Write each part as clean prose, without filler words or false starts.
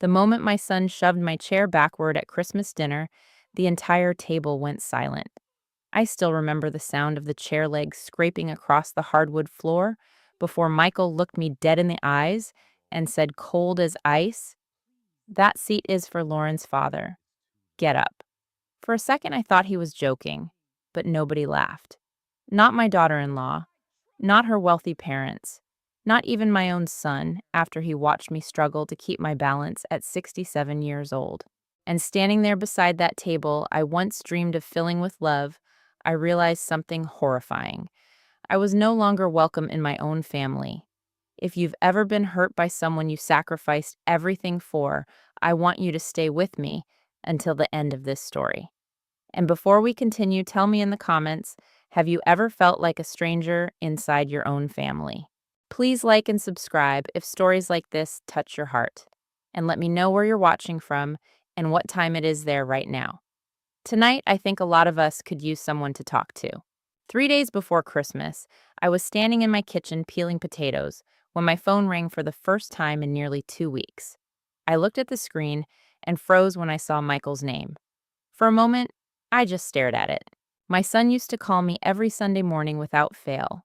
The moment my son shoved my chair backward at Christmas dinner, the entire table went silent. I still remember the sound of the chair legs scraping across the hardwood floor before Michael looked me dead in the eyes and said, cold as ice, "That seat is for Lauren's father. Get up." For a second, I thought he was joking, but nobody laughed. Not my daughter in law, not her wealthy parents, not even my own son after he watched me struggle to keep my balance at 67 years old. And standing there beside that table I once dreamed of filling with love, I realized something horrifying. I was no longer welcome in my own family. If you've ever been hurt by someone you sacrificed everything for, I want you to stay with me until the end of this story. And before we continue, tell me in the comments, have you ever felt like a stranger inside your own family? Please like and subscribe if stories like this touch your heart. And let me know where you're watching from and what time it is there right now. Tonight, I think a lot of us could use someone to talk to. 3 days before Christmas, I was standing in my kitchen peeling potatoes when my phone rang for the first time in nearly 2 weeks. I looked at the screen and froze when I saw Michael's name. For a moment, I just stared at it. My son used to call me every Sunday morning without fail.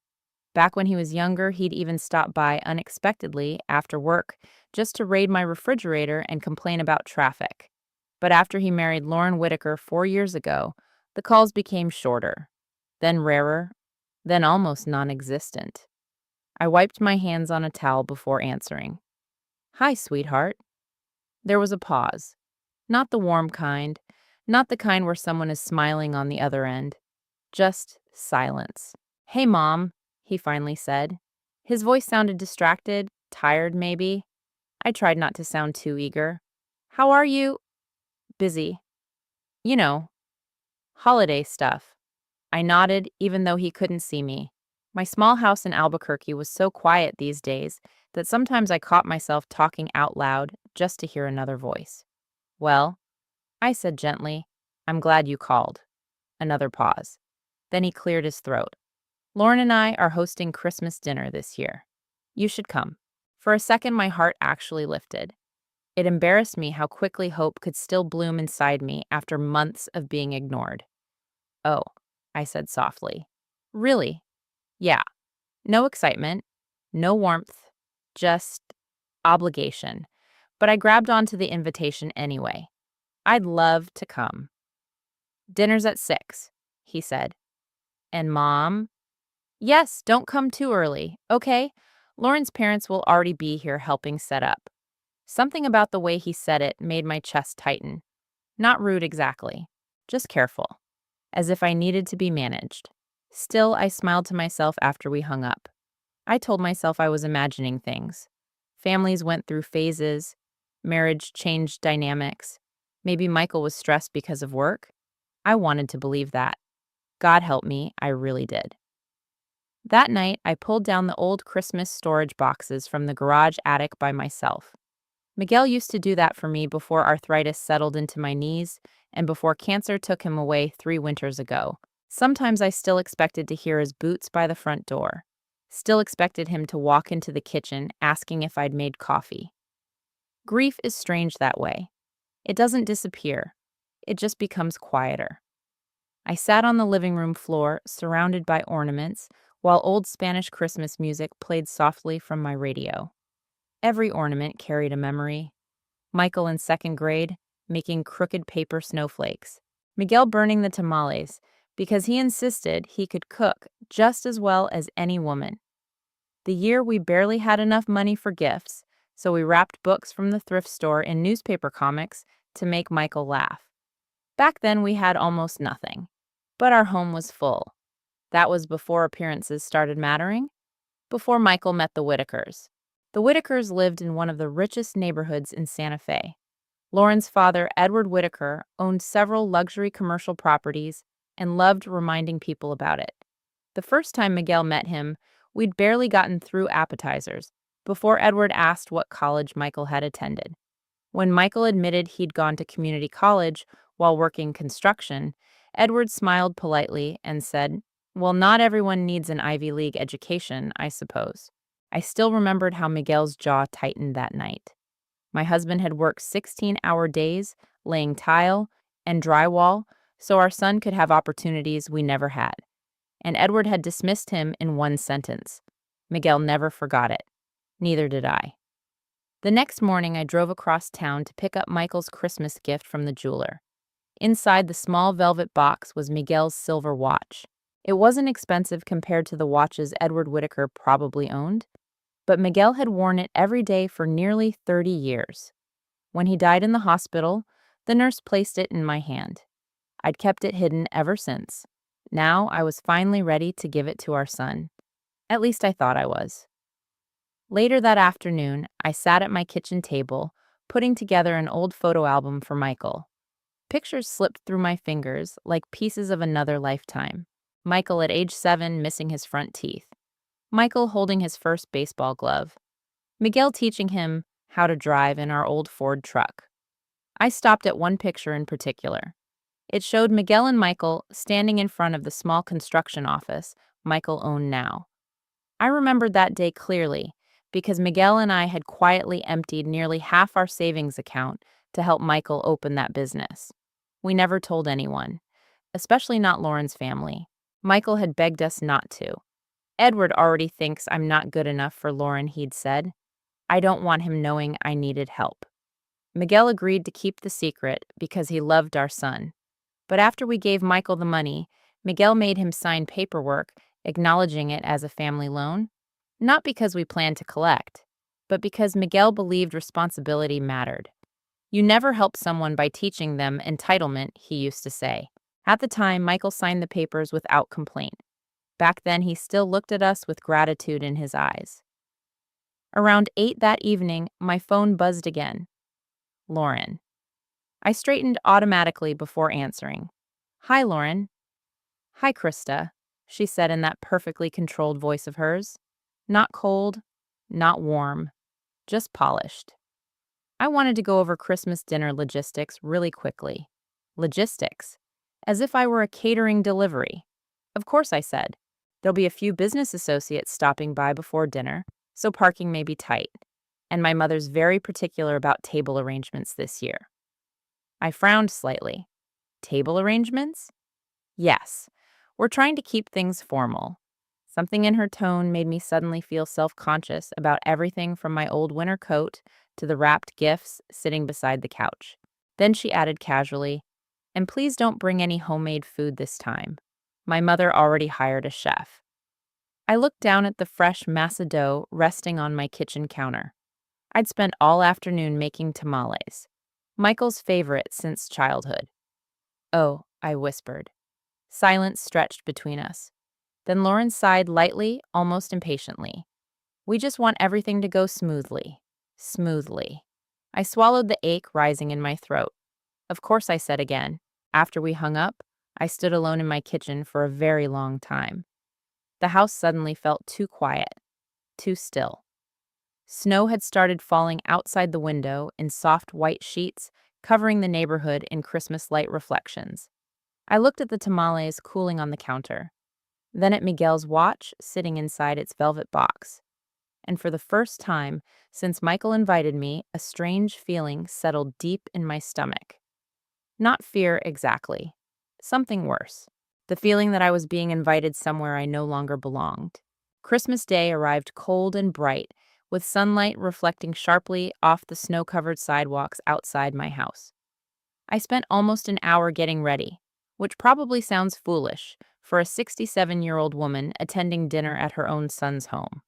Back when he was younger, he'd even stop by unexpectedly after work just to raid my refrigerator and complain about traffic. But after he married Lauren Whitaker 4 years ago, the calls became shorter, then rarer, then almost non-existent. I wiped my hands on a towel before answering. "Hi, sweetheart." There was a pause. Not the warm kind, not the kind where someone is smiling on the other end. Just silence. "Hey, Mom," he finally said. His voice sounded distracted, tired maybe. I tried not to sound too eager. "How are you?" "Busy. You know, holiday stuff." I nodded, even though he couldn't see me. My small house in Albuquerque was so quiet these days that sometimes I caught myself talking out loud just to hear another voice. "Well," I said gently, "I'm glad you called." Another pause. Then he cleared his throat. "Lauren and I are hosting Christmas dinner this year. You should come." For a second, my heart actually lifted. It embarrassed me how quickly hope could still bloom inside me after months of being ignored. "Oh," I said softly. "Really?" "Yeah." No excitement, no warmth, just obligation. But I grabbed onto the invitation anyway. "I'd love to come." "Dinner's at 6, he said. "And Mom?" "Yes, don't come too early, okay? Lauren's parents will already be here helping set up." Something about the way he said it made my chest tighten. Not rude exactly, just careful, as if I needed to be managed. Still, I smiled to myself after we hung up. I told myself I was imagining things. Families went through phases, marriage changed dynamics. Maybe Michael was stressed because of work. I wanted to believe that. God help me, I really did. That night, I pulled down the old Christmas storage boxes from the garage attic by myself. Miguel used to do that for me before arthritis settled into my knees and before cancer took him away 3 winters ago. Sometimes I still expected to hear his boots by the front door. Still expected him to walk into the kitchen asking if I'd made coffee. Grief is strange that way. It doesn't disappear. It just becomes quieter. I sat on the living room floor, surrounded by ornaments, while old Spanish Christmas music played softly from my radio. Every ornament carried a memory. Michael in second grade, making crooked paper snowflakes. Miguel burning the tamales, because he insisted he could cook just as well as any woman. The year we barely had enough money for gifts, so we wrapped books from the thrift store in newspaper comics to make Michael laugh. Back then we had almost nothing, but our home was full. That was before appearances started mattering, before Michael met the Whitakers. The Whitakers lived in one of the richest neighborhoods in Santa Fe. Lauren's father, Edward Whitaker, owned several luxury commercial properties and loved reminding people about it. The first time Miguel met him, we'd barely gotten through appetizers before Edward asked what college Michael had attended. When Michael admitted he'd gone to community college while working construction, Edward smiled politely and said, "Well, not everyone needs an Ivy League education, I suppose." I still remembered how Miguel's jaw tightened that night. My husband had worked 16-hour days laying tile and drywall so our son could have opportunities we never had. And Edward had dismissed him in one sentence. Miguel never forgot it. Neither did I. The next morning, I drove across town to pick up Michael's Christmas gift from the jeweler. Inside the small velvet box was Miguel's silver watch. It wasn't expensive compared to the watches Edward Whittaker probably owned, but Miguel had worn it every day for nearly 30 years. When he died in the hospital, the nurse placed it in my hand. I'd kept it hidden ever since. Now I was finally ready to give it to our son. At least I thought I was. Later that afternoon, I sat at my kitchen table, putting together an old photo album for Michael. Pictures slipped through my fingers like pieces of another lifetime. Michael at age 7 missing his front teeth. Michael holding his first baseball glove. Miguel teaching him how to drive in our old Ford truck. I stopped at one picture in particular. It showed Miguel and Michael standing in front of the small construction office Michael owned now. I remembered that day clearly because Miguel and I had quietly emptied nearly half our savings account to help Michael open that business. We never told anyone, especially not Lauren's family. Michael had begged us not to. Edward already thinks I'm not good enough for Lauren, he'd said. I don't want him knowing I needed help. Miguel agreed to keep the secret because he loved our son. But after we gave Michael the money, Miguel made him sign paperwork acknowledging it as a family loan. Not because we planned to collect, but because Miguel believed responsibility mattered. You never help someone by teaching them entitlement, he used to say. At the time, Michael signed the papers without complaint. Back then, he still looked at us with gratitude in his eyes. Around 8 that evening, my phone buzzed again. Lauren. I straightened automatically before answering. Hi, Lauren. Hi, Krista, she said in that perfectly controlled voice of hers. Not cold, not warm, just polished. I wanted to go over Christmas dinner logistics really quickly. Logistics? As if I were a catering delivery. Of course, I said. There'll be a few business associates stopping by before dinner, so parking may be tight. And my mother's very particular about table arrangements this year. I frowned slightly. Table arrangements? Yes. We're trying to keep things formal. Something in her tone made me suddenly feel self-conscious about everything from my old winter coat to the wrapped gifts sitting beside the couch. Then she added casually, and please don't bring any homemade food this time. My mother already hired a chef. I looked down at the fresh masa dough resting on my kitchen counter. I'd spent all afternoon making tamales, Michael's favorite since childhood. Oh, I whispered. Silence stretched between us. Then Lauren sighed lightly, almost impatiently. We just want everything to go smoothly. Smoothly. I swallowed the ache rising in my throat. Of course, I said again. After we hung up, I stood alone in my kitchen for a very long time. The house suddenly felt too quiet, too still. Snow had started falling outside the window in soft white sheets, covering the neighborhood in Christmas light reflections. I looked at the tamales cooling on the counter, then at Miguel's watch sitting inside its velvet box. And for the first time since Michael invited me, a strange feeling settled deep in my stomach. Not fear exactly. Something worse. The feeling that I was being invited somewhere I no longer belonged. Christmas Day arrived cold and bright, with sunlight reflecting sharply off the snow-covered sidewalks outside my house. I spent almost an hour getting ready, which probably sounds foolish for a 67-year-old woman attending dinner at her own son's home.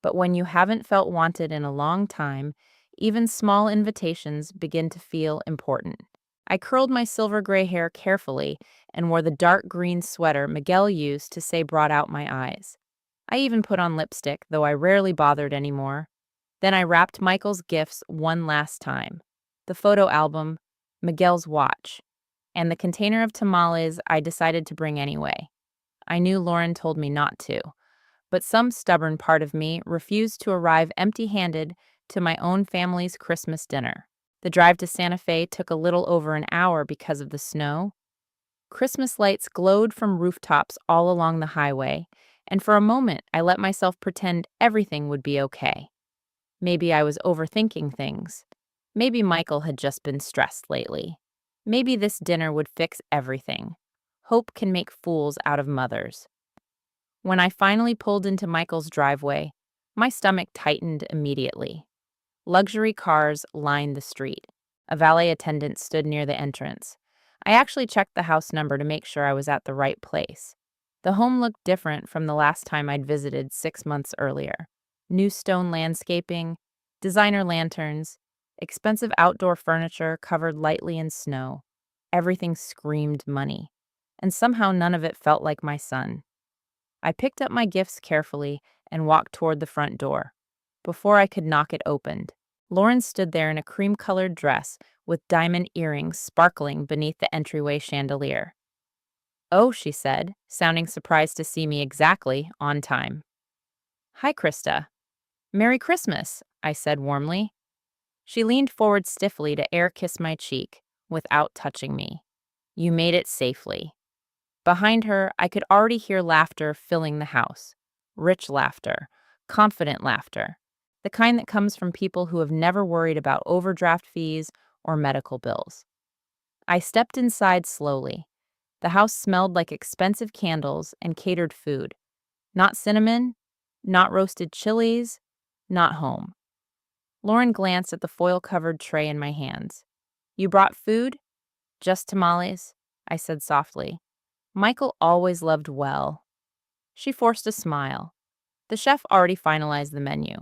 But when you haven't felt wanted in a long time, even small invitations begin to feel important. I curled my silver gray hair carefully and wore the dark green sweater Miguel used to say brought out my eyes. I even put on lipstick, though I rarely bothered anymore. Then I wrapped Michael's gifts one last time. The photo album, Miguel's watch, and the container of tamales I decided to bring anyway. I knew Lauren told me not to, but some stubborn part of me refused to arrive empty-handed to my own family's Christmas dinner. The drive to Santa Fe took a little over an hour because of the snow. Christmas lights glowed from rooftops all along the highway, and for a moment I let myself pretend everything would be okay. Maybe I was overthinking things. Maybe Michael had just been stressed lately. Maybe this dinner would fix everything. Hope can make fools out of mothers. When I finally pulled into Michael's driveway, my stomach tightened immediately. Luxury cars lined the street. A valet attendant stood near the entrance. I actually checked the house number to make sure I was at the right place. The home looked different from the last time I'd visited 6 months earlier. New stone landscaping, designer lanterns, expensive outdoor furniture covered lightly in snow. Everything screamed money, and somehow none of it felt like my son. I picked up my gifts carefully and walked toward the front door. Before I could knock it open, Lauren stood there in a cream-colored dress with diamond earrings sparkling beneath the entryway chandelier. "Oh," she said, sounding surprised to see me exactly on time. "Hi, Krista." "Merry Christmas," I said warmly. She leaned forward stiffly to air kiss my cheek without touching me. "You made it safely." Behind her, I could already hear laughter filling the house. Rich laughter, confident laughter, the kind that comes from people who have never worried about overdraft fees or medical bills. I stepped inside slowly. The house smelled like expensive candles and catered food. Not cinnamon, not roasted chilies, not home. Lauren glanced at the foil-covered tray in my hands. "You brought food?" "Just tamales," I said softly. "Michael always loved well." She forced a smile. The chef already finalized the menu.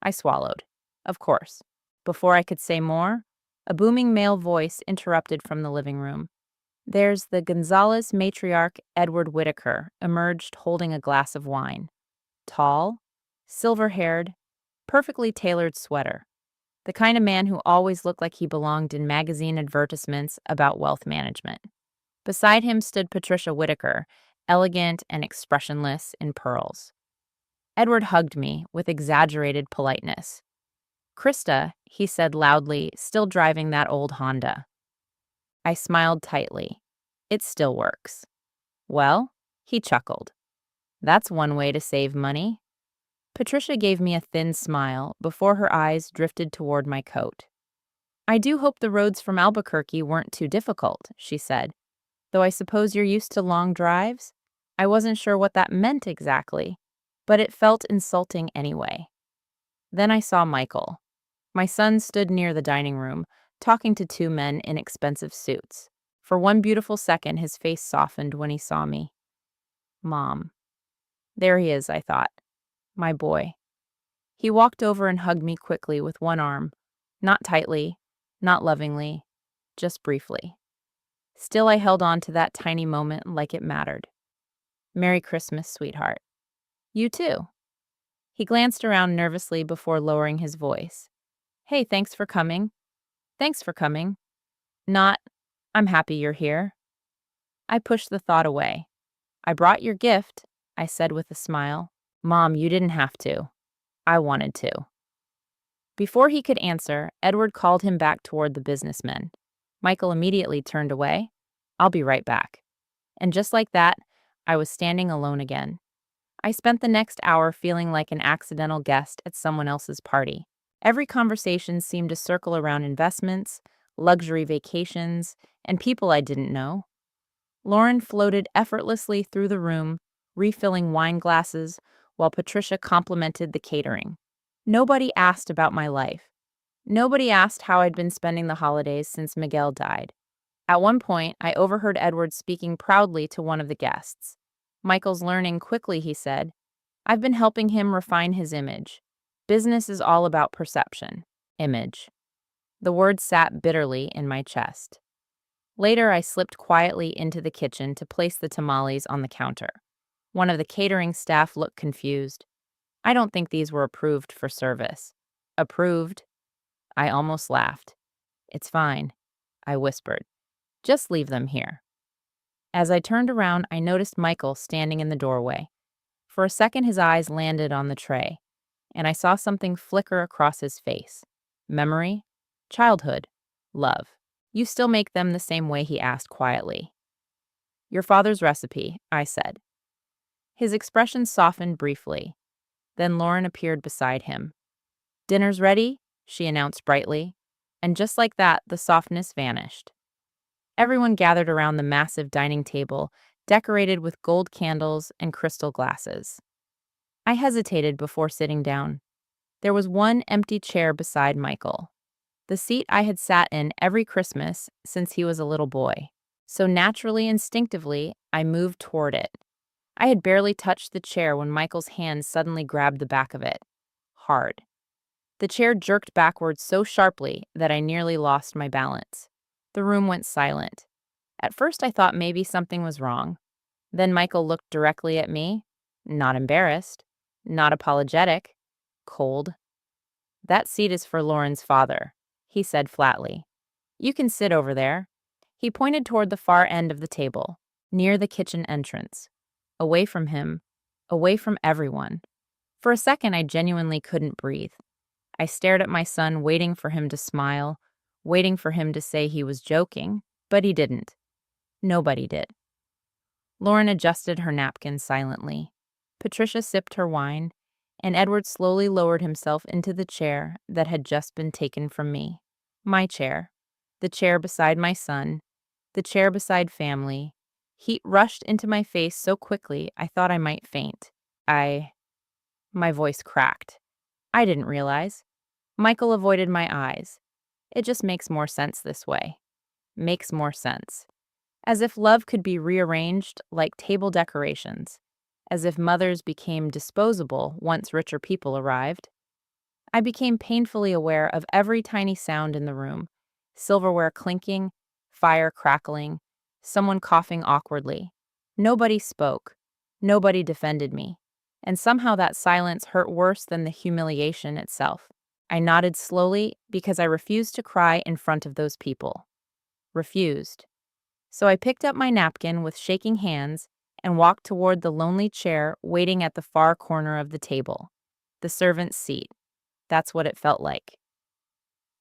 I swallowed. Of course. Before I could say more, a booming male voice interrupted from the living room. There's the Gonzales matriarch Edward Whitaker emerged holding a glass of wine. Tall, silver-haired, perfectly tailored sweater. The kind of man who always looked like he belonged in magazine advertisements about wealth management. Beside him stood Patricia Whitaker, elegant and expressionless in pearls. Edward hugged me with exaggerated politeness. "Krista," he said loudly, still driving that old Honda. I smiled tightly. "It still works." "Well," he chuckled. "That's one way to save money." Patricia gave me a thin smile before her eyes drifted toward my coat. "I do hope the roads from Albuquerque weren't too difficult," she said. "Though I suppose you're used to long drives?" I wasn't sure what that meant exactly, but it felt insulting anyway. Then I saw Michael. My son stood near the dining room, talking to two men in expensive suits. For one beautiful second, his face softened when he saw me. Mom. There he is, I thought. My boy. He walked over and hugged me quickly with one arm. Not tightly, not lovingly, just briefly. Still, I held on to that tiny moment like it mattered. "Merry Christmas, sweetheart." "You too." He glanced around nervously before lowering his voice. "Hey, thanks for coming." "Thanks for coming." Not, "I'm happy you're here." I pushed the thought away. "I brought your gift," I said with a smile. "Mom, you didn't have to. I wanted to." Before he could answer, Edward called him back toward the businessmen. Michael immediately turned away. "I'll be right back." And just like that, I was standing alone again. I spent the next hour feeling like an accidental guest at someone else's party. Every conversation seemed to circle around investments, luxury vacations, and people I didn't know. Lauren floated effortlessly through the room, refilling wine glasses, while Patricia complimented the catering. Nobody asked about my life. Nobody asked how I'd been spending the holidays since Miguel died. At one point, I overheard Edward speaking proudly to one of the guests. "Michael's learning quickly," he said. "I've been helping him refine his image. Business is all about perception. Image." The word sat bitterly in my chest. Later, I slipped quietly into the kitchen to place the tamales on the counter. One of the catering staff looked confused. "I don't think these were approved for service." "Approved?" I almost laughed. "It's fine," I whispered. "Just leave them here." As I turned around, I noticed Michael standing in the doorway. For a second, his eyes landed on the tray, and I saw something flicker across his face. Memory? Childhood? Love. "You still make them the same way?" he asked quietly. "Your father's recipe," I said. His expression softened briefly. Then Lauren appeared beside him. "Dinner's ready," she announced brightly, And just like that, the softness vanished. Everyone gathered around the massive dining table, decorated with gold candles and crystal glasses. I hesitated before sitting down. There was one empty chair beside Michael, the seat I had sat in every Christmas since he was a little boy. So naturally, instinctively, I moved toward it. I had barely touched the chair when Michael's hand suddenly grabbed the back of it. Hard. The chair jerked backwards so sharply that I nearly lost my balance. The room went silent. At first, I thought maybe something was wrong. Then Michael looked directly at me, not embarrassed, not apologetic, cold. "That seat is for Lauren's father," he said flatly. "You can sit over there." He pointed toward the far end of the table, near the kitchen entrance. Away from him, away from everyone. For a second, I genuinely couldn't breathe. I stared at my son, waiting for him to smile, waiting for him to say he was joking, but he didn't. Nobody did. Lauren adjusted her napkin silently. Patricia sipped her wine, and Edward slowly lowered himself into the chair that had just been taken from me. My chair. The chair beside my son. The chair beside family. Heat rushed into my face so quickly I thought I might faint. My voice cracked. I didn't realize. Michael avoided my eyes. It just makes more sense this way. Makes more sense. As if love could be rearranged like table decorations. As if mothers became disposable once richer people arrived. I became painfully aware of every tiny sound in the room. Silverware clinking, fire crackling, someone coughing awkwardly. Nobody spoke. Nobody defended me. And somehow that silence hurt worse than the humiliation itself. I nodded slowly because I refused to cry in front of those people. Refused. So I picked up my napkin with shaking hands and walked toward the lonely chair waiting at the far corner of the table. The servant's seat. That's what it felt like.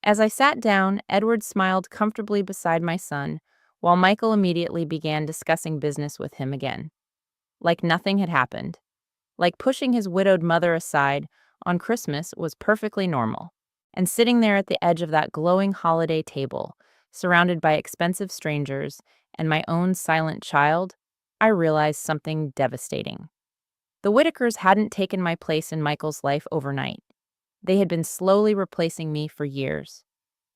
As I sat down, Edward smiled comfortably beside my son, while Michael immediately began discussing business with him again. Like nothing had happened. Like pushing his widowed mother aside on Christmas was perfectly normal. And sitting there at the edge of that glowing holiday table, surrounded by expensive strangers and my own silent child, I realized something devastating. The Whitakers hadn't taken my place in Michael's life overnight. They had been slowly replacing me for years,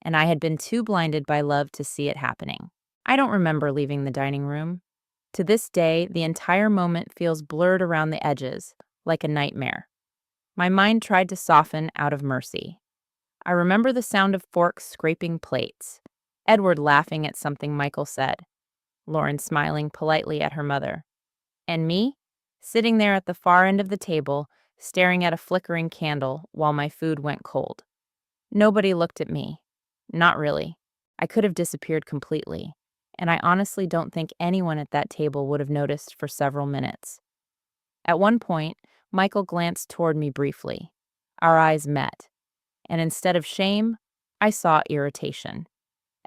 and I had been too blinded by love to see it happening. I don't remember leaving the dining room. To this day, the entire moment feels blurred around the edges, like a nightmare. My mind tried to soften out of mercy. I remember the sound of forks scraping plates, Edward laughing at something Michael said, Lauren smiling politely at her mother, and me, sitting there at the far end of the table, staring at a flickering candle while my food went cold. Nobody looked at me. Not really. I could have disappeared completely, and I honestly don't think anyone at that table would have noticed for several minutes. At one point, Michael glanced toward me briefly. Our eyes met, and instead of shame, I saw irritation,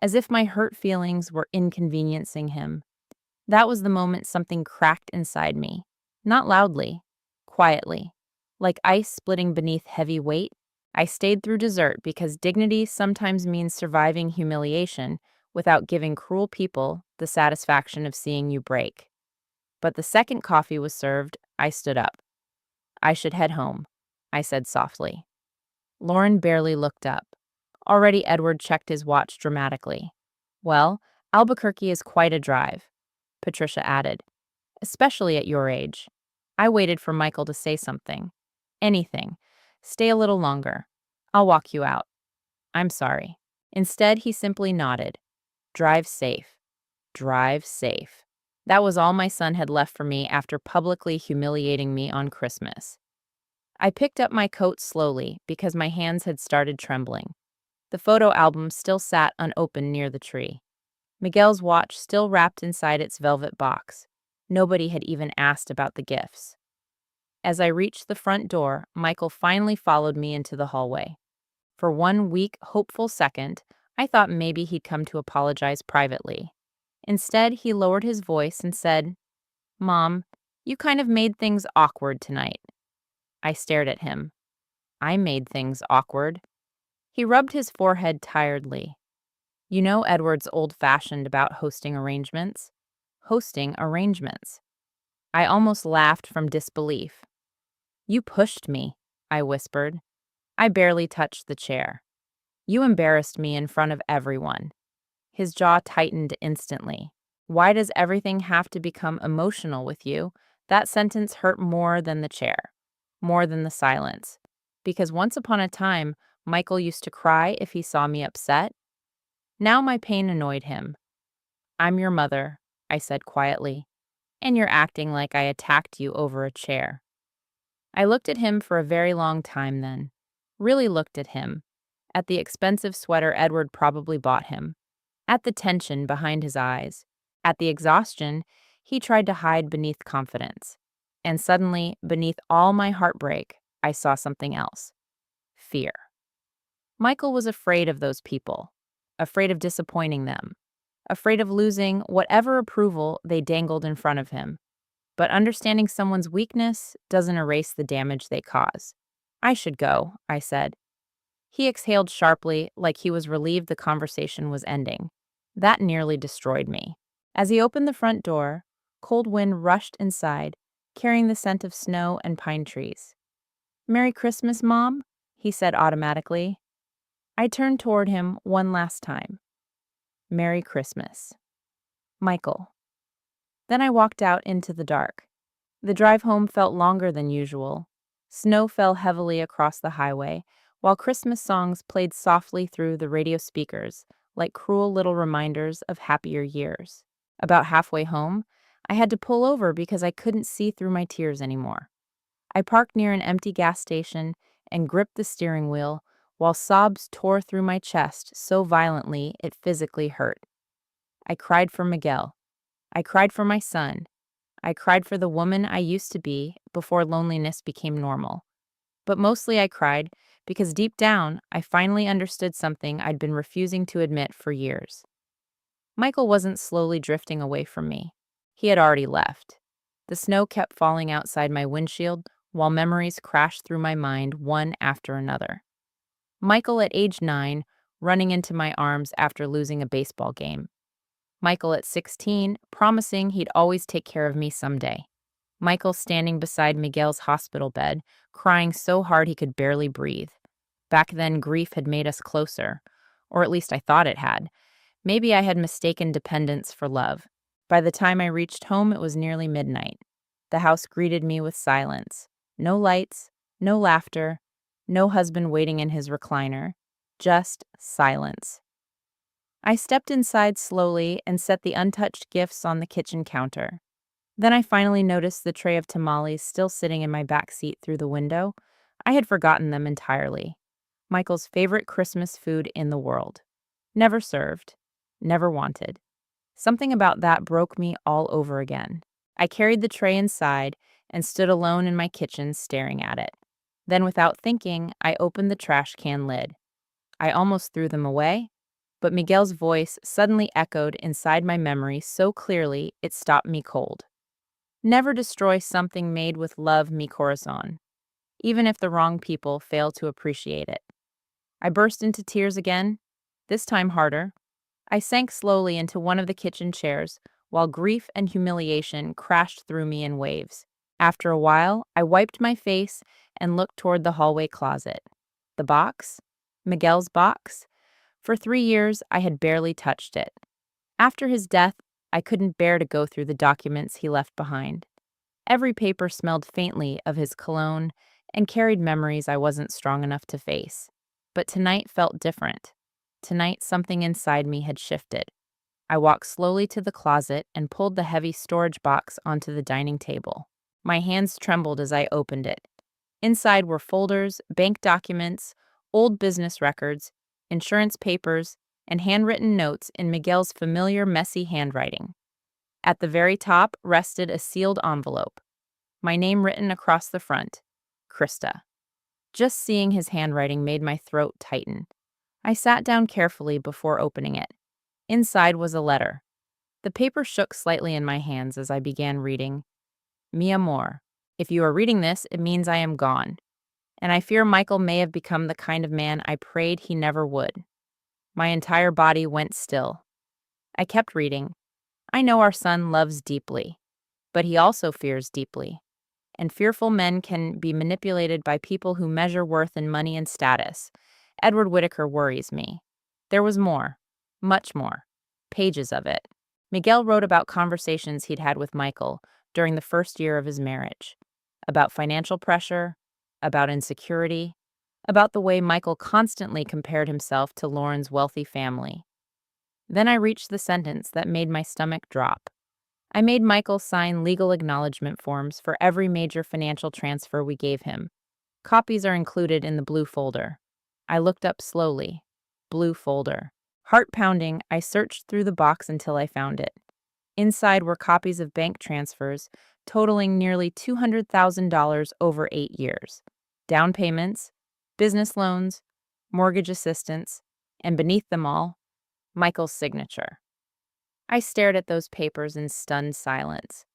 as if my hurt feelings were inconveniencing him. That was the moment something cracked inside me. Not loudly, quietly, like ice splitting beneath heavy weight. I stayed through dessert because dignity sometimes means surviving humiliation without giving cruel people the satisfaction of seeing you break. But the second coffee was served, I stood up. "I should head home," I said softly. Lauren barely looked up. Already Edward checked his watch dramatically. "Well, Albuquerque is quite a drive," Patricia added, "especially at your age." I waited for Michael to say something. Anything. "Stay a little longer. I'll walk you out." "I'm sorry." Instead, he simply nodded. "Drive safe. Drive safe." That was all my son had left for me after publicly humiliating me on Christmas. I picked up my coat slowly because my hands had started trembling. The photo album still sat unopened near the tree. Miguel's watch still wrapped inside its velvet box. Nobody had even asked about the gifts. As I reached the front door, Michael finally followed me into the hallway. For one weak, hopeful second, I thought maybe he'd come to apologize privately. Instead, he lowered his voice and said, "Mom, you kind of made things awkward tonight." I stared at him. I made things awkward. He rubbed his forehead tiredly. You know Edward's old-fashioned about hosting arrangements? Hosting arrangements. I almost laughed from disbelief. You pushed me, I whispered. I barely touched the chair. You embarrassed me in front of everyone. His jaw tightened instantly. Why does everything have to become emotional with you? That sentence hurt more than the chair, more than the silence. Because once upon a time, Michael used to cry if he saw me upset. Now my pain annoyed him. I'm your mother, I said quietly, and you're acting like I attacked you over a chair. I looked at him for a very long time then. Really looked at him. At the expensive sweater Edward probably bought him. At the tension behind his eyes. At the exhaustion he tried to hide beneath confidence. And suddenly, beneath all my heartbreak, I saw something else. Fear. Michael was afraid of those people. Afraid of disappointing them. Afraid of losing whatever approval they dangled in front of him. But understanding someone's weakness doesn't erase the damage they cause. I should go, I said. He exhaled sharply, like he was relieved the conversation was ending. That nearly destroyed me. As he opened the front door, cold wind rushed inside, carrying the scent of snow and pine trees. "Merry Christmas, Mom," he said automatically. I turned toward him one last time. "Merry Christmas." Michael. Then I walked out into the dark. The drive home felt longer than usual. Snow fell heavily across the highway, while Christmas songs played softly through the radio speakers, like cruel little reminders of happier years. About halfway home, I had to pull over because I couldn't see through my tears anymore. I parked near an empty gas station and gripped the steering wheel while sobs tore through my chest so violently it physically hurt. I cried for Miguel. I cried for my son. I cried for the woman I used to be before loneliness became normal. But mostly I cried because deep down, I finally understood something I'd been refusing to admit for years. Michael wasn't slowly drifting away from me. He had already left. The snow kept falling outside my windshield while memories crashed through my mind one after another. Michael at age 9, running into my arms after losing a baseball game. Michael at 16, promising he'd always take care of me someday. Michael standing beside Miguel's hospital bed, crying so hard he could barely breathe. Back then, grief had made us closer, or at least I thought it had. Maybe I had mistaken dependence for love. By the time I reached home, it was nearly midnight. The house greeted me with silence. No lights, no laughter, no husband waiting in his recliner. Just silence. I stepped inside slowly and set the untouched gifts on the kitchen counter. Then I finally noticed the tray of tamales still sitting in my back seat through the window. I had forgotten them entirely. Michael's favorite Christmas food in the world. Never served. Never wanted. Something about that broke me all over again. I carried the tray inside and stood alone in my kitchen staring at it. Then, without thinking, I opened the trash can lid. I almost threw them away, but Miguel's voice suddenly echoed inside my memory so clearly it stopped me cold. Never destroy something made with love, mi corazón, even if the wrong people fail to appreciate it. I burst into tears again, this time harder. I sank slowly into one of the kitchen chairs while grief and humiliation crashed through me in waves. After a while, I wiped my face and looked toward the hallway closet. The box? Miguel's box? For 3 years, I had barely touched it. After his death, I couldn't bear to go through the documents he left behind. Every paper smelled faintly of his cologne and carried memories I wasn't strong enough to face. But tonight felt different. Tonight, something inside me had shifted. I walked slowly to the closet and pulled the heavy storage box onto the dining table. My hands trembled as I opened it. Inside were folders, bank documents, old business records, insurance papers, and handwritten notes in Miguel's familiar, messy handwriting. At the very top rested a sealed envelope, my name written across the front, Krista. Just seeing his handwriting made my throat tighten. I sat down carefully before opening it. Inside was a letter. The paper shook slightly in my hands as I began reading. Mi amor, if you are reading this, it means I am gone. and I fear Michael may have become the kind of man I prayed he never would. My entire body went still. I kept reading. I know our son loves deeply, but he also fears deeply. And fearful men can be manipulated by people who measure worth in money and status. Edward Whittaker worries me. There was more, much more, pages of it. Miguel wrote about conversations he'd had with Michael during the first year of his marriage, about financial pressure, about insecurity, about the way Michael constantly compared himself to Lauren's wealthy family. Then I reached the sentence that made my stomach drop. I made Michael sign legal acknowledgement forms for every major financial transfer we gave him. Copies are included in the blue folder. I looked up slowly. Blue folder. Heart pounding, I searched through the box until I found it. Inside were copies of bank transfers totaling nearly $200,000 over 8 years. Down payments, business loans, mortgage assistance, and beneath them all, Michael's signature. I stared at those papers in stunned silence.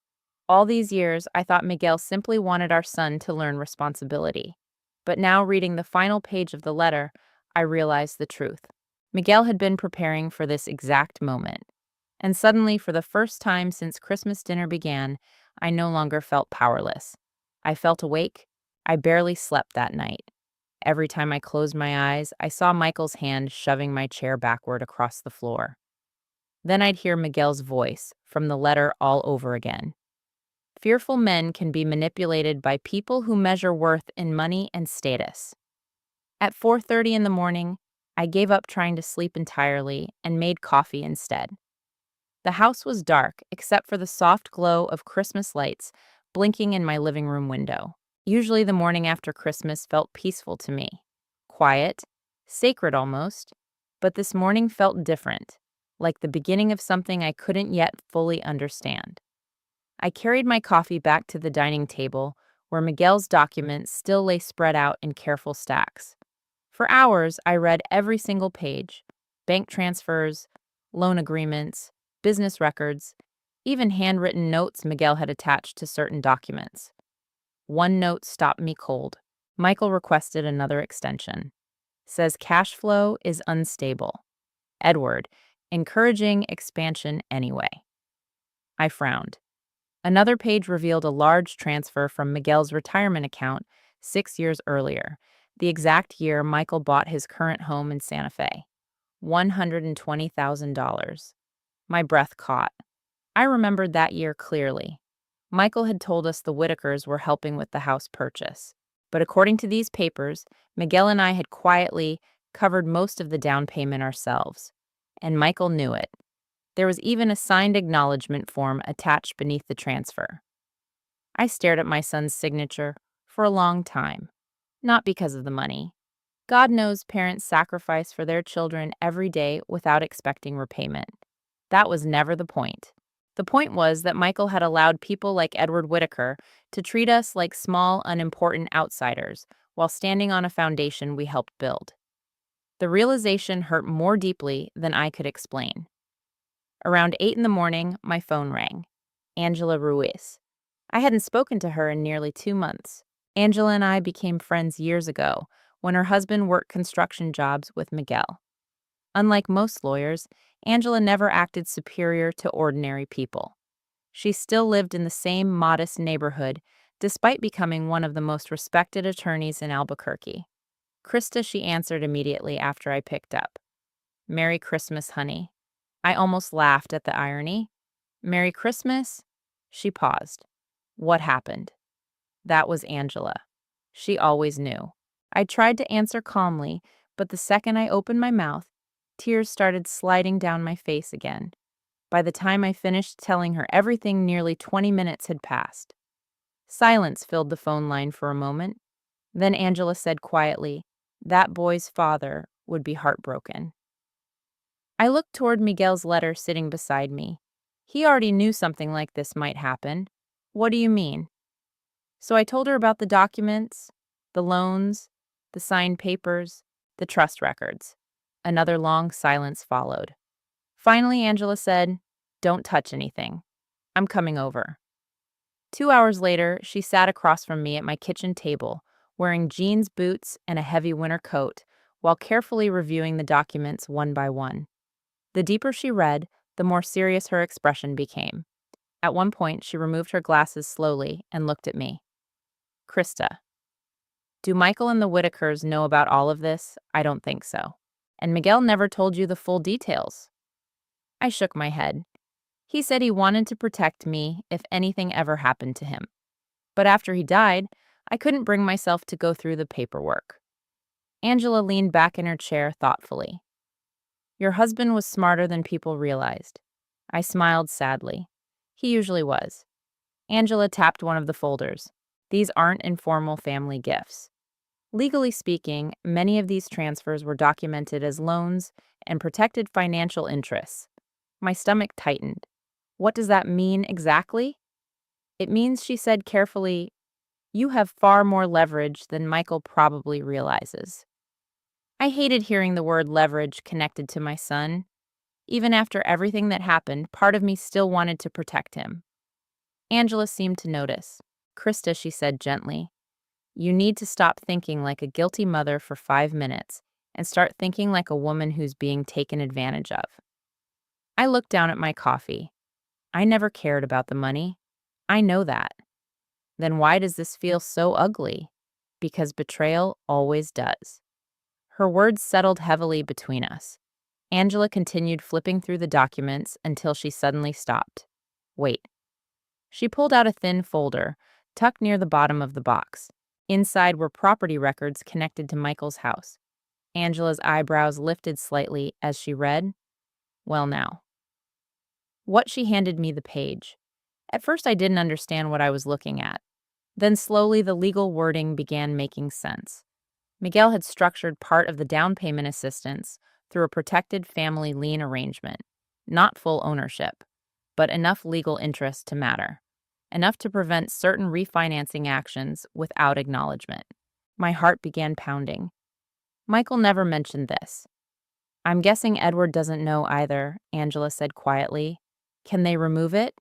All these years, I thought Miguel simply wanted our son to learn responsibility. But now, reading the final page of the letter, I realized the truth. Miguel had been preparing for this exact moment. And suddenly, for the first time since Christmas dinner began, I no longer felt powerless. I felt awake. I barely slept that night. Every time I closed my eyes, I saw Michael's hand shoving my chair backward across the floor. Then I'd hear Miguel's voice from the letter all over again. Fearful men can be manipulated by people who measure worth in money and status. At 4:30 in the morning, I gave up trying to sleep entirely and made coffee instead. The house was dark except for the soft glow of Christmas lights blinking in my living room window. Usually the morning after Christmas felt peaceful to me. Quiet, sacred almost, but this morning felt different, like the beginning of something I couldn't yet fully understand. I carried my coffee back to the dining table, where Miguel's documents still lay spread out in careful stacks. For hours, I read every single page: bank transfers, loan agreements, business records, even handwritten notes Miguel had attached to certain documents. One note stopped me cold. Michael requested another extension. Says cash flow is unstable. Edward, encouraging expansion anyway. I frowned. Another page revealed a large transfer from Miguel's retirement account 6 years earlier, the exact year Michael bought his current home in Santa Fe. $120,000. My breath caught. I remembered that year clearly. Michael had told us the Whitakers were helping with the house purchase. But according to these papers, Miguel and I had quietly covered most of the down payment ourselves. And Michael knew it. There was even a signed acknowledgement form attached beneath the transfer. I stared at my son's signature for a long time. Not because of the money. God knows parents sacrifice for their children every day without expecting repayment. That was never the point. The point was that Michael had allowed people like Edward Whittaker to treat us like small, unimportant outsiders while standing on a foundation we helped build. The realization hurt more deeply than I could explain. Around 8 in the morning, my phone rang. Angela Ruiz. I hadn't spoken to her in nearly 2 months. Angela and I became friends years ago when her husband worked construction jobs with Miguel. Unlike most lawyers, Angela never acted superior to ordinary people. She still lived in the same modest neighborhood, despite becoming one of the most respected attorneys in Albuquerque. Krista, she answered immediately after I picked up. Merry Christmas, honey. I almost laughed at the irony. Merry Christmas? She paused. What happened? That was Angela. She always knew. I tried to answer calmly, but the second I opened my mouth, tears started sliding down my face again. By the time I finished telling her everything, nearly 20 minutes had passed. Silence filled the phone line for a moment. Then Angela said quietly, "That boy's father would be heartbroken." I looked toward Miguel's letter sitting beside me. He already knew something like this might happen. What do you mean? So I told her about the documents, the loans, the signed papers, the trust records. Another long silence followed. Finally, Angela said, "Don't touch anything. I'm coming over." 2 hours later, she sat across from me at my kitchen table, wearing jeans, boots, and a heavy winter coat, while carefully reviewing the documents one by one. The deeper she read, the more serious her expression became. At one point, she removed her glasses slowly and looked at me. Krista, do Michael and the Whitakers know about all of this? I don't think so. And Miguel never told you the full details. I shook my head. He said he wanted to protect me if anything ever happened to him. But after he died, I couldn't bring myself to go through the paperwork. Angela leaned back in her chair thoughtfully. Your husband was smarter than people realized. I smiled sadly. He usually was. Angela tapped one of the folders. These aren't informal family gifts. Legally speaking, many of these transfers were documented as loans and protected financial interests. My stomach tightened. What does that mean exactly? It means, she said carefully, you have far more leverage than Michael probably realizes. I hated hearing the word leverage connected to my son. Even after everything that happened, part of me still wanted to protect him. Angela seemed to notice. Krista, she said gently, you need to stop thinking like a guilty mother for 5 minutes and start thinking like a woman who's being taken advantage of. I looked down at my coffee. I never cared about the money. I know that. Then why does this feel so ugly? Because betrayal always does. Her words settled heavily between us. Angela continued flipping through the documents until she suddenly stopped. Wait. She pulled out a thin folder, tucked near the bottom of the box. Inside were property records connected to Michael's house. Angela's eyebrows lifted slightly as she read, well now. What she handed me the page. At first I didn't understand what I was looking at. Then slowly the legal wording began making sense. Miguel had structured part of the down payment assistance through a protected family lien arrangement, not full ownership, but enough legal interest to matter, enough to prevent certain refinancing actions without acknowledgement. My heart began pounding. Michael never mentioned this. I'm guessing Edward doesn't know either, Angela said quietly. Can they remove it?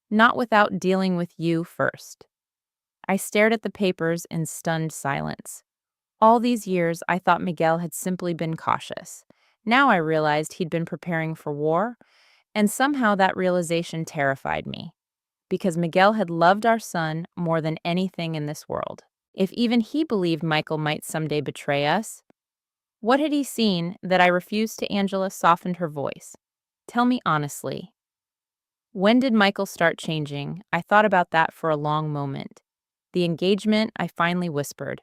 Not without dealing with you first. I stared at the papers in stunned silence. All these years, I thought Miguel had simply been cautious. Now I realized he'd been preparing for war, and somehow that realization terrified me, because Miguel had loved our son more than anything in this world. If even he believed Michael might someday betray us, what had he seen that I refused to? Angela softened her voice. Tell me honestly. When did Michael start changing? I thought about that for a long moment. The engagement, I finally whispered.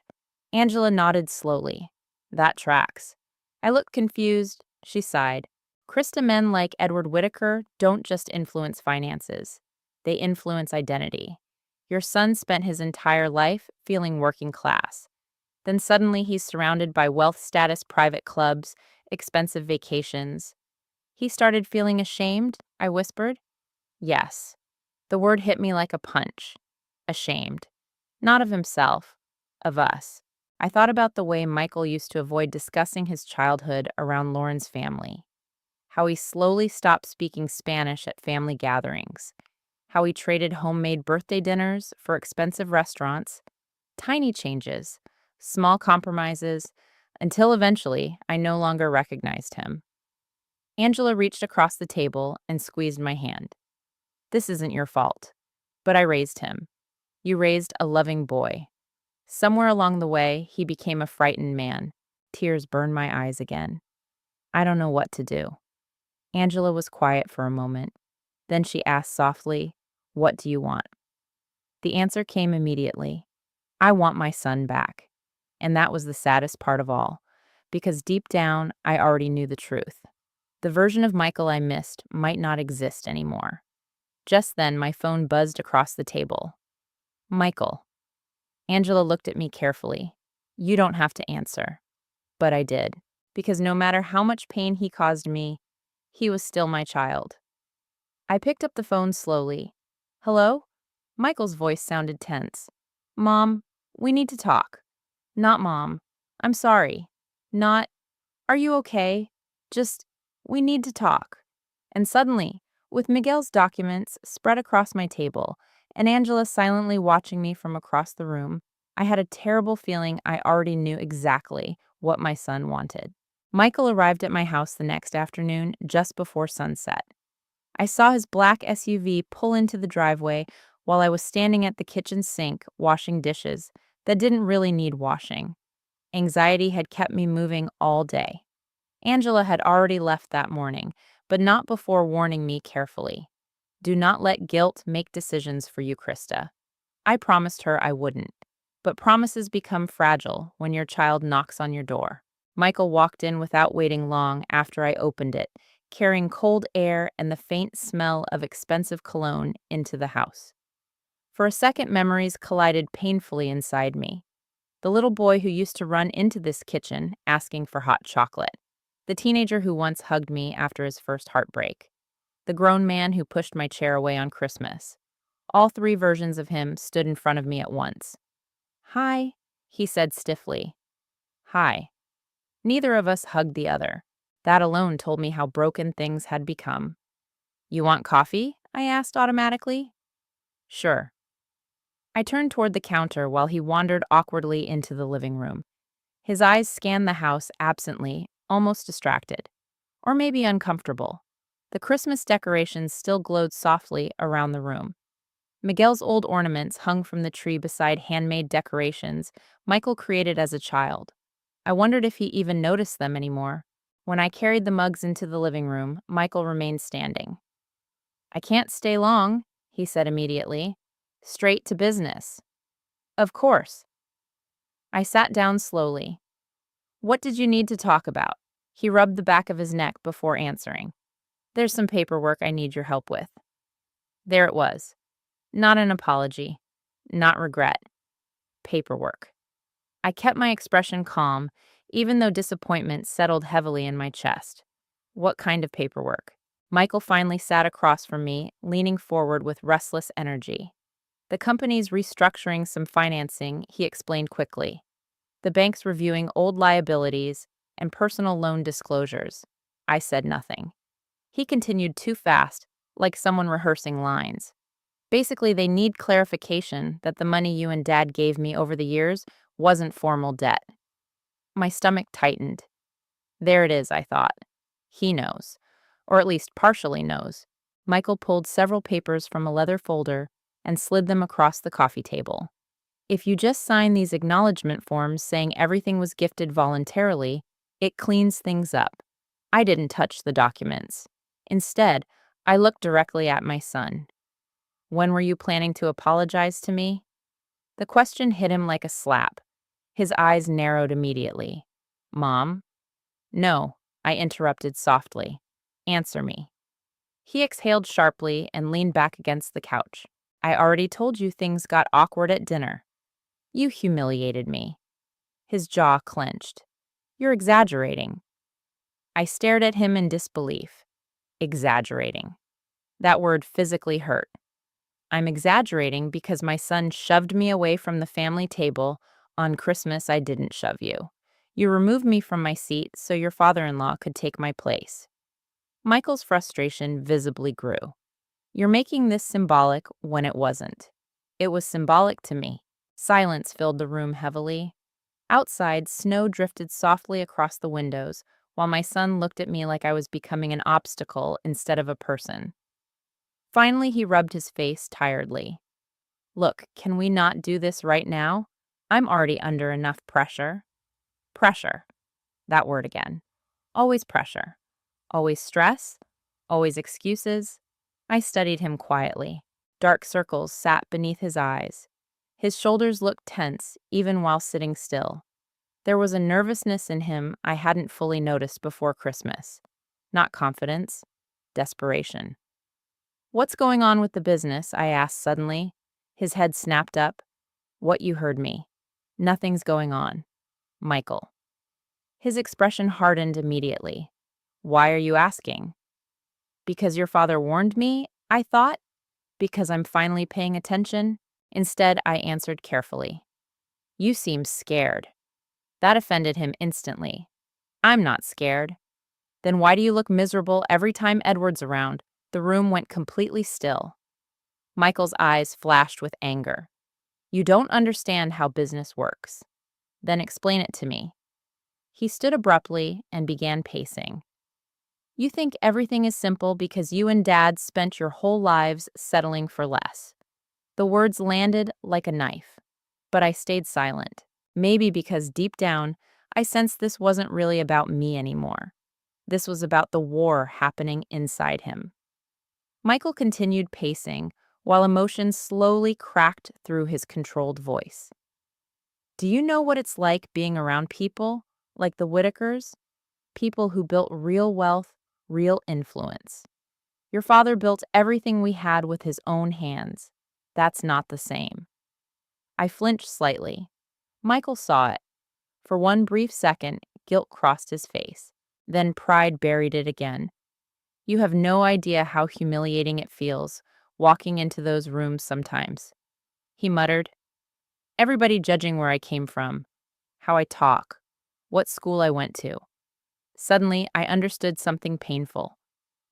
Angela nodded slowly. That tracks. I looked confused. She sighed. Krista, men like Edward Whitaker don't just influence finances. They influence identity. Your son spent his entire life feeling working class. Then suddenly he's surrounded by wealth status private clubs, expensive vacations. He started feeling ashamed, I whispered. Yes. The word hit me like a punch. Ashamed. Not of himself, of us. I thought about the way Michael used to avoid discussing his childhood around Lauren's family. How he slowly stopped speaking Spanish at family gatherings. How he traded homemade birthday dinners for expensive restaurants. Tiny changes, small compromises, until eventually I no longer recognized him. Angela reached across the table and squeezed my hand. This isn't your fault. But I raised him. You raised a loving boy. Somewhere along the way, he became a frightened man. Tears burned my eyes again. I don't know what to do. Angela was quiet for a moment. Then she asked softly, what do you want? The answer came immediately. I want my son back. And that was the saddest part of all, because deep down, I already knew the truth. The version of Michael I missed might not exist anymore. Just then, my phone buzzed across the table. Michael. Angela looked at me carefully. You don't have to answer. But I did, because no matter how much pain he caused me, he was still my child. I picked up the phone slowly. Hello? Michael's voice sounded tense. Mom, we need to talk. Not Mom. I'm sorry. Not, are you okay? Just, we need to talk. And suddenly, with Miguel's documents spread across my table, and Angela silently watching me from across the room, I had a terrible feeling I already knew exactly what my son wanted. Michael arrived at my house the next afternoon just before sunset. I saw his black SUV pull into the driveway while I was standing at the kitchen sink washing dishes that didn't really need washing. Anxiety had kept me moving all day. Angela had already left that morning, but not before warning me carefully. Do not let guilt make decisions for you, Krista. I promised her I wouldn't. But promises become fragile when your child knocks on your door. Michael walked in without waiting long after I opened it, carrying cold air and the faint smell of expensive cologne into the house. For a second, memories collided painfully inside me. The little boy who used to run into this kitchen asking for hot chocolate. The teenager who once hugged me after his first heartbreak. The grown man who pushed my chair away on Christmas. All three versions of him stood in front of me at once. "Hi," he said stiffly. "Hi." Neither of us hugged the other. That alone told me how broken things had become. "You want coffee?" I asked automatically. "Sure." I turned toward the counter while he wandered awkwardly into the living room. His eyes scanned the house absently, almost distracted. Or maybe uncomfortable. The Christmas decorations still glowed softly around the room. Miguel's old ornaments hung from the tree beside handmade decorations Michael created as a child. I wondered if he even noticed them anymore. When I carried the mugs into the living room, Michael remained standing. "I can't stay long," he said immediately. "Straight to business." "Of course." I sat down slowly. "What did you need to talk about?" He rubbed the back of his neck before answering. "There's some paperwork I need your help with." There it was. Not an apology. Not regret. Paperwork. I kept my expression calm, even though disappointment settled heavily in my chest. "What kind of paperwork?" Michael finally sat across from me, leaning forward with restless energy. "The company's restructuring some financing," he explained quickly. "The bank's reviewing old liabilities and personal loan disclosures." I said nothing. He continued too fast, like someone rehearsing lines. "Basically, they need clarification that the money you and Dad gave me over the years wasn't formal debt." My stomach tightened. There it is, I thought. He knows. Or at least partially knows. Michael pulled several papers from a leather folder and slid them across the coffee table. "If you just sign these acknowledgement forms saying everything was gifted voluntarily, it cleans things up." I didn't touch the documents. Instead, I looked directly at my son. "When were you planning to apologize to me?" The question hit him like a slap. His eyes narrowed immediately. "Mom?" "No," I interrupted softly. "Answer me." He exhaled sharply and leaned back against the couch. "I already told you things got awkward at dinner. You humiliated me." His jaw clenched. "You're exaggerating." I stared at him in disbelief. Exaggerating. That word physically hurt. "I'm exaggerating because my son shoved me away from the family table on Christmas. I didn't shove you. You removed me from my seat so your father-in-law could take my place." Michael's frustration visibly grew. "You're making this symbolic when it wasn't." It was symbolic to me. Silence filled the room heavily. Outside, snow drifted softly across the windows, while my son looked at me like I was becoming an obstacle instead of a person. Finally, he rubbed his face tiredly. "Look, can we not do this right now? I'm already under enough pressure." Pressure. That word again. Always pressure. Always stress. Always excuses. I studied him quietly. Dark circles sat beneath his eyes. His shoulders looked tense, even while sitting still. There was a nervousness in him I hadn't fully noticed before Christmas. Not confidence. Desperation. "What's going on with the business?" I asked suddenly. His head snapped up. "What, you heard me. Nothing's going on. Michael." His expression hardened immediately. "Why are you asking?" "Because your father warned me," I thought. "Because I'm finally paying attention." Instead, I answered carefully. "You seem scared." That offended him instantly. "I'm not scared." "Then why do you look miserable every time Edward's around?" The room went completely still. Michael's eyes flashed with anger. You don't understand how business works. Then explain it to me. He stood abruptly and began pacing. You think everything is simple because you and Dad spent your whole lives settling for less. The words landed like a knife, but I stayed silent. Maybe because deep down, I sensed this wasn't really about me anymore. This was about the war happening inside him. Michael continued pacing while emotion slowly cracked through his controlled voice. Do you know what it's like being around people like the Whitakers? People who built real wealth, real influence. Your father built everything we had with his own hands. That's not the same. I flinched slightly. Michael saw it. For one brief second, guilt crossed his face. Then pride buried it again. You have no idea how humiliating it feels walking into those rooms sometimes. He muttered, everybody judging where I came from, how I talk, what school I went to. Suddenly, I understood something painful.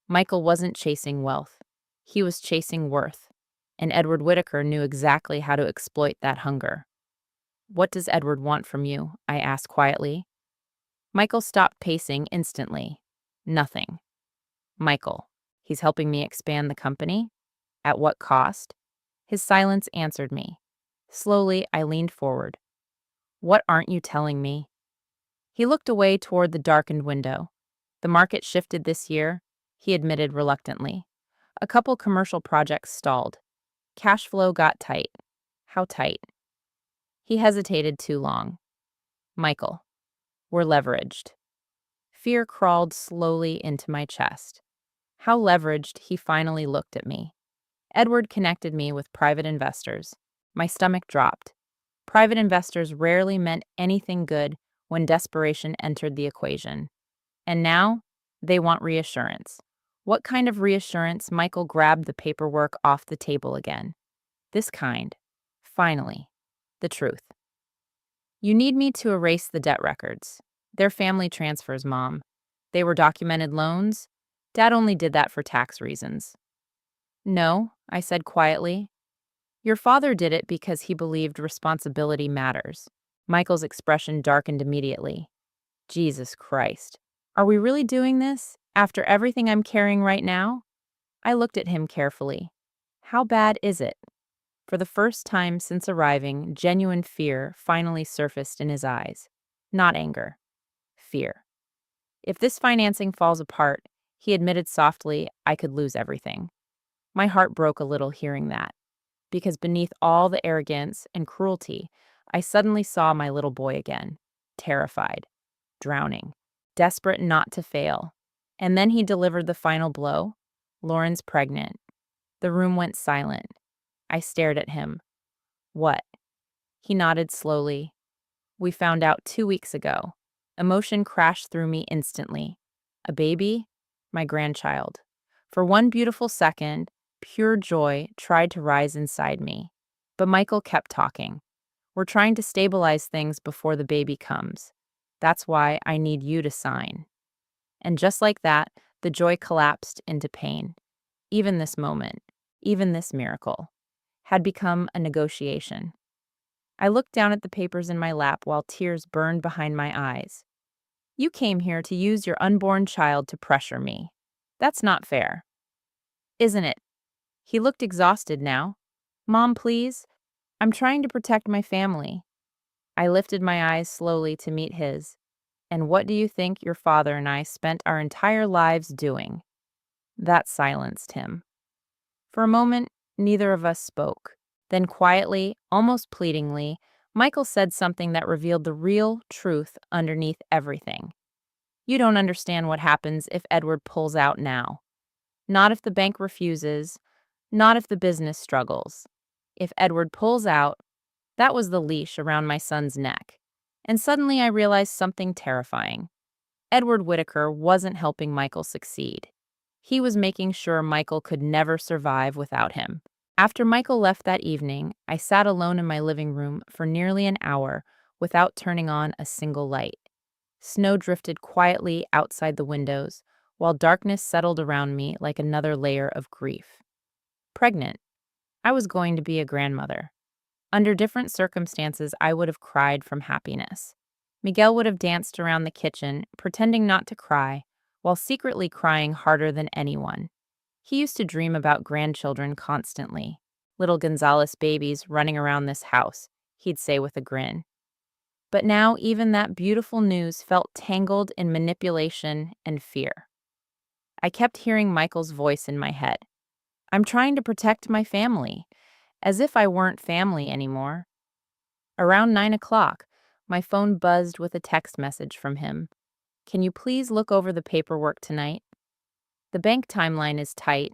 Michael wasn't chasing wealth. He was chasing worth. And Edward Whittaker knew exactly how to exploit that hunger. What does Edward want from you? I asked quietly. Michael stopped pacing instantly. Nothing. Michael, he's helping me expand the company? At what cost? His silence answered me. Slowly, I leaned forward. What aren't you telling me? He looked away toward the darkened window. The market shifted this year, he admitted reluctantly. A couple commercial projects stalled. Cash flow got tight. How tight? He hesitated too long. Michael, we're leveraged. Fear crawled slowly into my chest. How leveraged, he finally looked at me. Edward connected me with private investors. My stomach dropped. Private investors rarely meant anything good when desperation entered the equation. And now, they want reassurance. What kind of reassurance? Michael grabbed the paperwork off the table again. This kind. Finally. The truth. You need me to erase the debt records. They're family transfers, Mom. They were documented loans. Dad only did that for tax reasons. No, I said quietly. Your father did it because he believed responsibility matters. Michael's expression darkened immediately. Jesus Christ. Are we really doing this? After everything I'm carrying right now? I looked at him carefully. How bad is it? For the first time since arriving, genuine fear finally surfaced in his eyes. Not anger. Fear. If this financing falls apart, he admitted softly, I could lose everything. My heart broke a little hearing that, because beneath all the arrogance and cruelty, I suddenly saw my little boy again, terrified, drowning, desperate not to fail. And then he delivered the final blow. Lauren's pregnant. The room went silent. I stared at him. What? He nodded slowly. We found out 2 weeks ago. Emotion crashed through me instantly. A baby? My grandchild. For one beautiful second, pure joy tried to rise inside me. But Michael kept talking. We're trying to stabilize things before the baby comes. That's why I need you to sign. And just like that, the joy collapsed into pain. Even this moment, even this miracle, had become a negotiation. I looked down at the papers in my lap while tears burned behind my eyes. You came here to use your unborn child to pressure me. That's not fair. Isn't it? He looked exhausted now. Mom, please. I'm trying to protect my family. I lifted my eyes slowly to meet his. And what do you think your father and I spent our entire lives doing? That silenced him. For a moment, neither of us spoke. Then quietly, almost pleadingly, Michael said something that revealed the real truth underneath everything. You don't understand what happens if Edward pulls out now. Not if the bank refuses, not if the business struggles. If Edward pulls out, that was the leash around my son's neck. And suddenly I realized something terrifying. Edward Whittaker wasn't helping Michael succeed. He was making sure Michael could never survive without him. After Michael left that evening, I sat alone in my living room for nearly an hour without turning on a single light. Snow drifted quietly outside the windows, while darkness settled around me like another layer of grief. Pregnant. I was going to be a grandmother. Under different circumstances, I would have cried from happiness. Miguel would have danced around the kitchen, pretending not to cry, while secretly crying harder than anyone. He used to dream about grandchildren constantly. Little Gonzales babies running around this house, he'd say with a grin. But now even that beautiful news felt tangled in manipulation and fear. I kept hearing Michael's voice in my head. I'm trying to protect my family, as if I weren't family anymore. Around 9 o'clock, my phone buzzed with a text message from him. Can you please look over the paperwork tonight? The bank timeline is tight.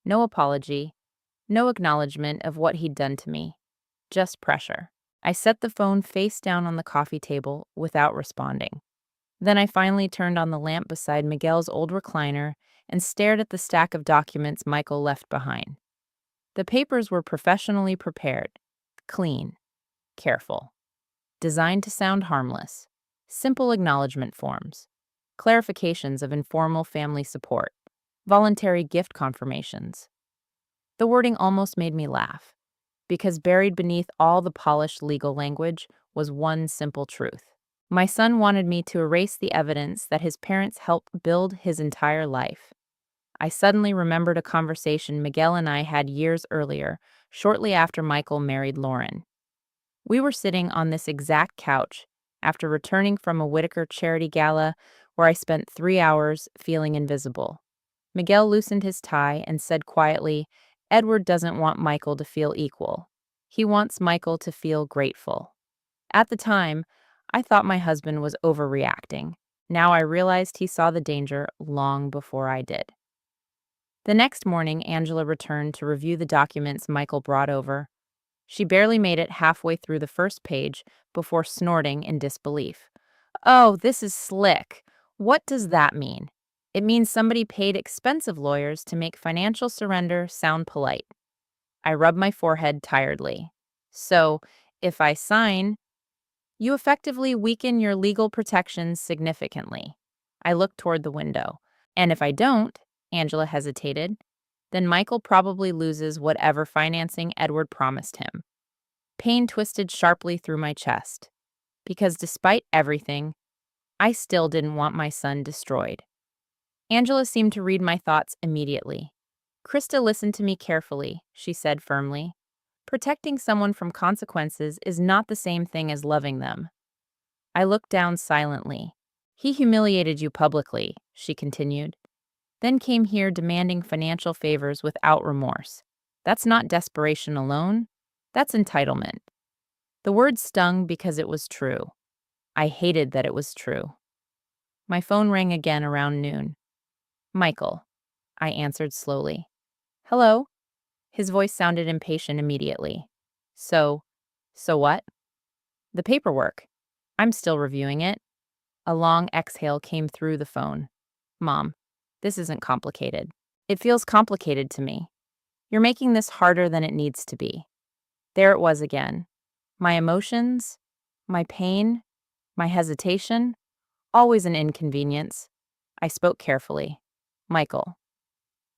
No apology, no acknowledgement of what he'd done to me. Just pressure. I set the phone face down on the coffee table without responding. Then I finally turned on the lamp beside Miguel's old recliner and stared at the stack of documents Michael left behind. The papers were professionally prepared, clean, careful, designed to sound harmless. Simple acknowledgement forms, clarifications of informal family support, voluntary gift confirmations. The wording almost made me laugh, because buried beneath all the polished legal language was one simple truth. My son wanted me to erase the evidence that his parents helped build his entire life. I suddenly remembered a conversation Miguel and I had years earlier, shortly after Michael married Lauren. We were sitting on this exact couch after returning from a Whitaker charity gala where I spent 3 hours feeling invisible. Miguel loosened his tie and said quietly, Edward doesn't want Michael to feel equal. He wants Michael to feel grateful. At the time, I thought my husband was overreacting. Now I realized he saw the danger long before I did. The next morning, Angela returned to review the documents Michael brought over. She barely made it halfway through the first page before snorting in disbelief. Oh, this is slick. What does that mean? It means somebody paid expensive lawyers to make financial surrender sound polite. I rubbed my forehead tiredly. So, if I sign, you effectively weaken your legal protections significantly. I looked toward the window. And if I don't, Angela hesitated, then Michael probably loses whatever financing Edward promised him. Pain twisted sharply through my chest, because despite everything, I still didn't want my son destroyed. Angela seemed to read my thoughts immediately. Krista listened to me carefully, she said firmly. Protecting someone from consequences is not the same thing as loving them. I looked down silently. He humiliated you publicly, she continued, then came here demanding financial favors without remorse. That's not desperation alone. That's entitlement. The word stung because it was true. I hated that it was true. My phone rang again around noon. Michael, I answered slowly. Hello? His voice sounded impatient immediately. So what? The paperwork. I'm still reviewing it. A long exhale came through the phone. Mom, this isn't complicated. It feels complicated to me. You're making this harder than it needs to be. There it was again. My emotions, my pain, my hesitation, always an inconvenience. I spoke carefully. Michael,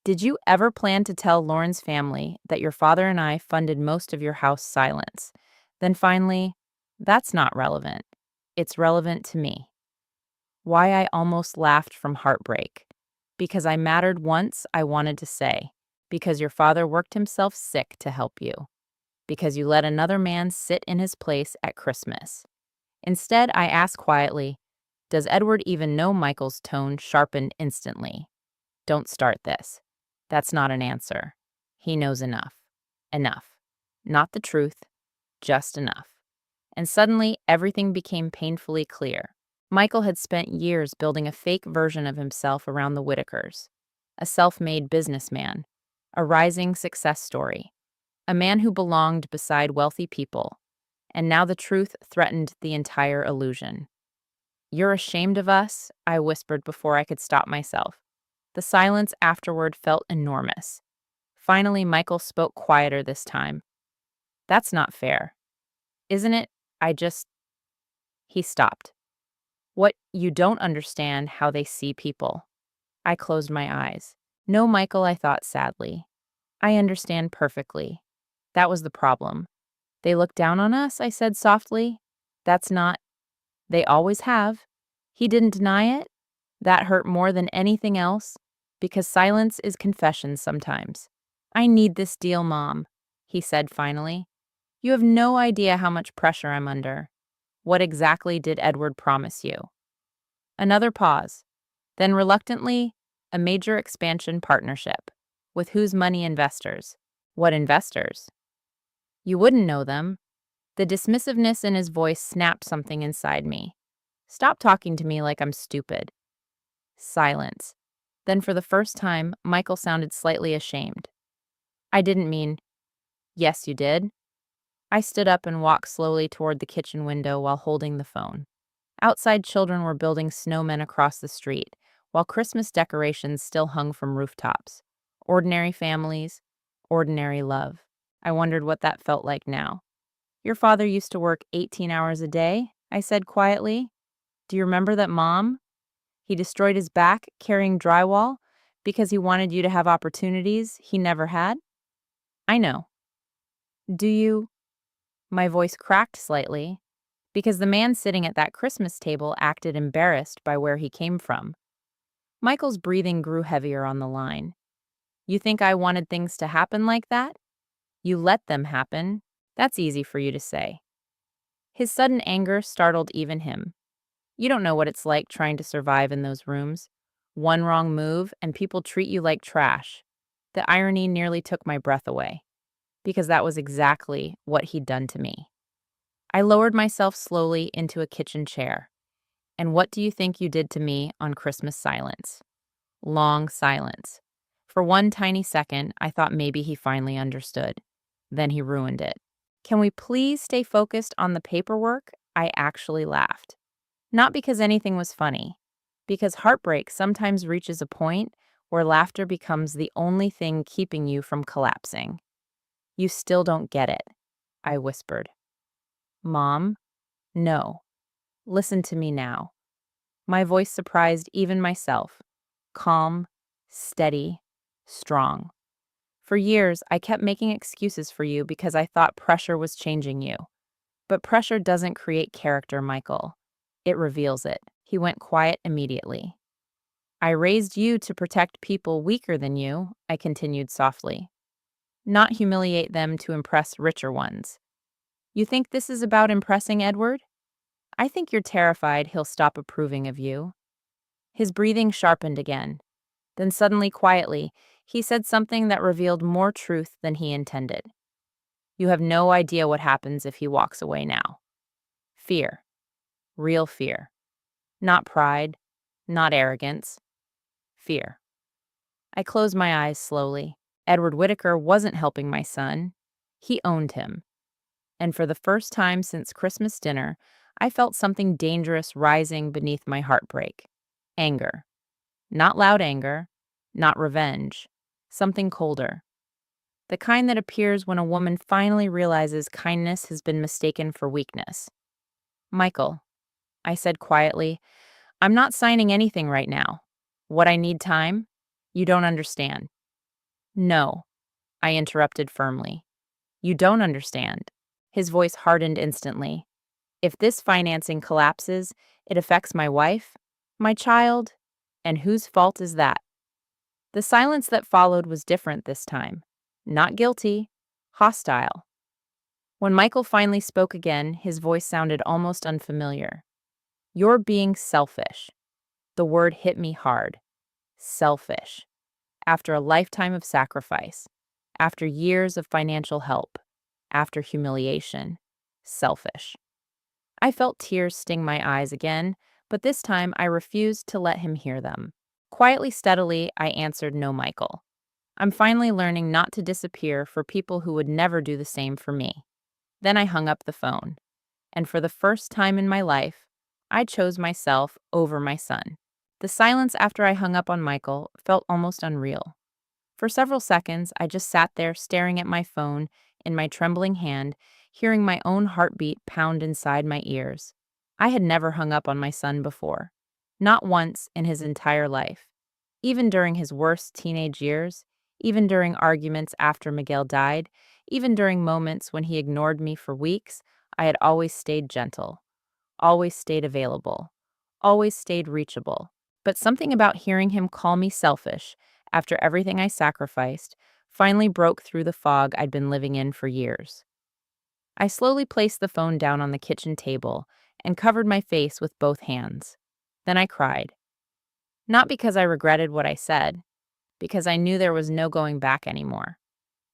did you ever plan to tell Lauren's family that your father and I funded most of your house silence? Then finally, that's not relevant. It's relevant to me. Why I almost laughed from heartbreak. Because I mattered once, I wanted to say. Because your father worked himself sick to help you. Because you let another man sit in his place at Christmas. Instead, I asked quietly, does Edward even know Michael's tone sharpened instantly? Don't start this. That's not an answer. He knows enough. Enough. Not the truth, just enough. And suddenly, everything became painfully clear. Michael had spent years building a fake version of himself around the Whitakers. A self-made businessman. A rising success story. A man who belonged beside wealthy people. And now the truth threatened the entire illusion. You're ashamed of us, I whispered before I could stop myself. The silence afterward felt enormous. Finally, Michael spoke quieter this time. That's not fair. Isn't it? He stopped. What, you don't understand how they see people. I closed my eyes. No, Michael, I thought sadly. I understand perfectly. That was the problem. They look down on us, I said softly. That's not, they always have. He didn't deny it. That hurt more than anything else, because silence is confession sometimes. I need this deal, Mom, he said finally. You have no idea how much pressure I'm under. What exactly did Edward promise you? Another pause. Then reluctantly, a major expansion partnership. With whose money investors? What investors? You wouldn't know them. The dismissiveness in his voice snapped something inside me. Stop talking to me like I'm stupid. Silence. Then for the first time, Michael sounded slightly ashamed. I didn't mean, yes, you did. I stood up and walked slowly toward the kitchen window while holding the phone. Outside, children were building snowmen across the street, while Christmas decorations still hung from rooftops. Ordinary families, ordinary love. I wondered what that felt like now. Your father used to work 18 hours a day, I said quietly. Do you remember that, Mom? He destroyed his back carrying drywall because he wanted you to have opportunities he never had? I know. Do you? My voice cracked slightly because the man sitting at that Christmas table acted embarrassed by where he came from. Michael's breathing grew heavier on the line. You think I wanted things to happen like that? You let them happen. That's easy for you to say. His sudden anger startled even him. You don't know what it's like trying to survive in those rooms. One wrong move, and people treat you like trash. The irony nearly took my breath away, because that was exactly what he'd done to me. I lowered myself slowly into a kitchen chair. And what do you think you did to me on Christmas silence? Long silence. For one tiny second, I thought maybe he finally understood. Then he ruined it. Can we please stay focused on the paperwork? I actually laughed. Not because anything was funny, because heartbreak sometimes reaches a point where laughter becomes the only thing keeping you from collapsing. You still don't get it, I whispered. Mom, no. Listen to me now. My voice surprised even myself. Calm, steady, strong. For years, I kept making excuses for you because I thought pressure was changing you. But pressure doesn't create character, Michael. It reveals it. He went quiet immediately. I raised you to protect people weaker than you, I continued softly. Not humiliate them to impress richer ones. You think this is about impressing Edward? I think you're terrified he'll stop approving of you. His breathing sharpened again. Then suddenly, quietly, he said something that revealed more truth than he intended. You have no idea what happens if he walks away now. Fear. Real fear. Not pride. Not arrogance. Fear. I closed my eyes slowly. Edward Whittaker wasn't helping my son. He owned him. And for the first time since Christmas dinner, I felt something dangerous rising beneath my heartbreak. Anger. Not loud anger. Not revenge. Something colder. The kind that appears when a woman finally realizes kindness has been mistaken for weakness. Michael, I said quietly, I'm not signing anything right now. What I need time? You don't understand. No, I interrupted firmly. You don't understand. His voice hardened instantly. If this financing collapses, it affects my wife, my child, and whose fault is that? The silence that followed was different this time. Not guilty, hostile. When Michael finally spoke again, his voice sounded almost unfamiliar. You're being selfish. The word hit me hard. Selfish. After a lifetime of sacrifice, after years of financial help, after humiliation. Selfish. I felt tears sting my eyes again, but this time I refused to let him hear them. Quietly, steadily, I answered, no, Michael. I'm finally learning not to disappear for people who would never do the same for me. Then I hung up the phone. And for the first time in my life, I chose myself over my son. The silence after I hung up on Michael felt almost unreal. For several seconds, I just sat there staring at my phone in my trembling hand, hearing my own heartbeat pound inside my ears. I had never hung up on my son before. Not once in his entire life. Even during his worst teenage years, even during arguments after Miguel died, Even during moments when he ignored me for weeks, I had always stayed gentle, always stayed available, always stayed reachable. But something about hearing him call me selfish after everything I sacrificed finally broke through the fog I'd been living in for years. I slowly placed the phone down on the kitchen table and covered my face with both hands. Then I cried. Not because I regretted what I said, because I knew there was no going back anymore.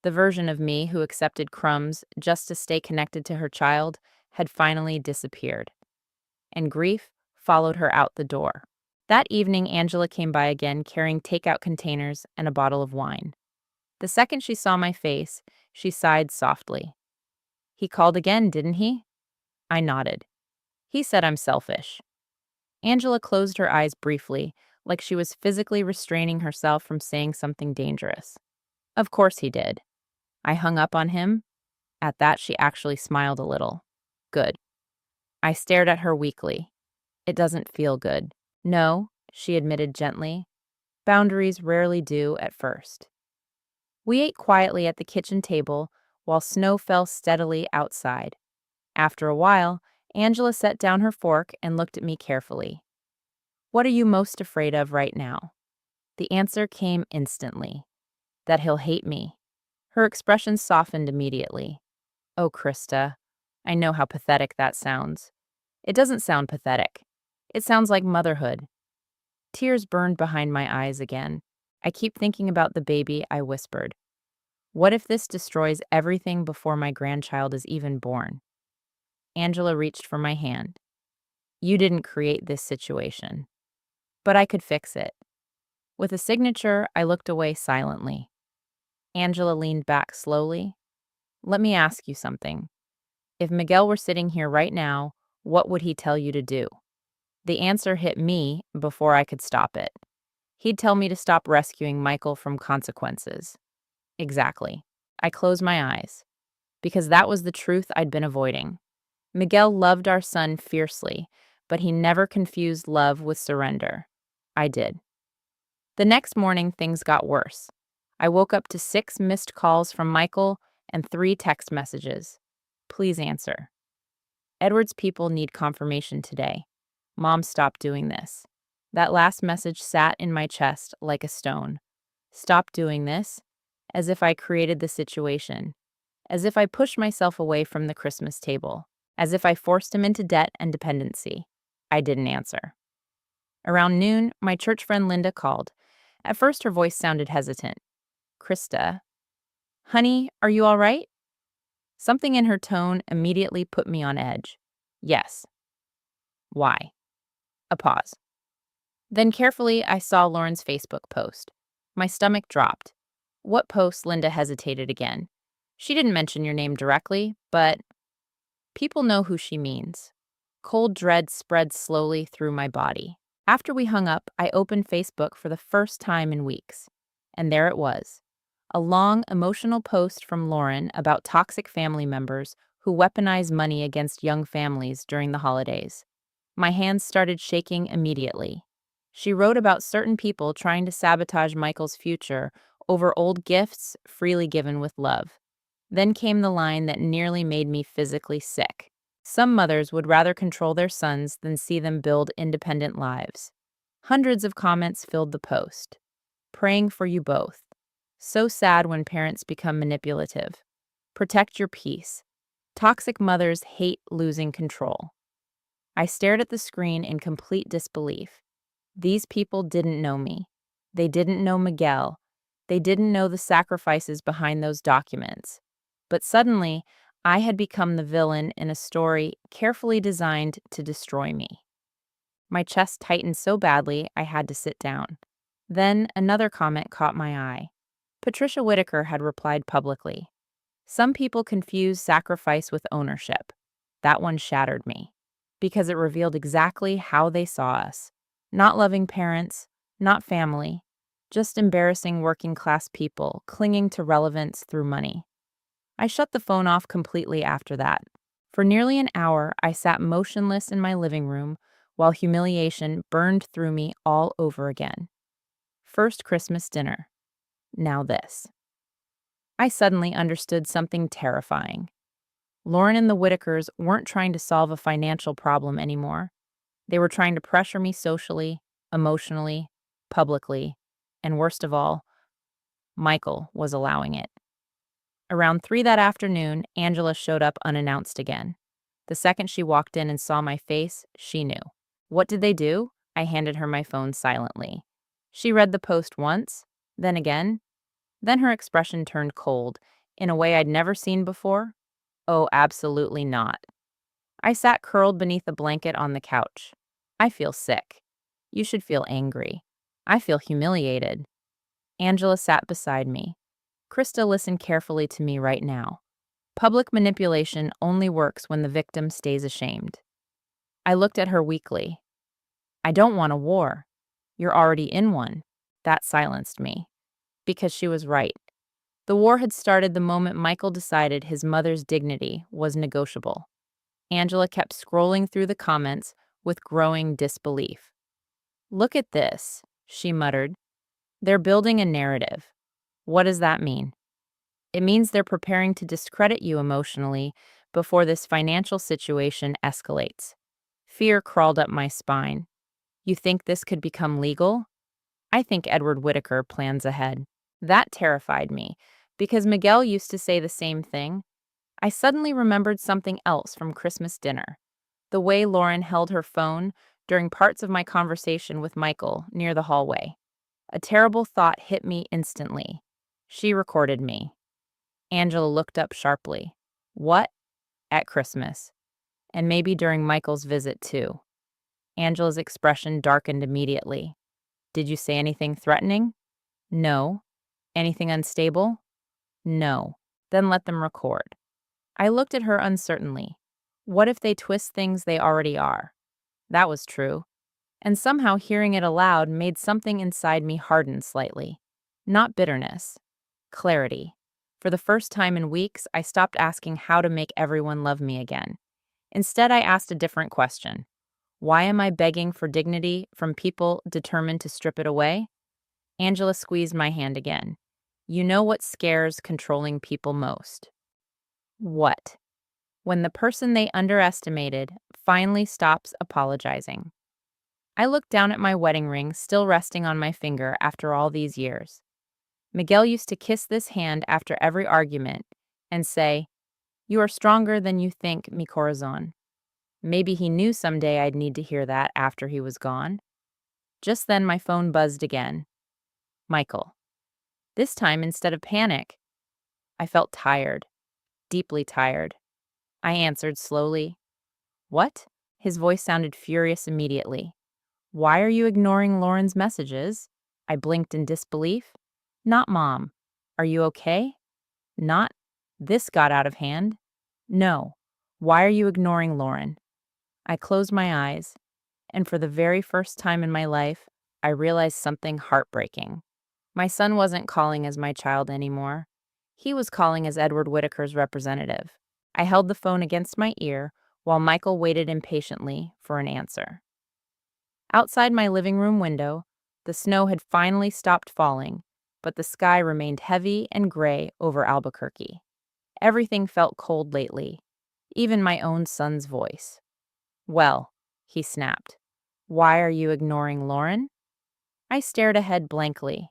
The version of me who accepted crumbs just to stay connected to her child had finally disappeared, and grief followed her out the door. That evening, Angela came by again carrying takeout containers and a bottle of wine. The second she saw my face, she sighed softly. "He called again, didn't he?" I nodded. "He said I'm selfish." Angela closed her eyes briefly, like she was physically restraining herself from saying something dangerous. "Of course he did." I hung up on him. At that, she actually smiled a little. "Good." I stared at her weakly. "It doesn't feel good." "No," she admitted gently. "Boundaries rarely do at first." We ate quietly at the kitchen table while snow fell steadily outside. After a while, Angela set down her fork and looked at me carefully. "What are you most afraid of right now?" The answer came instantly. That he'll hate me. Her expression softened immediately. "Oh, Krista, I know how pathetic that sounds." "It doesn't sound pathetic. It sounds like motherhood." Tears burned behind my eyes again. "I keep thinking about the baby," I whispered. "What if this destroys everything before my grandchild is even born?" Angela reached for my hand. "You didn't create this situation." "But I could fix it." With a signature, I looked away silently. Angela leaned back slowly. "Let me ask you something. If Miguel were sitting here right now, what would he tell you to do?" The answer hit me before I could stop it. He'd tell me to stop rescuing Michael from consequences. Exactly. I closed my eyes, because that was the truth I'd been avoiding. Miguel loved our son fiercely, but he never confused love with surrender. I did. The next morning, things got worse. I woke up to 6 missed calls from Michael and 3 text messages. "Please answer. Edward's people need confirmation today. Mom, stop doing this." That last message sat in my chest like a stone. Stop doing this, as if I created the situation, as if I pushed myself away from the Christmas table, as if I forced him into debt and dependency. I didn't answer. Around noon, my church friend Linda called. At first, her voice sounded hesitant. "Krista, honey, are you all right?" Something in her tone immediately put me on edge. "Yes." "Why?" A pause. Then carefully, I saw Lauren's Facebook post. My stomach dropped. "What post?" Linda hesitated again. "She didn't mention your name directly, but people know who she means." Cold dread spread slowly through my body. After we hung up, I opened Facebook for the first time in weeks. And there it was. A long, emotional post from Lauren about toxic family members who weaponize money against young families during the holidays. My hands started shaking immediately. She wrote about certain people trying to sabotage Michael's future over old gifts freely given with love. Then came the line that nearly made me physically sick. Some mothers would rather control their sons than see them build independent lives. Hundreds of comments filled the post. "Praying for you both. So sad when parents become manipulative. Protect your peace. Toxic mothers hate losing control." I stared at the screen in complete disbelief. These people didn't know me. They didn't know Miguel. They didn't know the sacrifices behind those documents. But suddenly, I had become the villain in a story carefully designed to destroy me. My chest tightened so badly I had to sit down. Then another comment caught my eye. Patricia Whitaker had replied publicly. "Some people confuse sacrifice with ownership." That one shattered me, because it revealed exactly how they saw us. Not loving parents, not family, just embarrassing working class people clinging to relevance through money. I shut the phone off completely after that. For nearly an hour, I sat motionless in my living room while humiliation burned through me all over again. First Christmas dinner. Now this. I suddenly understood something terrifying. Lauren and the Whitakers weren't trying to solve a financial problem anymore. They were trying to pressure me socially, emotionally, publicly, and worst of all, Michael was allowing it. Around 3 that afternoon, Angela showed up unannounced again. The second she walked in and saw my face, she knew. What did they do? I handed her my phone silently. She read the post once, then again, then her expression turned cold, in a way I'd never seen before. Oh, absolutely not. I sat curled beneath a blanket on the couch. I feel sick. You should feel angry. I feel humiliated. Angela sat beside me. Krista, listen carefully to me right now. Public manipulation only works when the victim stays ashamed. I looked at her weakly. I don't want a war. You're already in one. That silenced me. Because she was right. The war had started the moment Michael decided his mother's dignity was negotiable. Angela kept scrolling through the comments with growing disbelief. Look at this, she muttered. They're building a narrative. What does that mean? It means they're preparing to discredit you emotionally before this financial situation escalates. Fear crawled up my spine. You think this could become legal? I think Edward Whittaker plans ahead. That terrified me, because Miguel used to say the same thing. I suddenly remembered something else from Christmas dinner. The way Lauren held her phone during parts of my conversation with Michael near the hallway. A terrible thought hit me instantly. She recorded me. Angela looked up sharply. What? At Christmas. And maybe during Michael's visit, too. Angela's expression darkened immediately. Did you say anything threatening? No. Anything unstable? No. Then let them record. I looked at her uncertainly. What if they twist things they already are? That was true. And somehow hearing it aloud made something inside me harden slightly. Not bitterness. Clarity. For the first time in weeks, I stopped asking how to make everyone love me again. Instead, I asked a different question. Why am I begging for dignity from people determined to strip it away? Angela squeezed my hand again. You know what scares controlling people most? What? When the person they underestimated finally stops apologizing. I looked down at my wedding ring, still resting on my finger after all these years. Miguel used to kiss this hand after every argument and say, You are stronger than you think, mi corazón. Maybe he knew someday I'd need to hear that after he was gone. Just then my phone buzzed again. Michael. This time, instead of panic, I felt tired, deeply tired. I answered slowly. What? His voice sounded furious immediately. Why are you ignoring Lauren's messages? I blinked in disbelief. Not Mom. Are you okay? Not. This got out of hand. No. Why are you ignoring Lauren? I closed my eyes, and for the very first time in my life, I realized something heartbreaking. My son wasn't calling as my child anymore. He was calling as Edward Whittaker's representative. I held the phone against my ear while Michael waited impatiently for an answer. Outside my living room window, the snow had finally stopped falling, but the sky remained heavy and gray over Albuquerque. Everything felt cold lately, even my own son's voice. Well, he snapped. Why are you ignoring Lauren? I stared ahead blankly.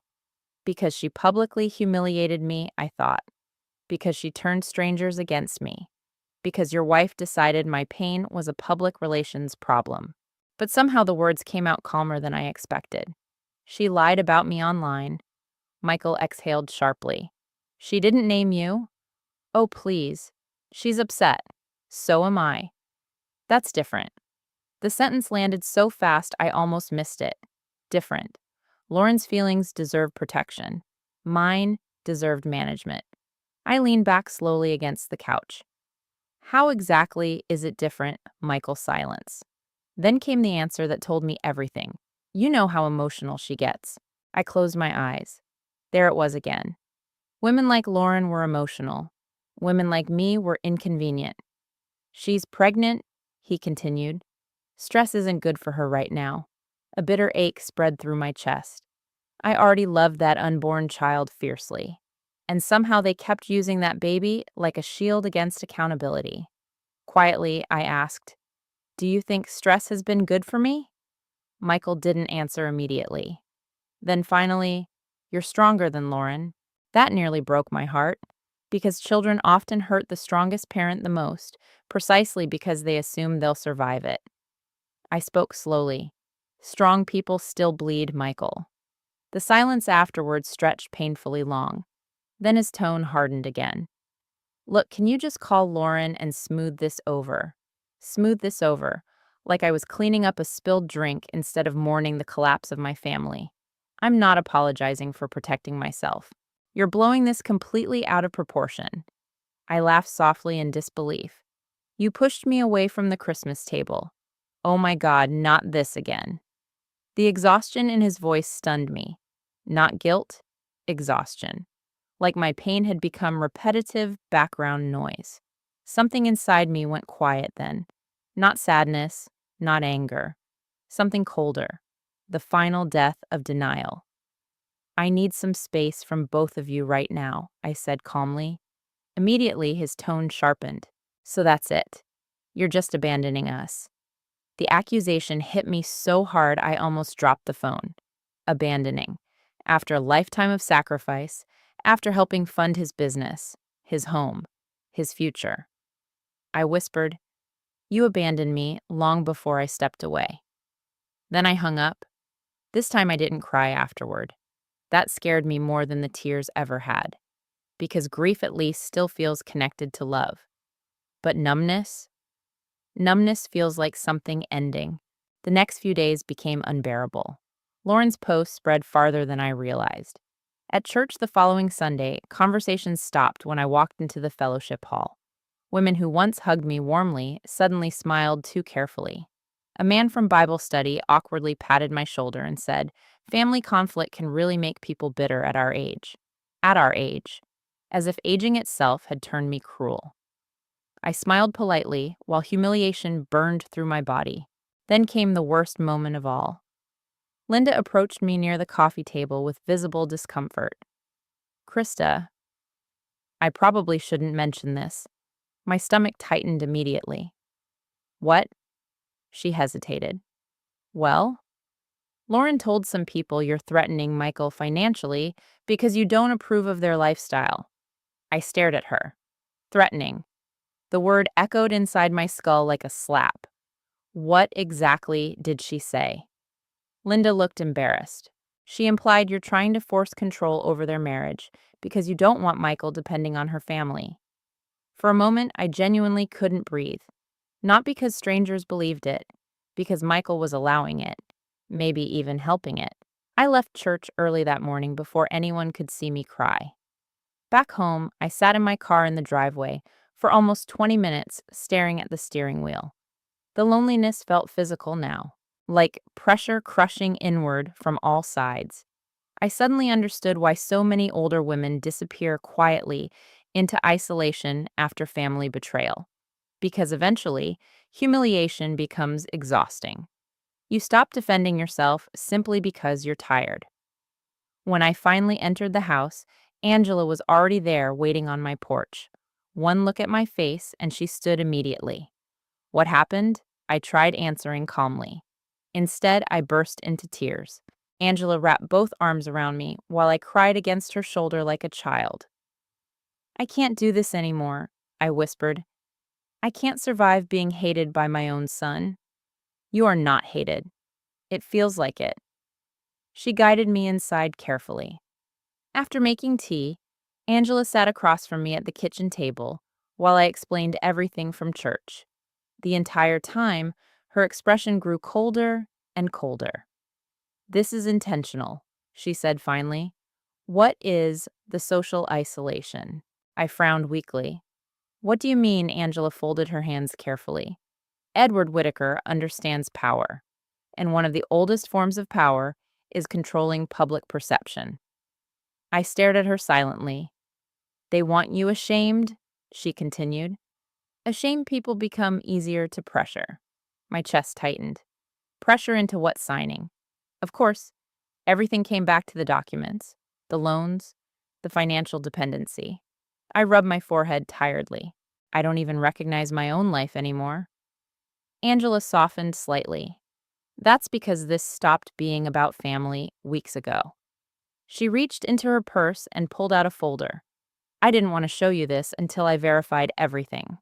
Because she publicly humiliated me, I thought. Because she turned strangers against me. Because your wife decided my pain was a public relations problem. But somehow the words came out calmer than I expected. She lied about me online. Michael exhaled sharply. She didn't name you. Oh, please. She's upset. So am I. That's different. The sentence landed so fast I almost missed it. Different. Lauren's feelings deserve protection. Mine deserved management. I leaned back slowly against the couch. How exactly is it different? Michael silenced. Then came the answer that told me everything. You know how emotional she gets. I closed my eyes. There it was again. Women like Lauren were emotional. Women like me were inconvenient. She's pregnant, he continued. Stress isn't good for her right now. A bitter ache spread through my chest. I already loved that unborn child fiercely. And somehow they kept using that baby like a shield against accountability. Quietly, I asked, "Do you think stress has been good for me?" Michael didn't answer immediately. Then finally, "You're stronger than Lauren." That nearly broke my heart, because children often hurt the strongest parent the most, precisely because they assume they'll survive it. I spoke slowly. "Strong people still bleed, Michael." The silence afterwards stretched painfully long. Then his tone hardened again. "Look, can you just call Lauren and smooth this over?" Smooth this over, like I was cleaning up a spilled drink instead of mourning the collapse of my family. "I'm not apologizing for protecting myself. You're blowing this completely out of proportion." I laughed softly in disbelief. "You pushed me away from the Christmas table. Oh my God, not this again." The exhaustion in his voice stunned me. Not guilt, exhaustion. Like my pain had become repetitive background noise. Something inside me went quiet then. Not sadness, not anger. Something colder. The final death of denial. "I need some space from both of you right now," I said calmly. Immediately, his tone sharpened. "So that's it. You're just abandoning us." The accusation hit me so hard I almost dropped the phone. Abandoning. After a lifetime of sacrifice, after helping fund his business, his home, his future. I whispered, "You abandoned me long before I stepped away." Then I hung up. This time I didn't cry afterward. That scared me more than the tears ever had, because grief at least still feels connected to love. But numbness? Numbness feels like something ending. The next few days became unbearable. Lauren's post spread farther than I realized. At church the following Sunday, conversations stopped when I walked into the fellowship hall. Women who once hugged me warmly suddenly smiled too carefully. A man from Bible study awkwardly patted my shoulder and said, "Family conflict can really make people bitter at our age." At our age. As if aging itself had turned me cruel. I smiled politely while humiliation burned through my body. Then came the worst moment of all. Linda approached me near the coffee table with visible discomfort. "Krista, I probably shouldn't mention this." My stomach tightened immediately. "What?" She hesitated. "Well, Lauren told some people you're threatening Michael financially because you don't approve of their lifestyle." I stared at her. Threatening. The word echoed inside my skull like a slap. What exactly did she say? Linda looked embarrassed. "She implied you're trying to force control over their marriage because you don't want Michael depending on her family." For a moment, I genuinely couldn't breathe. Not because strangers believed it, because Michael was allowing it, maybe even helping it. I left church early that morning before anyone could see me cry. Back home, I sat in my car in the driveway for almost 20 minutes staring at the steering wheel. The loneliness felt physical now, like pressure crushing inward from all sides. I suddenly understood why so many older women disappear quietly into isolation after family betrayal. Because eventually, humiliation becomes exhausting. You stop defending yourself simply because you're tired. When I finally entered the house, Angela was already there waiting on my porch. One look at my face and she stood immediately. "What happened?" I tried answering calmly. Instead, I burst into tears. Angela wrapped both arms around me while I cried against her shoulder like a child. "I can't do this anymore," I whispered. "I can't survive being hated by my own son." "You are not hated. It feels like it." She guided me inside carefully. After making tea, Angela sat across from me at the kitchen table while I explained everything from church. The entire time, her expression grew colder and colder. "This is intentional," she said finally. "What is the social isolation?" I frowned weakly. "What do you mean?" Angela folded her hands carefully. "Edward Whittaker understands power, and one of the oldest forms of power is controlling public perception." I stared at her silently. "They want you ashamed," she continued. "Ashamed people become easier to pressure." My chest tightened. Pressure into what signing? Of course, everything came back to the documents, the loans, The financial dependency. I rub my forehead tiredly. I don't even recognize my own life anymore. Angela softened slightly. That's because this stopped being about family weeks ago. She reached into her purse and pulled out a folder. I didn't want to show you this until I verified everything.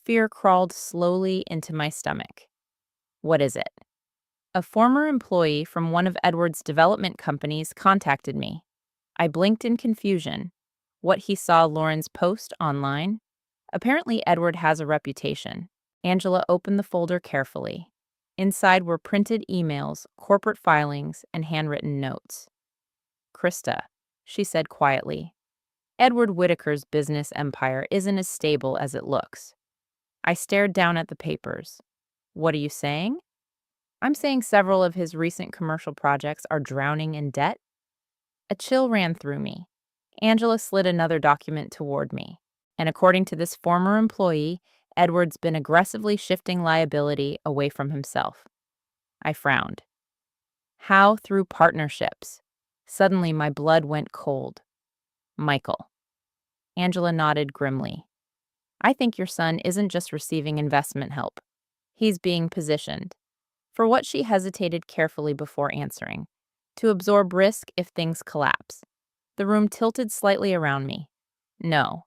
Fear crawled slowly into my stomach. What is it? A former employee from one of Edward's development companies contacted me. I blinked in confusion. What he saw Lauren's post online? Apparently, Edward has a reputation. Angela opened the folder carefully. Inside were printed emails, corporate filings, and handwritten notes. Krista, she said quietly, Edward Whitaker's business empire isn't as stable as it looks. I stared down at the papers. What are you saying? I'm saying several of his recent commercial projects are drowning in debt. A chill ran through me. Angela slid another document toward me. And according to this former employee, Edward's been aggressively shifting liability away from himself. I frowned. How? Through partnerships. Suddenly, my blood went cold. Michael. Angela nodded grimly. I think your son isn't just receiving investment help. He's being positioned. For what she hesitated carefully before answering. To absorb risk if things collapse. The room tilted slightly around me. No.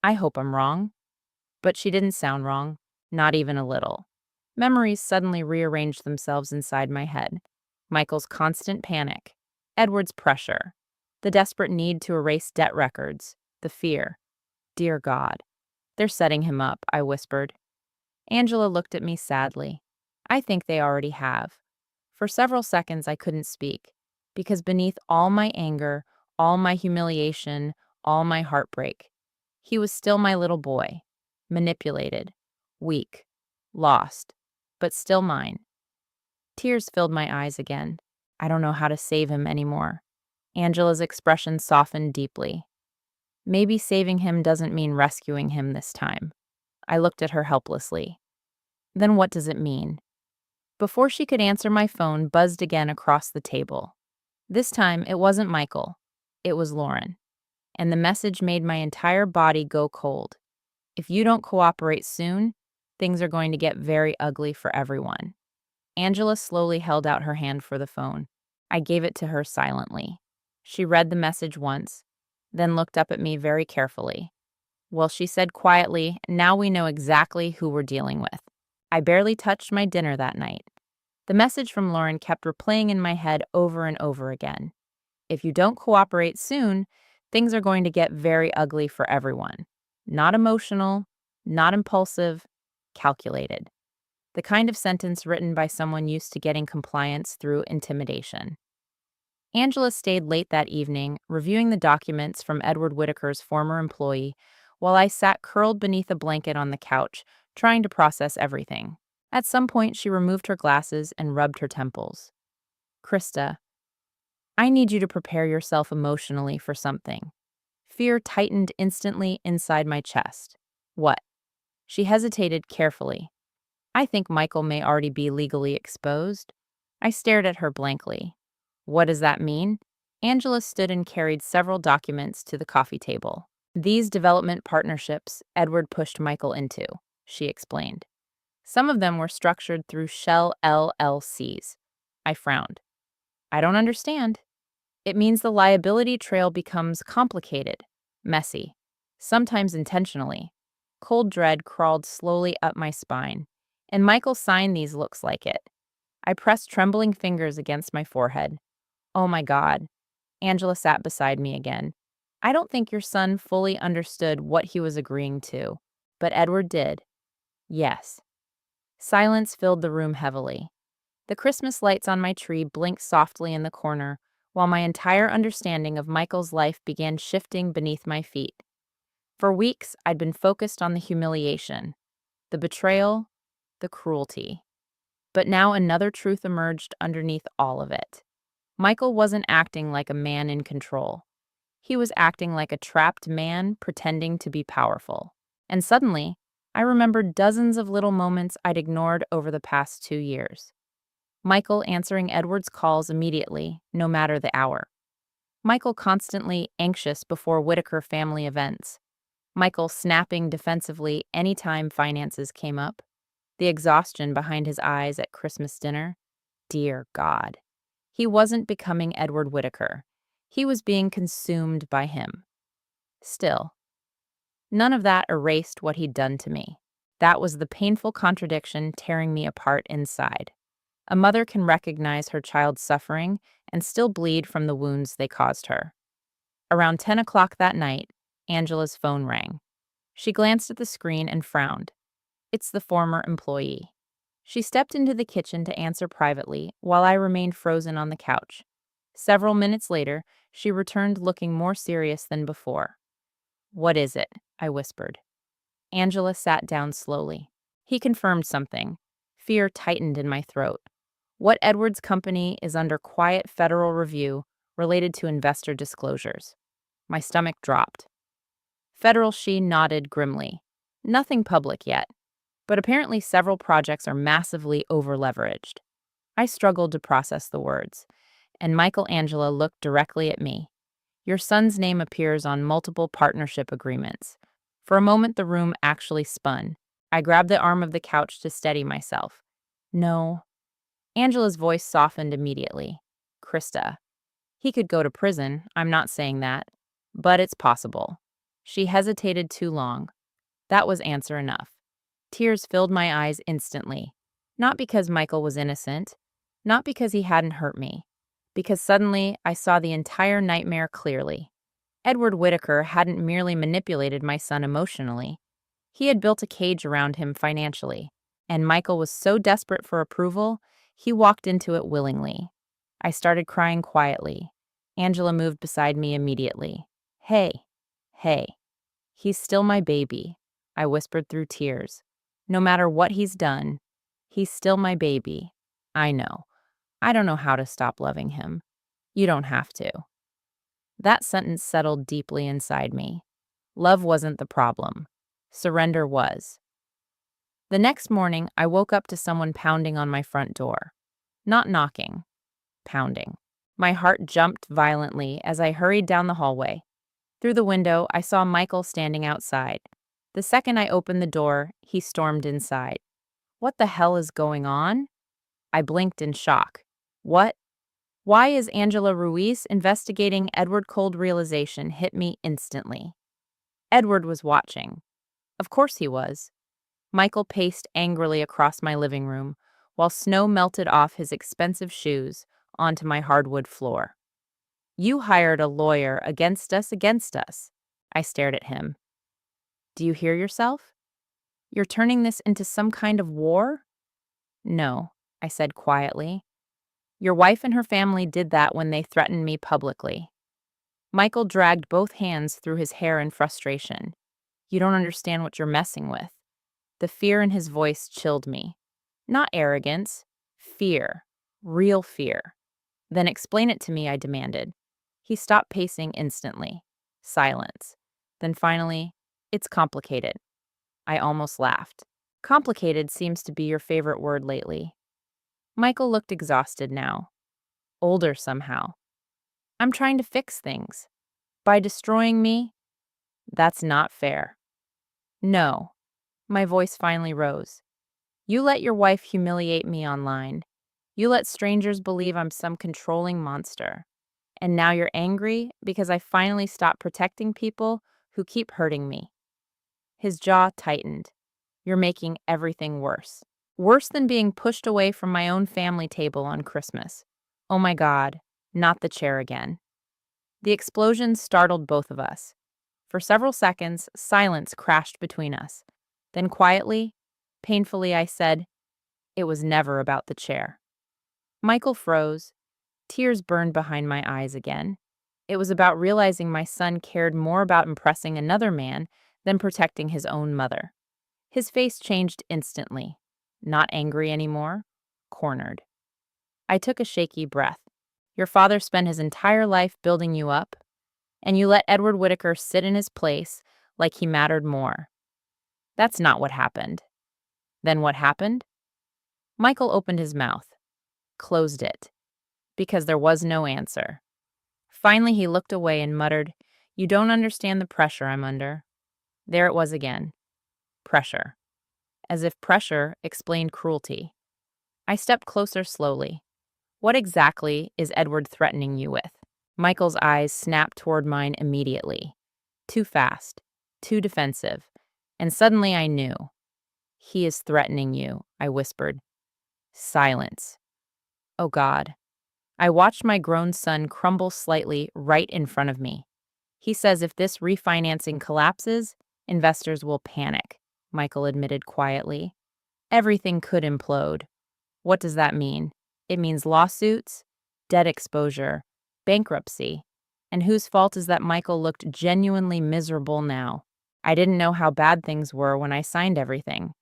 I hope I'm wrong. But she didn't sound wrong. Not even a little. Memories suddenly rearranged themselves inside my head. Michael's constant panic. Edward's pressure. The desperate need to erase debt records. The fear. Dear God. They're setting him up, I whispered. Angela looked at me sadly. I think they already have. For several seconds I couldn't speak, because beneath all my anger, all my humiliation, all my heartbreak, he was still my little boy, manipulated, weak, lost, but still mine. Tears filled my eyes again. I don't know how to save him anymore. Angela's expression softened deeply. Maybe saving him doesn't mean rescuing him this time. I looked at her helplessly. Then what does it mean? Before she could answer, my phone buzzed again across the table. This time, it wasn't Michael. It was Lauren. And the message made my entire body go cold. If you don't cooperate soon, things are going to get very ugly for everyone. Angela slowly held out her hand for the phone. I gave it to her silently. She read the message once, then looked up at me very carefully. Well, she said quietly, now we know exactly who we're dealing with. I barely touched my dinner that night. The message from Lauren kept replaying in my head over and over again. If you don't cooperate soon, things are going to get very ugly for everyone. Not emotional, not impulsive, calculated. The kind of sentence written by someone used to getting compliance through intimidation. Angela stayed late that evening, reviewing the documents from Edward Whitaker's former employee, while I sat curled beneath a blanket on the couch, trying to process everything. At some point, she removed her glasses and rubbed her temples. Krista, I need you to prepare yourself emotionally for something. Fear tightened instantly inside my chest. What? She hesitated carefully. I think Michael may already be legally exposed. I stared at her blankly. What does that mean? Angela stood and carried several documents to the coffee table. These development partnerships Edward pushed Michael into, she explained. Some of them were structured through shell LLCs. I frowned. I don't understand. It means the liability trail becomes complicated, messy, sometimes intentionally. Cold dread crawled slowly up my spine, and Michael signed these looks like it. I pressed trembling fingers against my forehead. Oh my God. Angela sat beside me again. I don't think your son fully understood what he was agreeing to, but Edward did. Yes. Silence filled the room heavily. The Christmas lights on my tree blinked softly in the corner, while my entire understanding of Michael's life began shifting beneath my feet. For weeks, I'd been focused on the humiliation, the betrayal, the cruelty. But now another truth emerged underneath all of it. Michael wasn't acting like a man in control. He was acting like a trapped man pretending to be powerful. And suddenly, I remembered dozens of little moments I'd ignored over the past 2 years. Michael answering Edward's calls immediately, no matter the hour. Michael constantly anxious before Whitaker family events. Michael snapping defensively anytime finances came up. The exhaustion behind his eyes at Christmas dinner. Dear God. He wasn't becoming Edward Whitaker. He was being consumed by him. Still, none of that erased what he'd done to me. That was the painful contradiction tearing me apart inside. A mother can recognize her child's suffering and still bleed from the wounds they caused her. Around 10 o'clock that night, Angela's phone rang. She glanced at the screen and frowned. It's the former employee. She stepped into the kitchen to answer privately while I remained frozen on the couch. Several minutes later, she returned looking more serious than before. "What is it?" I whispered. Angela sat down slowly. He confirmed something. Fear tightened in my throat. What Edwards Company is under quiet federal review related to investor disclosures. My stomach dropped. Federal she nodded grimly. Nothing public yet, but apparently several projects are massively over-leveraged. I struggled to process the words, and Angela looked directly at me. Your son's name appears on multiple partnership agreements. For a moment, the room actually spun. I grabbed the arm of the couch to steady myself. No. Angela's voice softened immediately. Krista. He could go to prison, I'm not saying that, but it's possible. She hesitated too long. That was answer enough. Tears filled my eyes instantly. Not because Michael was innocent, not because he hadn't hurt me, because suddenly I saw the entire nightmare clearly. Edward Whitaker hadn't merely manipulated my son emotionally. He had built a cage around him financially, and Michael was so desperate for approval, he walked into it willingly. I started crying quietly. Angela moved beside me immediately. Hey, he's still my baby, I whispered through tears. No matter what he's done, he's still my baby. I know. I don't know how to stop loving him. You don't have to. That sentence settled deeply inside me. Love wasn't the problem. Surrender was. The next morning, I woke up to someone pounding on my front door. Not knocking, pounding. My heart jumped violently as I hurried down the hallway. Through the window, I saw Michael standing outside. The second I opened the door, he stormed inside. What the hell is going on? I blinked in shock. What? Why is Angela Ruiz investigating Edward? Cold realization hit me instantly. Edward was watching. Of course he was. Michael paced angrily across my living room, while snow melted off his expensive shoes onto my hardwood floor. You hired a lawyer against us. I stared at him. Do you hear yourself? You're turning this into some kind of war? No, I said quietly. Your wife and her family did that when they threatened me publicly. Michael dragged both hands through his hair in frustration. You don't understand what you're messing with. The fear in his voice chilled me. Not arrogance, fear, real fear. Then explain it to me, I demanded. He stopped pacing instantly. Silence. Then finally, it's complicated. I almost laughed. Complicated seems to be your favorite word lately. Michael looked exhausted now. Older somehow. I'm trying to fix things. By destroying me? That's not fair. No. My voice finally rose. You let your wife humiliate me online. You let strangers believe I'm some controlling monster. And now you're angry because I finally stopped protecting people who keep hurting me. His jaw tightened. You're making everything worse. Worse than being pushed away from my own family table on Christmas. Oh my God, not the chair again. The explosion startled both of us. For several seconds, silence crashed between us. Then quietly, painfully, I said, it was never about the chair. Michael froze. Tears burned behind my eyes again. It was about realizing my son cared more about impressing another man than protecting his own mother. His face changed instantly. Not angry anymore, cornered. I took a shaky breath. Your father spent his entire life building you up, and you let Edward Whitaker sit in his place like he mattered more. That's not what happened. Then what happened? Michael opened his mouth, closed it, because there was no answer. Finally, he looked away and muttered, "You don't understand the pressure I'm under." There it was again. Pressure. As if pressure explained cruelty. I stepped closer slowly. "What exactly is Edward threatening you with?" Michael's eyes snapped toward mine immediately. Too fast. Too defensive. And suddenly I knew. "He is threatening you," I whispered. Silence. Oh God. I watched my grown son crumble slightly right in front of me. "He says if this refinancing collapses, investors will panic," Michael admitted quietly. "Everything could implode." What does that mean? It means lawsuits, debt exposure, bankruptcy. And whose fault is that Michael looked genuinely miserable now? I didn't know how bad things were when I signed everything.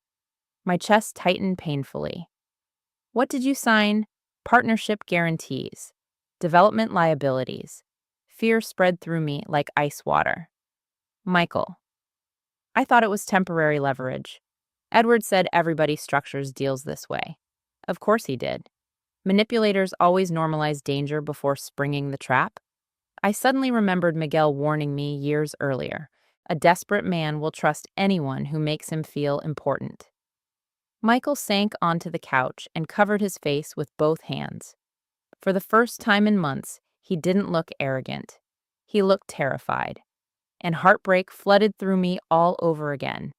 My chest tightened painfully. "What did you sign?" "Partnership guarantees, development liabilities." Fear spread through me like ice water. "Michael, I thought it was temporary leverage. Edward said everybody structures deals this way." Of course he did. Manipulators always normalize danger before springing the trap. I suddenly remembered Miguel warning me years earlier. A desperate man will trust anyone who makes him feel important. Michael sank onto the couch and covered his face with both hands. For the first time in months, he didn't look arrogant. He looked terrified. And heartbreak flooded through me all over again.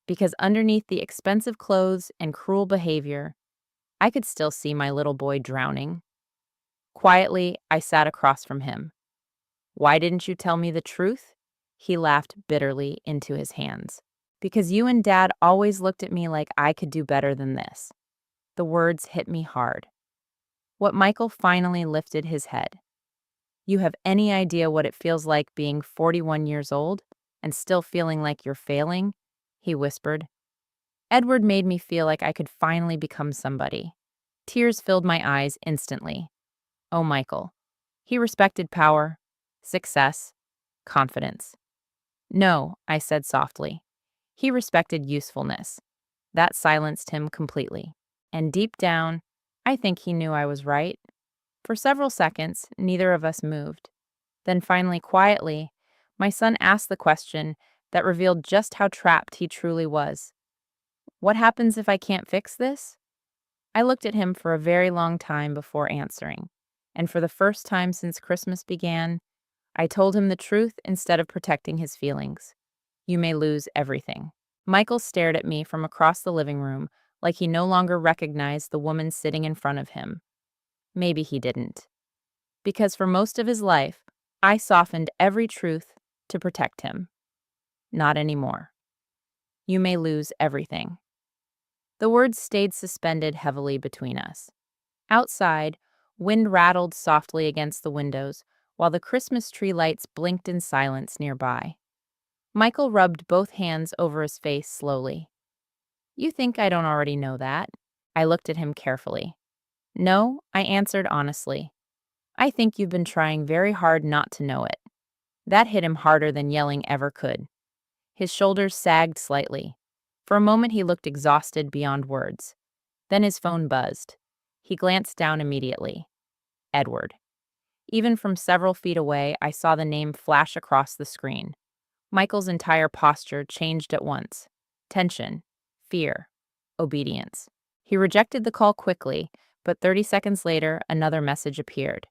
Because underneath the expensive clothes and cruel behavior, I could still see my little boy drowning. Quietly, I sat across from him. "Why didn't you tell me the truth?" He laughed bitterly into his hands. "Because you and Dad always looked at me like I could do better than this." The words hit me hard. What Michael finally lifted his head. "You have any idea what it feels like being 41 years old and still feeling like you're failing?" he whispered. Edward made me feel like I could finally become somebody. Tears filled my eyes instantly. Oh, Michael. He respected power, success, confidence. "No," I said softly. "He respected usefulness." That silenced him completely. And deep down, I think he knew I was right. For several seconds, neither of us moved. Then finally, quietly, my son asked the question that revealed just how trapped he truly was. "What happens if I can't fix this?" I looked at him for a very long time before answering. And for the first time since Christmas began, I told him the truth instead of protecting his feelings. "You may lose everything." Michael stared at me from across the living room like he no longer recognized the woman sitting in front of him. Maybe he didn't. Because for most of his life, I softened every truth to protect him. Not anymore. "You may lose everything." The words stayed suspended heavily between us. Outside, wind rattled softly against the windows, while the Christmas tree lights blinked in silence nearby. Michael rubbed both hands over his face slowly. "You think I don't already know that?" I looked at him carefully. "No," I answered honestly. "I think you've been trying very hard not to know it." That hit him harder than yelling ever could. His shoulders sagged slightly. For a moment he looked exhausted beyond words. Then his phone buzzed. He glanced down immediately. Edward. Even from several feet away, I saw the name flash across the screen. Michael's entire posture changed at once. Tension, fear, obedience. He rejected the call quickly, but 30 seconds later, another message appeared.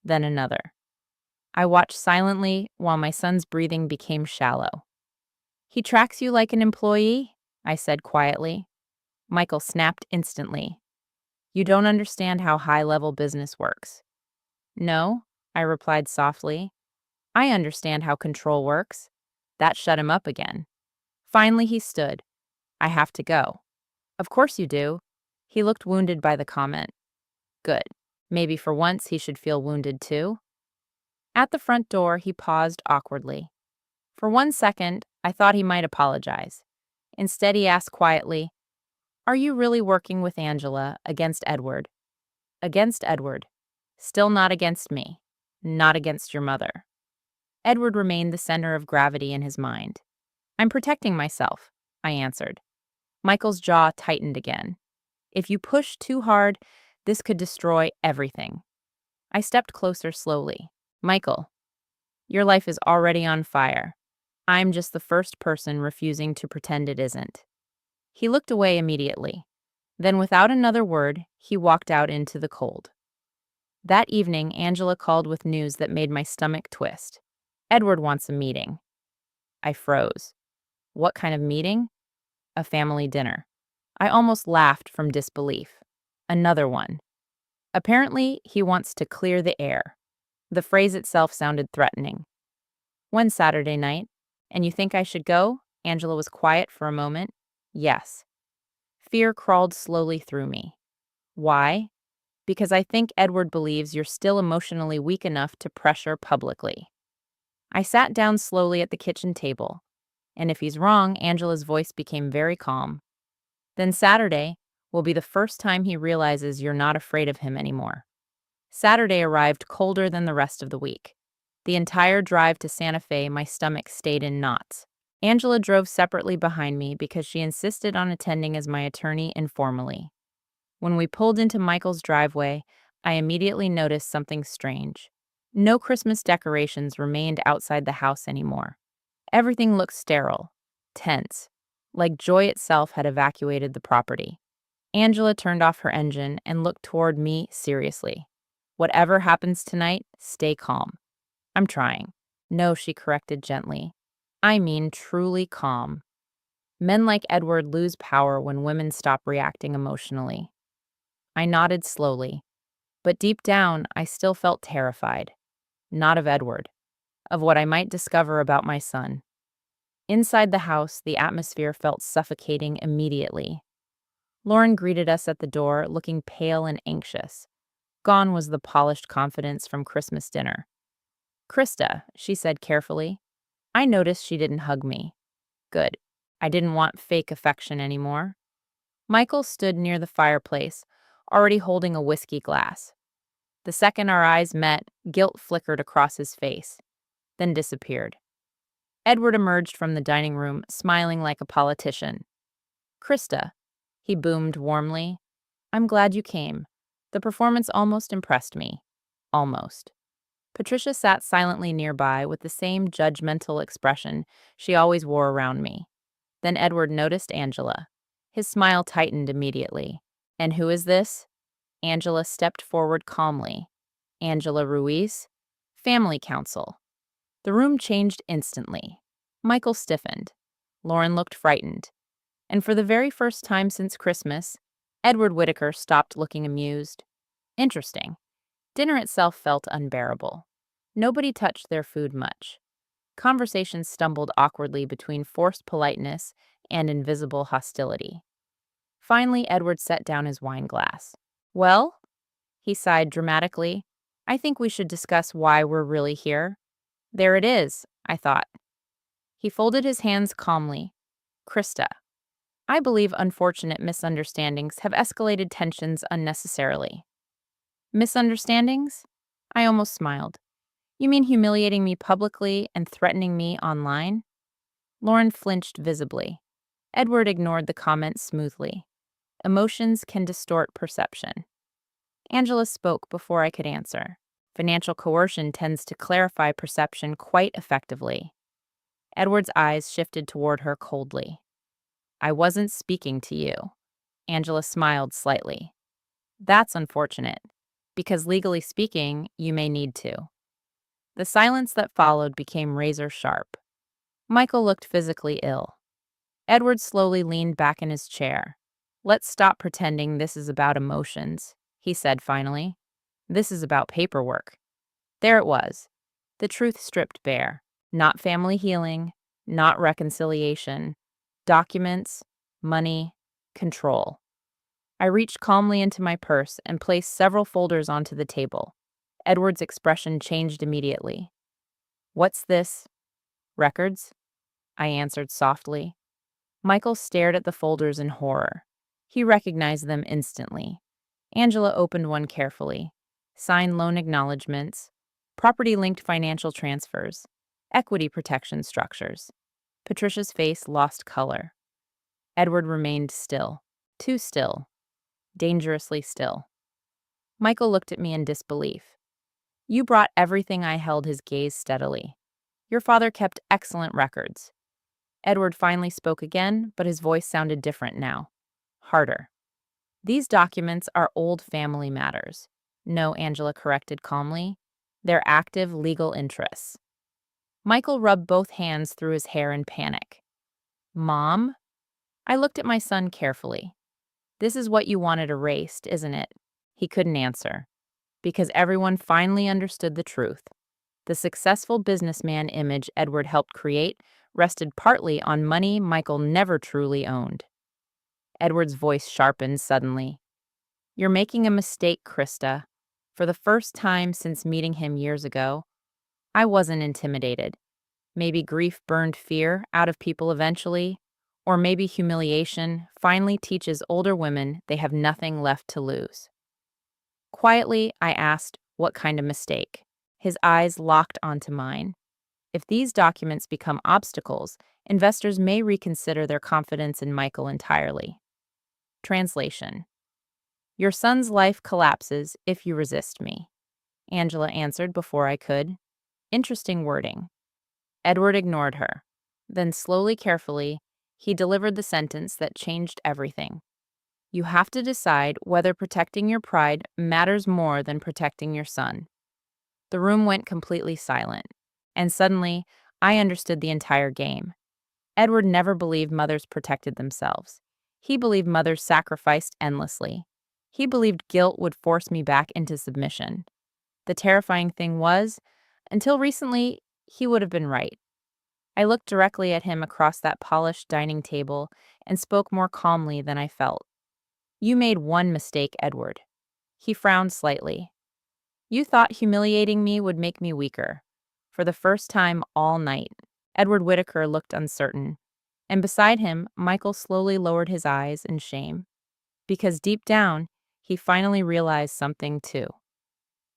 Then another. I watched silently while my son's breathing became shallow. "He tracks you like an employee?" I said quietly. Michael snapped instantly. "You don't understand how high-level business works." "No," I replied softly. "I understand how control works." That shut him up again. Finally, he stood. "I have to go." "Of course you do." He looked wounded by the comment. Good. Maybe for once he should feel wounded too. At the front door, he paused awkwardly. For 1 second, I thought he might apologize. Instead, he asked quietly, "Are you really working with Angela against Edward?" "Against Edward. Still not against me. Not against your mother." Edward remained the center of gravity in his mind. "I'm protecting myself," I answered. Michael's jaw tightened again. "If you push too hard, this could destroy everything." I stepped closer slowly. Michael, your life is already on fire. I'm just the first person refusing to pretend it isn't. He looked away immediately. Then, without another word, he walked out into the cold. That evening, Angela called with news that made my stomach twist. Edward wants a meeting. I froze. What kind of meeting? A family dinner. I almost laughed from disbelief. Another one. Apparently, he wants to clear the air. The phrase itself sounded threatening. One Saturday night, and you think I should go? Angela was quiet for a moment. Yes. Fear crawled slowly through me. Why? Because I think Edward believes you're still emotionally weak enough to pressure publicly. I sat down slowly at the kitchen table, and if he's wrong, Angela's voice became very calm. Then Saturday will be the first time he realizes you're not afraid of him anymore. Saturday arrived colder than the rest of the week. The entire drive to Santa Fe, my stomach stayed in knots. Angela drove separately behind me because she insisted on attending as my attorney informally. When we pulled into Michael's driveway, I immediately noticed something strange. No Christmas decorations remained outside the house anymore. Everything looked sterile, tense, like joy itself had evacuated the property. Angela turned off her engine and looked toward me seriously. Whatever happens tonight, stay calm. I'm trying. No, she corrected gently. I mean truly calm. Men like Edward lose power when women stop reacting emotionally. I nodded slowly, but deep down, I still felt terrified. Not of Edward, of what I might discover about my son. Inside the house, the atmosphere felt suffocating immediately. Lauren greeted us at the door, looking pale and anxious. Gone was the polished confidence from Christmas dinner. Krista, she said carefully. I noticed she didn't hug me. Good. I didn't want fake affection anymore. Michael stood near the fireplace, already holding a whiskey glass. The second our eyes met, guilt flickered across his face, then disappeared. Edward emerged from the dining room, smiling like a politician. Krista, he boomed warmly. I'm glad you came. The performance almost impressed me. Almost. Patricia sat silently nearby with the same judgmental expression she always wore around me. Then Edward noticed Angela. His smile tightened immediately. And who is this? Angela stepped forward calmly. Angela Ruiz? Family counsel. The room changed instantly. Michael stiffened. Lauren looked frightened. And for the very first time since Christmas, Edward Whitaker stopped looking amused. Interesting. Dinner itself felt unbearable. Nobody touched their food much. Conversations stumbled awkwardly between forced politeness and invisible hostility. Finally, Edward set down his wine glass. Well, he sighed dramatically, I think we should discuss why we're really here. There it is, I thought. He folded his hands calmly. Krista, I believe unfortunate misunderstandings have escalated tensions unnecessarily. Misunderstandings? I almost smiled. You mean humiliating me publicly and threatening me online? Lauren flinched visibly. Edward ignored the comment smoothly. Emotions can distort perception. Angela spoke before I could answer. Financial coercion tends to clarify perception quite effectively. Edward's eyes shifted toward her coldly. I wasn't speaking to you. Angela smiled slightly. That's unfortunate, because legally speaking, you may need to. The silence that followed became razor sharp. Michael looked physically ill. Edward slowly leaned back in his chair. Let's stop pretending this is about emotions, he said finally. This is about paperwork. There it was. The truth stripped bare. Not family healing, not reconciliation. Documents, money, control. I reached calmly into my purse and placed several folders onto the table. Edward's expression changed immediately. What's this? Records? I answered softly. Michael stared at the folders in horror. He recognized them instantly. Angela opened one carefully. Signed loan acknowledgments, property-linked financial transfers, equity protection structures. Patricia's face lost color. Edward remained still. Too still. Dangerously still. Michael looked at me in disbelief. You brought everything. I held his gaze steadily. Your father kept excellent records. Edward finally spoke again, but his voice sounded different now. Harder. These documents are old family matters. No, Angela corrected calmly. They're active legal interests. Michael rubbed both hands through his hair in panic. Mom? I looked at my son carefully. This is what you wanted erased, isn't it? He couldn't answer, because everyone finally understood the truth. The successful businessman image Edward helped create rested partly on money Michael never truly owned. Edward's voice sharpened suddenly. You're making a mistake, Krista. For the first time since meeting him years ago, I wasn't intimidated. Maybe grief burned fear out of people eventually, or maybe humiliation finally teaches older women they have nothing left to lose. Quietly, I asked, what kind of mistake? His eyes locked onto mine. If these documents become obstacles, investors may reconsider their confidence in Michael entirely. Translation. Your son's life collapses if you resist me, Angela answered before I could. Interesting wording. Edward ignored her. Then slowly, carefully, he delivered the sentence that changed everything. You have to decide whether protecting your pride matters more than protecting your son. The room went completely silent, and suddenly, I understood the entire game. Edward never believed mothers protected themselves. He believed mothers sacrificed endlessly. He believed guilt would force me back into submission. The terrifying thing was, until recently, he would have been right. I looked directly at him across that polished dining table and spoke more calmly than I felt. You made one mistake, Edward. He frowned slightly. You thought humiliating me would make me weaker. For the first time all night, Edward Whitaker looked uncertain, and beside him, Michael slowly lowered his eyes in shame. Because deep down, he finally realized something too.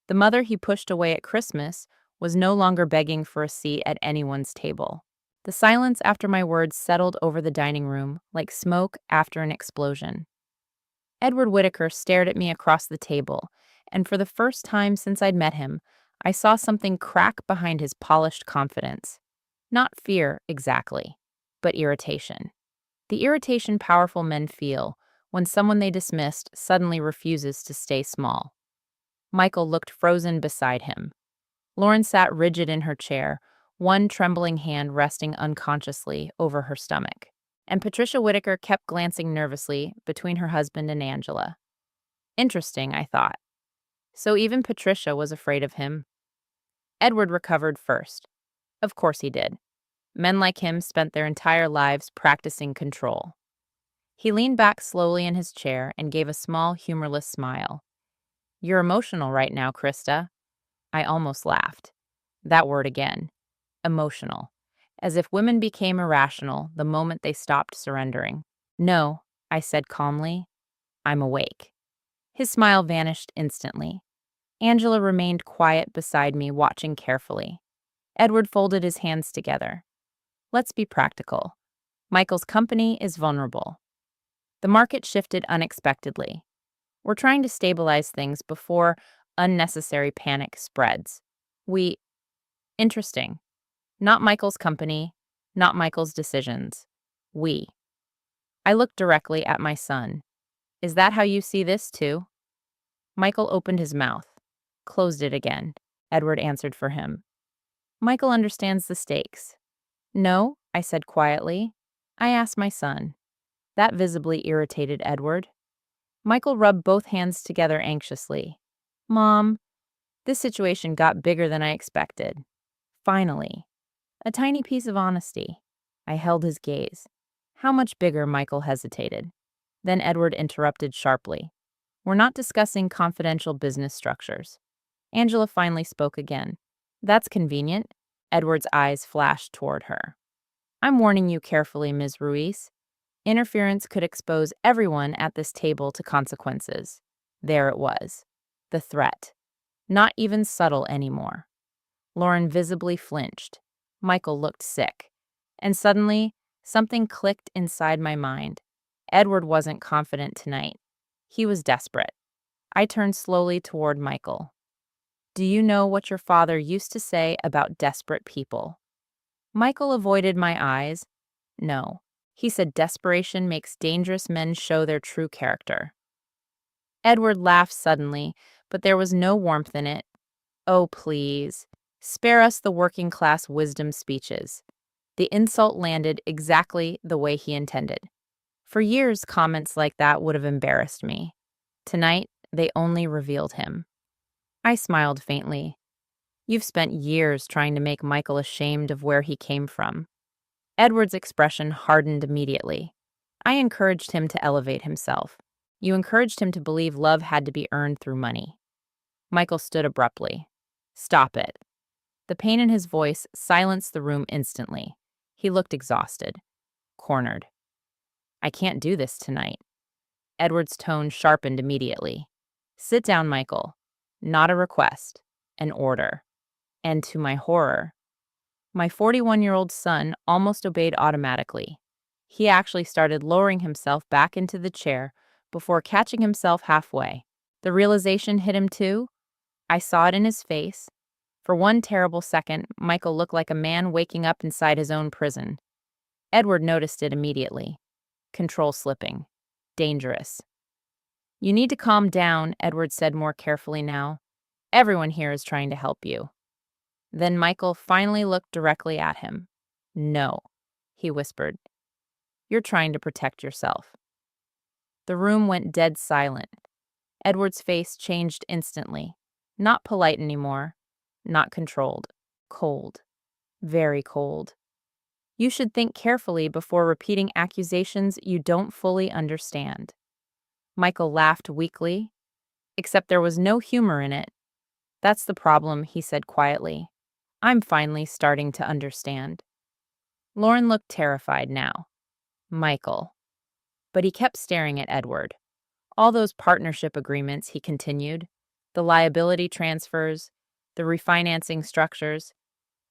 The mother he pushed away at Christmas was no longer begging for a seat at anyone's table. The silence after my words settled over the dining room like smoke after an explosion. Edward Whitaker stared at me across the table, and for the first time since I'd met him, I saw something crack behind his polished confidence. Not fear, exactly, but irritation. The irritation powerful men feel when someone they dismissed suddenly refuses to stay small. Michael looked frozen beside him. Lauren sat rigid in her chair, one trembling hand resting unconsciously over her stomach. And Patricia Whitaker kept glancing nervously between her husband and Angela. Interesting, I thought. So even Patricia was afraid of him. Edward recovered first. Of course he did. Men like him spent their entire lives practicing control. He leaned back slowly in his chair and gave a small, humorless smile. You're emotional right now, Krista. I almost laughed. That word again. Emotional. As if women became irrational the moment they stopped surrendering. No, I said calmly. I'm awake. His smile vanished instantly. Angela remained quiet beside me, watching carefully. Edward folded his hands together. Let's be practical. Michael's company is vulnerable. The market shifted unexpectedly. We're trying to stabilize things before unnecessary panic spreads. Interesting. Not Michael's company, not Michael's decisions. We. I looked directly at my son. Is that how you see this, too? Michael opened his mouth, closed it again. Edward answered for him. Michael understands the stakes. No, I said quietly. I asked my son. That visibly irritated Edward. Michael rubbed both hands together anxiously. Mom, this situation got bigger than I expected. Finally. A tiny piece of honesty. I held his gaze. How much bigger? Michael hesitated. Then Edward interrupted sharply. We're not discussing confidential business structures. Angela finally spoke again. That's convenient. Edward's eyes flashed toward her. I'm warning you carefully, Ms. Ruiz. Interference could expose everyone at this table to consequences. There it was. The threat. Not even subtle anymore. Lauren visibly flinched. Michael looked sick. And suddenly, something clicked inside my mind. Edward wasn't confident tonight. He was desperate. I turned slowly toward Michael. Do you know what your father used to say about desperate people? Michael avoided my eyes. No. He said desperation makes dangerous men show their true character. Edward laughed suddenly, but there was no warmth in it. Oh, please. Spare us the working class wisdom speeches. The insult landed exactly the way he intended. For years, comments like that would have embarrassed me. Tonight, they only revealed him. I smiled faintly. You've spent years trying to make Michael ashamed of where he came from. Edward's expression hardened immediately. I encouraged him to elevate himself. You encouraged him to believe love had to be earned through money. Michael stood abruptly. Stop it. The pain in his voice silenced the room instantly. He looked exhausted, cornered. I can't do this tonight. Edward's tone sharpened immediately. Sit down, Michael. Not a request, an order. And to my horror, my 41-year-old son almost obeyed automatically. He actually started lowering himself back into the chair before catching himself halfway. The realization hit him too. I saw it in his face. For one terrible second, Michael looked like a man waking up inside his own prison. Edward noticed it immediately. Control slipping. Dangerous. You need to calm down, Edward said more carefully now. Everyone here is trying to help you. Then Michael finally looked directly at him. No, he whispered. You're trying to protect yourself. The room went dead silent. Edward's face changed instantly. Not polite anymore. Not controlled. Cold. Very cold. You should think carefully before repeating accusations you don't fully understand. Michael laughed weakly, except there was no humor in it. That's the problem, he said quietly. I'm finally starting to understand. Lauren looked terrified now. Michael. But he kept staring at Edward. All those partnership agreements, he continued. The liability transfers, the refinancing structures.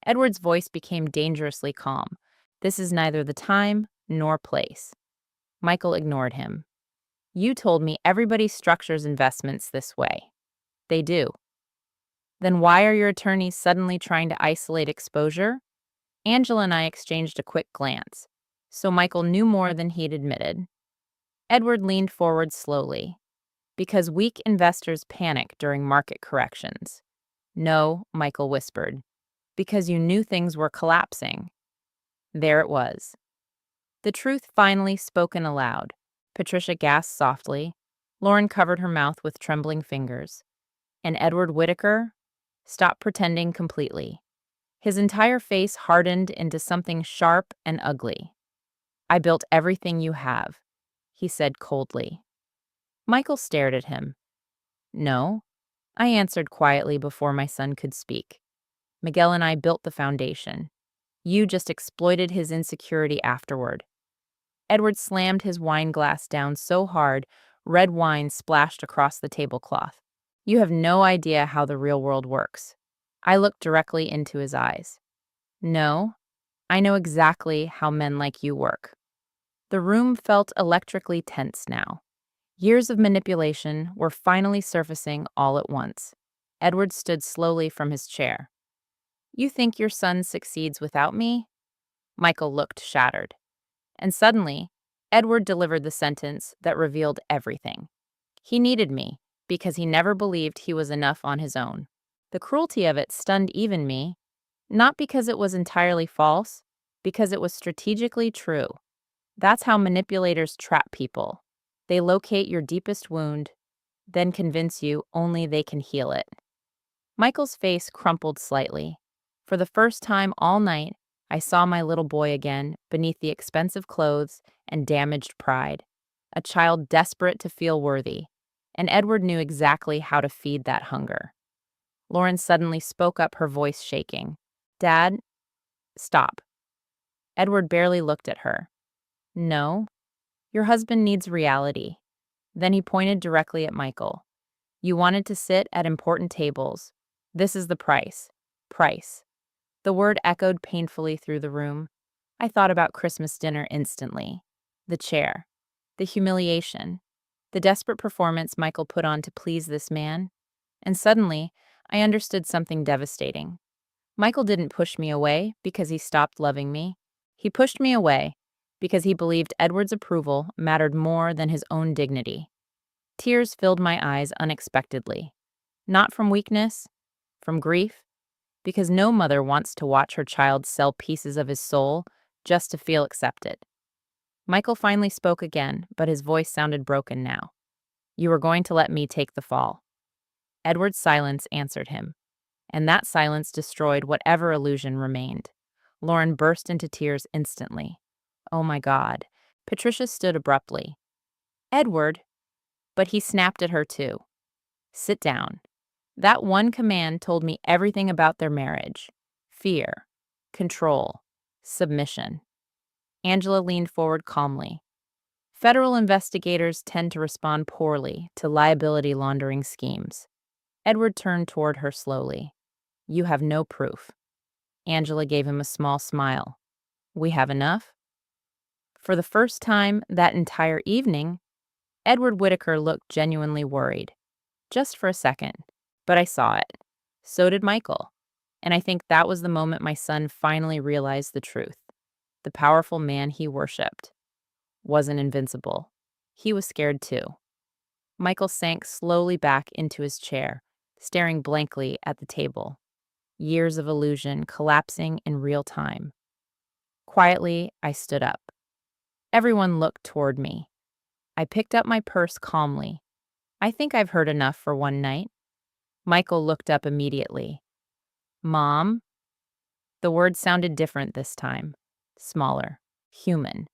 Edward's voice became dangerously calm. This is neither the time nor place. Michael ignored him. You told me everybody structures investments this way. They do. Then why are your attorneys suddenly trying to isolate exposure? Angela and I exchanged a quick glance, so Michael knew more than he'd admitted. Edward leaned forward slowly. Because weak investors panic during market corrections. No, Michael whispered. Because you knew things were collapsing. There it was. The truth finally spoken aloud. Patricia gasped softly. Lauren covered her mouth with trembling fingers. And Edward Whitaker stopped pretending completely. His entire face hardened into something sharp and ugly. I built everything you have, he said coldly. Michael stared at him. No, I answered quietly before my son could speak. Miguel and I built the foundation. You just exploited his insecurity afterward. Edward slammed his wine glass down so hard, red wine splashed across the tablecloth. You have no idea how the real world works. I looked directly into his eyes. No, I know exactly how men like you work. The room felt electrically tense now. Years of manipulation were finally surfacing all at once. Edward stood slowly from his chair. You think your son succeeds without me? Michael looked shattered. And suddenly, Edward delivered the sentence that revealed everything. He needed me because he never believed he was enough on his own. The cruelty of it stunned even me, not because it was entirely false, because it was strategically true. That's how manipulators trap people. They locate your deepest wound, then convince you only they can heal it. Michael's face crumpled slightly. For the first time all night, I saw my little boy again beneath the expensive clothes and damaged pride. A child desperate to feel worthy. And Edward knew exactly how to feed that hunger. Lauren suddenly spoke up, her voice shaking. Dad, stop. Edward barely looked at her. No, your husband needs reality. Then he pointed directly at Michael. You wanted to sit at important tables. This is the price. Price. The word echoed painfully through the room. I thought about Christmas dinner instantly. The chair. The humiliation. The desperate performance Michael put on to please this man. And suddenly, I understood something devastating. Michael didn't push me away because he stopped loving me. He pushed me away because he believed Edward's approval mattered more than his own dignity. Tears filled my eyes unexpectedly. Not from weakness, from grief, because no mother wants to watch her child sell pieces of his soul just to feel accepted. Michael finally spoke again, but his voice sounded broken now. You were going to let me take the fall. Edward's silence answered him, and that silence destroyed whatever illusion remained. Lauren burst into tears instantly. Oh my God. Patricia stood abruptly. Edward, but he snapped at her too. Sit down. That one command told me everything about their marriage. Fear, control, submission. Angela leaned forward calmly. Federal investigators tend to respond poorly to liability laundering schemes. Edward turned toward her slowly. You have no proof. Angela gave him a small smile. We have enough? For the first time that entire evening, Edward Whitaker looked genuinely worried. Just for a second. But I saw it. So did Michael. And I think that was the moment my son finally realized the truth. The powerful man he worshipped wasn't invincible. He was scared too. Michael sank slowly back into his chair, staring blankly at the table. Years of illusion collapsing in real time. Quietly, I stood up. Everyone looked toward me. I picked up my purse calmly. I think I've heard enough for one night. Michael looked up immediately. Mom? The word sounded different this time. Smaller. Human.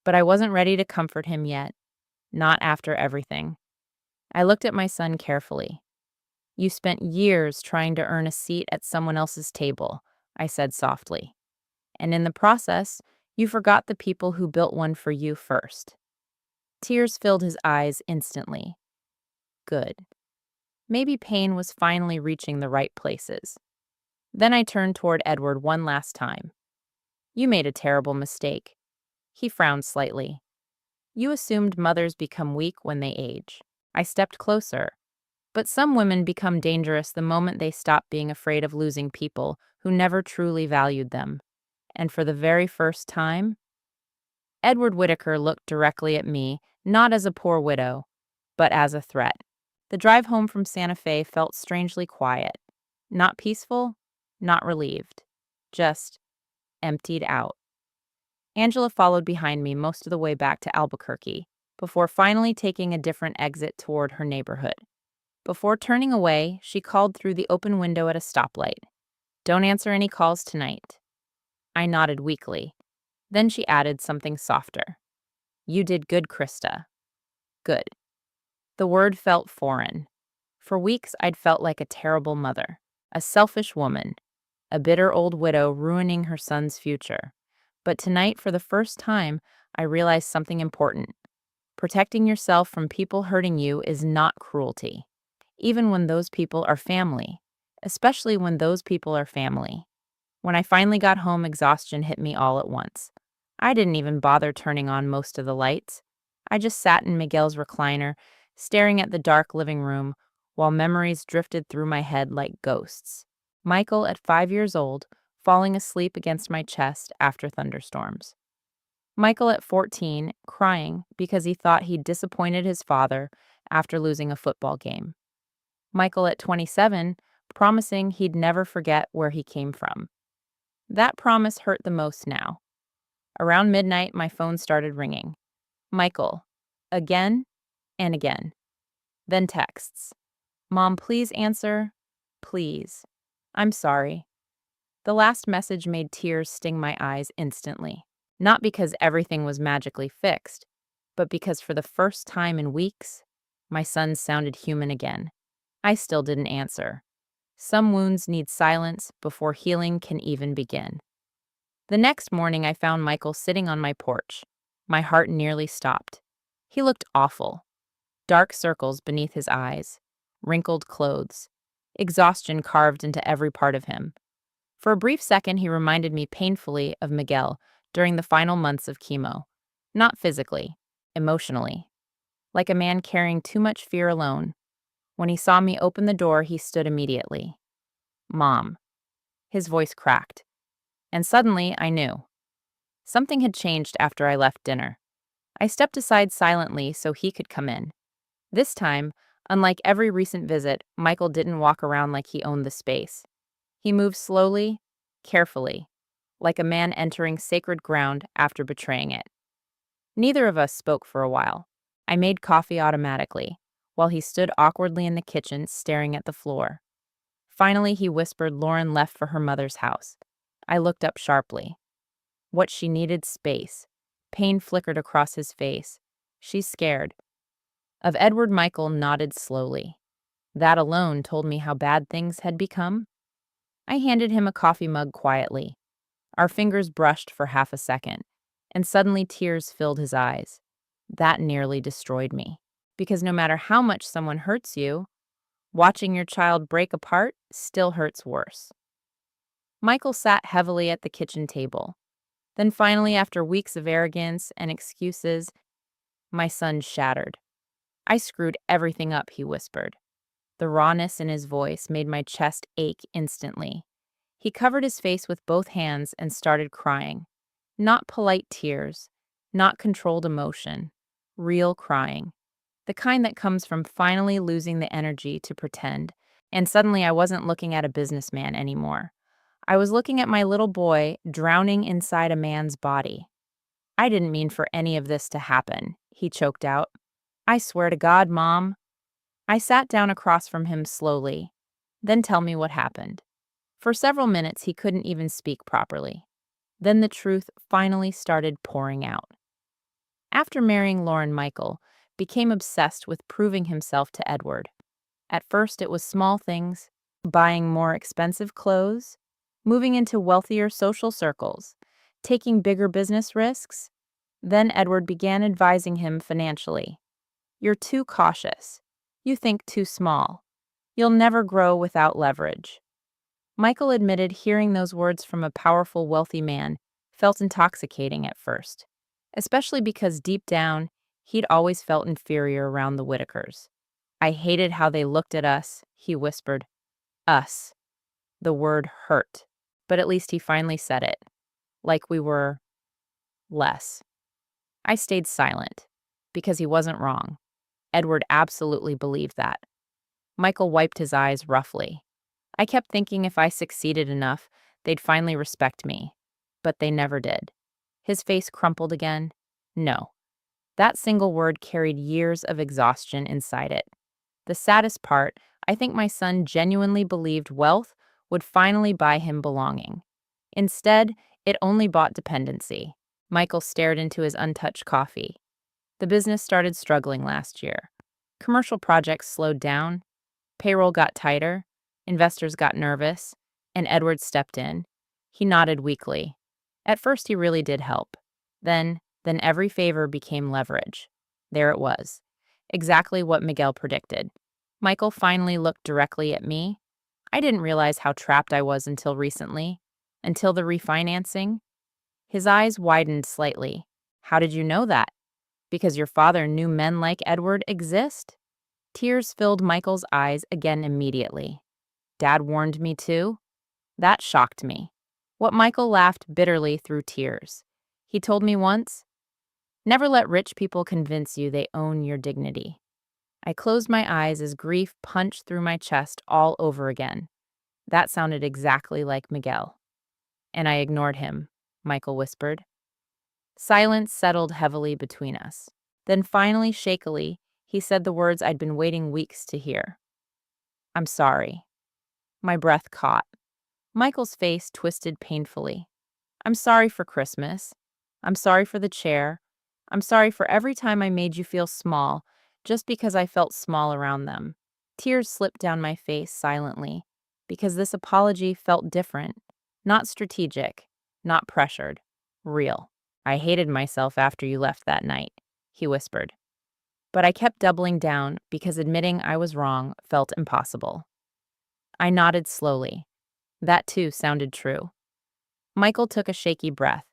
But I wasn't ready to comfort him yet. Not after everything. I looked at my son carefully. You spent years trying to earn a seat at someone else's table, I said softly. And in the process, you forgot the people who built one for you first. Tears filled his eyes instantly. Good. Maybe pain was finally reaching the right places. Then I turned toward Edward one last time. You made a terrible mistake. He frowned slightly. You assumed mothers become weak when they age. I stepped closer. But some women become dangerous the moment they stop being afraid of losing people who never truly valued them. And for the very first time, Edward Whitaker looked directly at me, not as a poor widow, but as a threat. The drive home from Santa Fe felt strangely quiet. Not peaceful, not relieved. Just emptied out. Angela followed behind me most of the way back to Albuquerque, before finally taking a different exit toward her neighborhood. Before turning away, she called through the open window at a stoplight. Don't answer any calls tonight. I nodded weakly. Then she added something softer. You did good, Krista. Good. The word felt foreign. For weeks, I'd felt like a terrible mother, a selfish woman, a bitter old widow ruining her son's future. But tonight, for the first time, I realized something important. Protecting yourself from people hurting you is not cruelty, even when those people are family, especially when those people are family. When I finally got home, exhaustion hit me all at once. I didn't even bother turning on most of the lights. I just sat in Miguel's recliner, staring at the dark living room, while memories drifted through my head like ghosts. Michael, at 5 years old, falling asleep against my chest after thunderstorms. Michael, at 14, crying because he thought he'd disappointed his father after losing a football game. Michael, at 27, promising he'd never forget where he came from. That promise hurt the most now. Around midnight, my phone started ringing. Michael. Again and again. Then texts. Mom, please answer. Please. I'm sorry. The last message made tears sting my eyes instantly. Not because everything was magically fixed, but because for the first time in weeks, my son sounded human again. I still didn't answer. Some wounds need silence before healing can even begin. The next morning, I found Michael sitting on my porch. My heart nearly stopped. He looked awful. Dark circles beneath his eyes, wrinkled clothes, exhaustion carved into every part of him. For a brief second, he reminded me painfully of Miguel during the final months of chemo. Not physically, emotionally. Like a man carrying too much fear alone. When he saw me open the door, he stood immediately. Mom. His voice cracked. And suddenly, I knew. Something had changed after I left dinner. I stepped aside silently so he could come in. This time, unlike every recent visit, Michael didn't walk around like he owned the space. He moved slowly, carefully, like a man entering sacred ground after betraying it. Neither of us spoke for a while. I made coffee automatically, while he stood awkwardly in the kitchen staring at the floor. Finally, he whispered Lauren left for her mother's house. I looked up sharply. What she needed space. Pain flickered across his face. She's scared. Of Edward. Michael nodded slowly. That alone told me how bad things had become. I handed him a coffee mug quietly. Our fingers brushed for half a second, and suddenly tears filled his eyes. That nearly destroyed me. Because no matter how much someone hurts you, watching your child break apart still hurts worse. Michael sat heavily at the kitchen table. Then finally, after weeks of arrogance and excuses, my son shattered. I screwed everything up, he whispered. The rawness in his voice made my chest ache instantly. He covered his face with both hands and started crying. Not polite tears, not controlled emotion, real crying. The kind that comes from finally losing the energy to pretend. And suddenly I wasn't looking at a businessman anymore. I was looking at my little boy drowning inside a man's body. I didn't mean for any of this to happen, he choked out. I swear to God, Mom. I sat down across from him slowly. Then tell me what happened. For several minutes, he couldn't even speak properly. Then the truth finally started pouring out. After marrying Lauren, Michael became obsessed with proving himself to Edward. At first, it was small things, buying more expensive clothes, moving into wealthier social circles, taking bigger business risks. Then Edward began advising him financially. You're too cautious. You think too small. You'll never grow without leverage. Michael admitted hearing those words from a powerful, wealthy man felt intoxicating at first, especially because deep down, he'd always felt inferior around the Whitakers. I hated how they looked at us, he whispered. Us. The word hurt. But at least he finally said it. Like we were less. I stayed silent, because he wasn't wrong. Edward absolutely believed that. Michael wiped his eyes roughly. I kept thinking if I succeeded enough, they'd finally respect me. But they never did. His face crumpled again. No. That single word carried years of exhaustion inside it. The saddest part, I think my son genuinely believed wealth would finally buy him belonging. Instead, it only bought dependency. Michael stared into his untouched coffee. The business started struggling last year. Commercial projects slowed down, payroll got tighter, investors got nervous, and Edward stepped in. He nodded weakly. At first, he really did help. Then every favor became leverage. There it was. Exactly what Miguel predicted. Michael finally looked directly at me. I didn't realize how trapped I was until recently. Until the refinancing. His eyes widened slightly. How did you know that? Because your father knew men like Edward exist? Tears filled Michael's eyes again immediately. Dad warned me too? That shocked me. What Michael laughed bitterly through tears. He told me once, never let rich people convince you they own your dignity. I closed my eyes as grief punched through my chest all over again. That sounded exactly like Miguel. And I ignored him, Michael whispered. Silence settled heavily between us. Then finally, shakily, he said the words I'd been waiting weeks to hear. I'm sorry. My breath caught. Michael's face twisted painfully. I'm sorry for Christmas. I'm sorry for the chair. I'm sorry for every time I made you feel small, just because I felt small around them. Tears slipped down my face silently, because this apology felt different. Not strategic, not pressured, real. I hated myself after you left that night, he whispered. But I kept doubling down because admitting I was wrong felt impossible. I nodded slowly. That too sounded true. Michael took a shaky breath.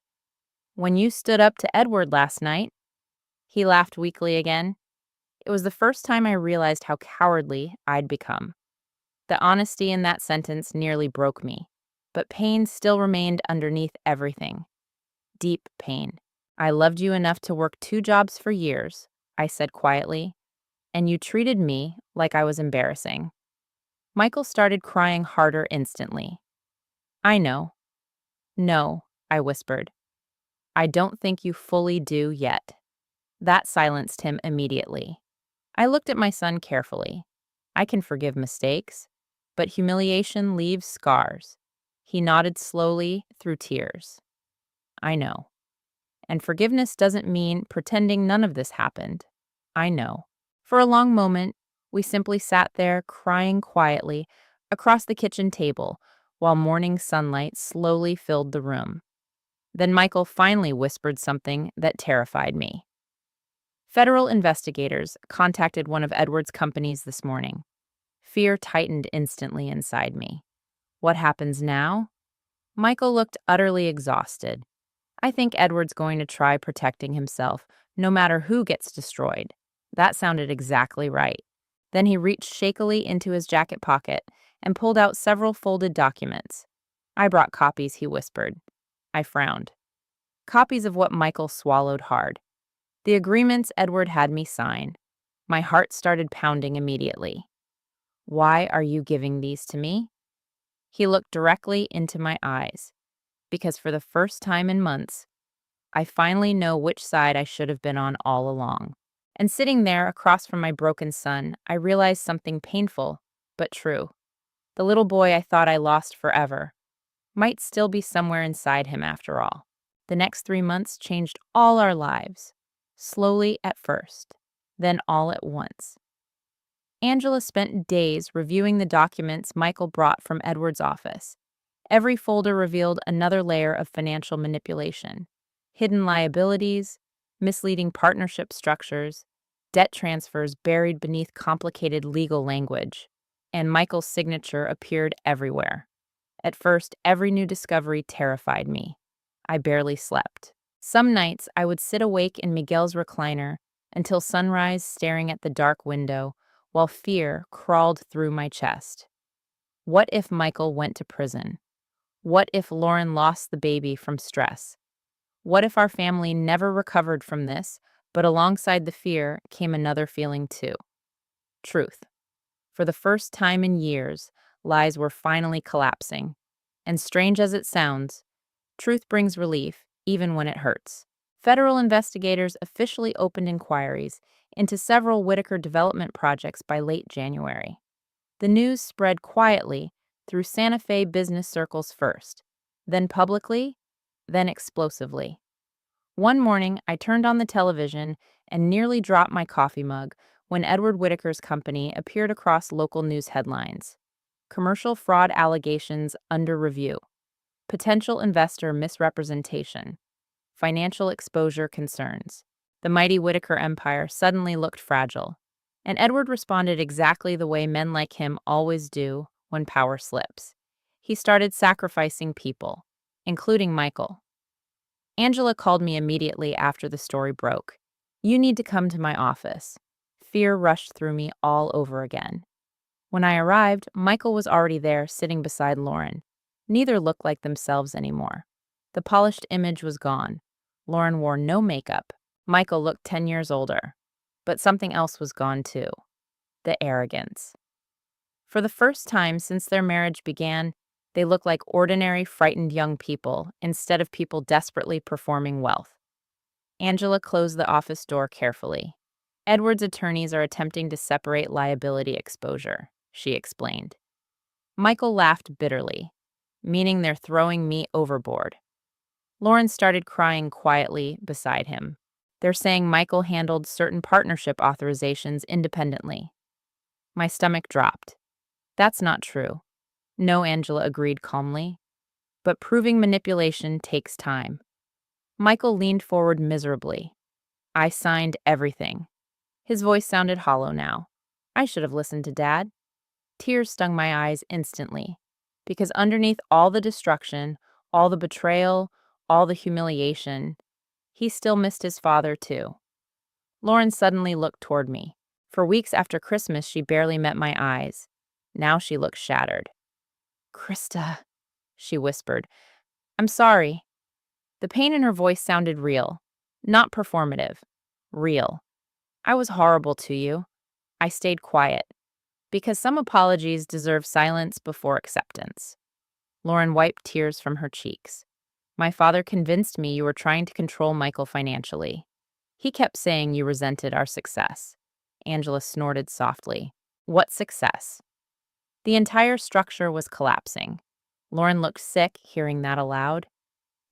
When you stood up to Edward last night, he laughed weakly again. It was the first time I realized how cowardly I'd become. The honesty in that sentence nearly broke me, but pain still remained underneath everything. Deep pain. I loved you enough to work 2 jobs for years, I said quietly, and you treated me like I was embarrassing. Michael started crying harder instantly. I know. No, I whispered. I don't think you fully do yet. That silenced him immediately. I looked at my son carefully. I can forgive mistakes, but humiliation leaves scars. He nodded slowly through tears. I know. And forgiveness doesn't mean pretending none of this happened. I know. For a long moment, we simply sat there crying quietly across the kitchen table while morning sunlight slowly filled the room. Then Michael finally whispered something that terrified me. Federal investigators contacted one of Edward's companies this morning. Fear tightened instantly inside me. What happens now? Michael looked utterly exhausted. I think Edward's going to try protecting himself, no matter who gets destroyed. That sounded exactly right. Then he reached shakily into his jacket pocket and pulled out several folded documents. I brought copies, he whispered. I frowned. Copies of what Michael swallowed hard. The agreements Edward had me sign. My heart started pounding immediately. Why are you giving these to me? He looked directly into my eyes. Because for the first time in months, I finally know which side I should have been on all along. And sitting there across from my broken son, I realized something painful, but true. The little boy I thought I lost forever might still be somewhere inside him after all. The next 3 months changed all our lives. Slowly at first, then all at once. Angela spent days reviewing the documents Michael brought from Edward's office. Every folder revealed another layer of financial manipulation. Hidden liabilities, misleading partnership structures, debt transfers buried beneath complicated legal language, and Michael's signature appeared everywhere. At first, every new discovery terrified me. I barely slept. Some nights, I would sit awake in Miguel's recliner until sunrise, staring at the dark window, while fear crawled through my chest. What if Michael went to prison? What if Lauren lost the baby from stress? What if our family never recovered from this, but alongside the fear came another feeling too? Truth. For the first time in years, lies were finally collapsing. And strange as it sounds, truth brings relief, even when it hurts. Federal investigators officially opened inquiries into several Whitaker development projects by late January. The news spread quietly through Santa Fe business circles first, then publicly, then explosively. One morning, I turned on the television and nearly dropped my coffee mug when Edward Whitaker's company appeared across local news headlines. Commercial fraud allegations under review. Potential investor misrepresentation. Financial exposure concerns. The mighty Whitaker empire suddenly looked fragile, and Edward responded exactly the way men like him always do when power slips. He started sacrificing people, including Michael. Angela called me immediately after the story broke. You need to come to my office. Fear rushed through me all over again. When I arrived, Michael was already there, sitting beside Lauren. Neither looked like themselves anymore. The polished image was gone. Lauren wore no makeup. Michael looked 10 years older. But something else was gone too. The arrogance. For the first time since their marriage began, they looked like ordinary, frightened young people instead of people desperately performing wealth. Angela closed the office door carefully. Edward's attorneys are attempting to separate liability exposure, she explained. Michael laughed bitterly, meaning they're throwing me overboard. Lauren started crying quietly beside him. They're saying Michael handled certain partnership authorizations independently. My stomach dropped. That's not true. No, Angela agreed calmly. But proving manipulation takes time. Michael leaned forward miserably. I signed everything. His voice sounded hollow now. I should have listened to Dad. Tears stung my eyes instantly. Because underneath all the destruction, all the betrayal, all the humiliation, he still missed his father too. Lauren suddenly looked toward me. For weeks after Christmas, she barely met my eyes. Now she looked shattered. Krista, she whispered. I'm sorry. The pain in her voice sounded real, not performative. Real. I was horrible to you. I stayed quiet, because some apologies deserve silence before acceptance. Lauren wiped tears from her cheeks. My father convinced me you were trying to control Michael financially. He kept saying you resented our success. Angela snorted softly. What success? The entire structure was collapsing. Lauren looked sick hearing that aloud.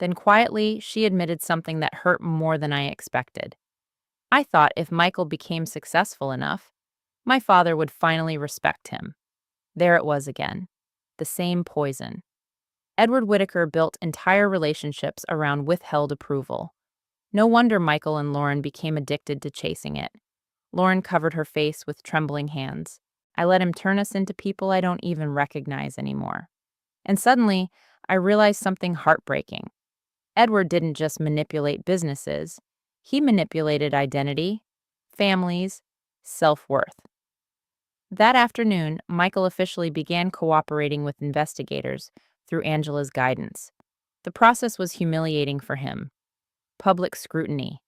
Then quietly, she admitted something that hurt more than I expected. I thought if Michael became successful enough, my father would finally respect him. There it was again. The same poison. Edward Whittaker built entire relationships around withheld approval. No wonder Michael and Lauren became addicted to chasing it. Lauren covered her face with trembling hands. I let him turn us into people I don't even recognize anymore. And suddenly, I realized something heartbreaking. Edward didn't just manipulate businesses, he manipulated identity, families, self-worth. That afternoon, Michael officially began cooperating with investigators through Angela's guidance. The process was humiliating for him. Public scrutiny,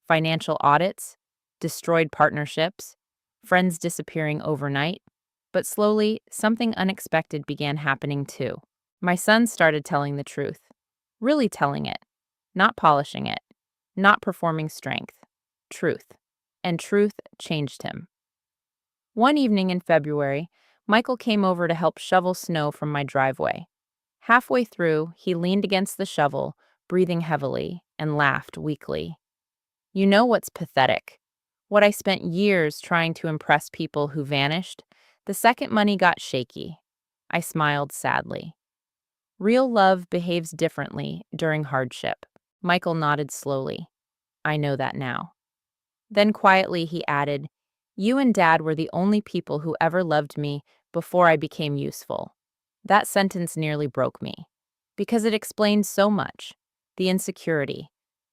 financial audits, destroyed partnerships, friends disappearing overnight. But slowly, something unexpected began happening too. My son started telling the truth. Really telling it. Not polishing it. Not performing strength. Truth. And truth changed him. One evening in February, Michael came over to help shovel snow from my driveway. Halfway through, he leaned against the shovel, breathing heavily, and laughed weakly. You know what's pathetic? What I spent years trying to impress people who vanished, the second money got shaky. I smiled sadly. Real love behaves differently during hardship. Michael nodded slowly. I know that now. Then quietly he added, You and Dad were the only people who ever loved me before I became useful. That sentence nearly broke me, because it explained so much. The insecurity,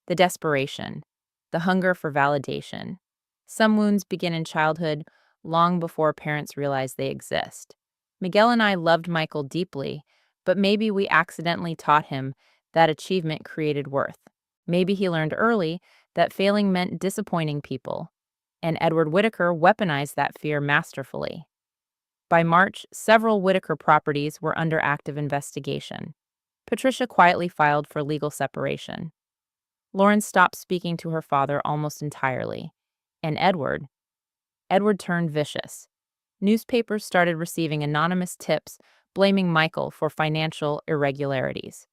the desperation, the hunger for validation. Some wounds begin in childhood, long before parents realize they exist. Miguel and I loved Michael deeply, but maybe we accidentally taught him that achievement created worth. Maybe he learned early that failing meant disappointing people, and Edward Whittaker weaponized that fear masterfully. By March, several Whittaker properties were under active investigation. Patricia quietly filed for legal separation. Lauren stopped speaking to her father almost entirely, and Edward turned vicious. Newspapers started receiving anonymous tips blaming Michael for financial irregularities.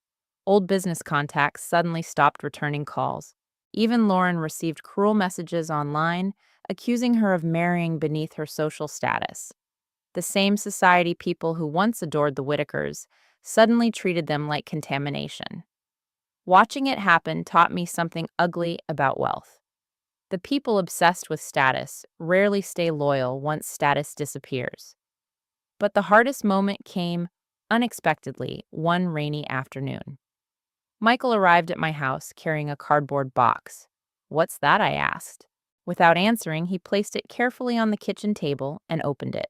Old business contacts suddenly stopped returning calls. Even Lauren received cruel messages online accusing her of marrying beneath her social status. The same society people who once adored the Whittakers suddenly treated them like contamination. Watching it happen taught me something ugly about wealth. The people obsessed with status rarely stay loyal once status disappears. But the hardest moment came unexpectedly one rainy afternoon. Michael arrived at my house carrying a cardboard box. What's that? I asked. Without answering, he placed it carefully on the kitchen table and opened it.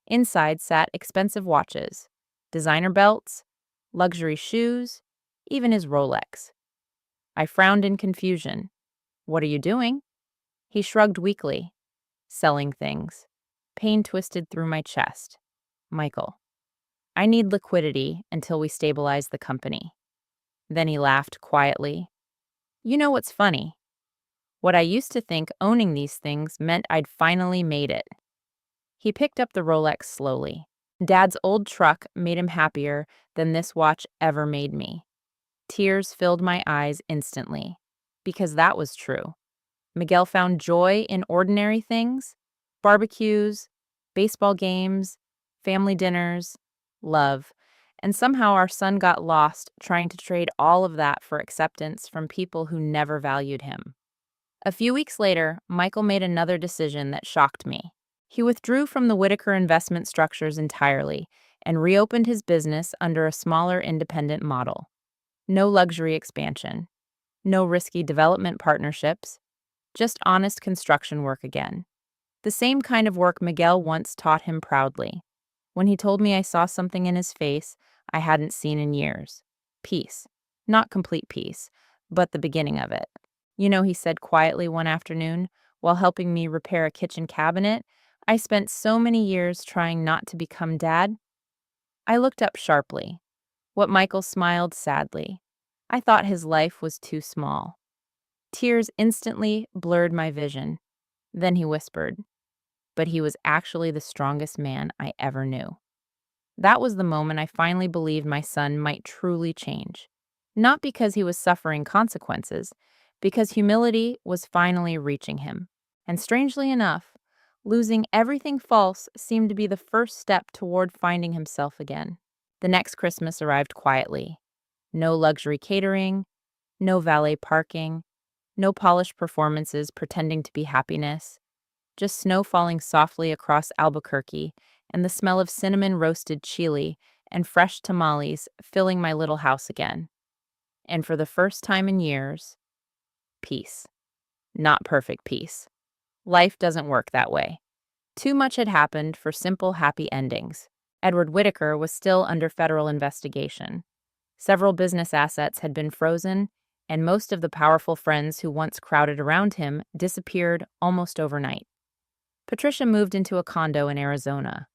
Inside sat expensive watches, designer belts, luxury shoes, even his Rolex. I frowned in confusion. What are you doing? He shrugged weakly. Selling things. Pain twisted through my chest. Michael, I need liquidity until we stabilize the company. Then he laughed quietly. You know what's funny? What I used to think owning these things meant I'd finally made it. He picked up the Rolex slowly. Dad's old truck made him happier than this watch ever made me. Tears filled my eyes instantly, because that was true. Miguel found joy in ordinary things: barbecues, baseball games, family dinners, love. And somehow our son got lost trying to trade all of that for acceptance from people who never valued him. A few weeks later, Michael made another decision that shocked me. He withdrew from the Whittaker investment structures entirely and reopened his business under a smaller independent model. No luxury expansion, no risky development partnerships, just honest construction work again. The same kind of work Miguel once taught him proudly. When he told me I saw something in his face I hadn't seen in years. Peace. Not complete peace, but the beginning of it. He said quietly one afternoon, while helping me repair a kitchen cabinet, I spent so many years trying not to become dad. I looked up sharply. What Michael smiled sadly. I thought his life was too small. Tears instantly blurred my vision. Then he whispered, but he was actually the strongest man I ever knew. That was the moment I finally believed my son might truly change. Not because he was suffering consequences, because humility was finally reaching him. And strangely enough, losing everything false seemed to be the first step toward finding himself again. The next Christmas arrived quietly. No luxury catering, no valet parking, no polished performances pretending to be happiness. Just snow falling softly across Albuquerque and the smell of cinnamon roasted chili and fresh tamales filling my little house again. And for the first time in years, peace. Not perfect peace. Life doesn't work that way. Too much had happened for simple, happy endings. Edward Whitaker was still under federal investigation. Several business assets had been frozen, and most of the powerful friends who once crowded around him disappeared almost overnight. Patricia moved into a condo in Arizona.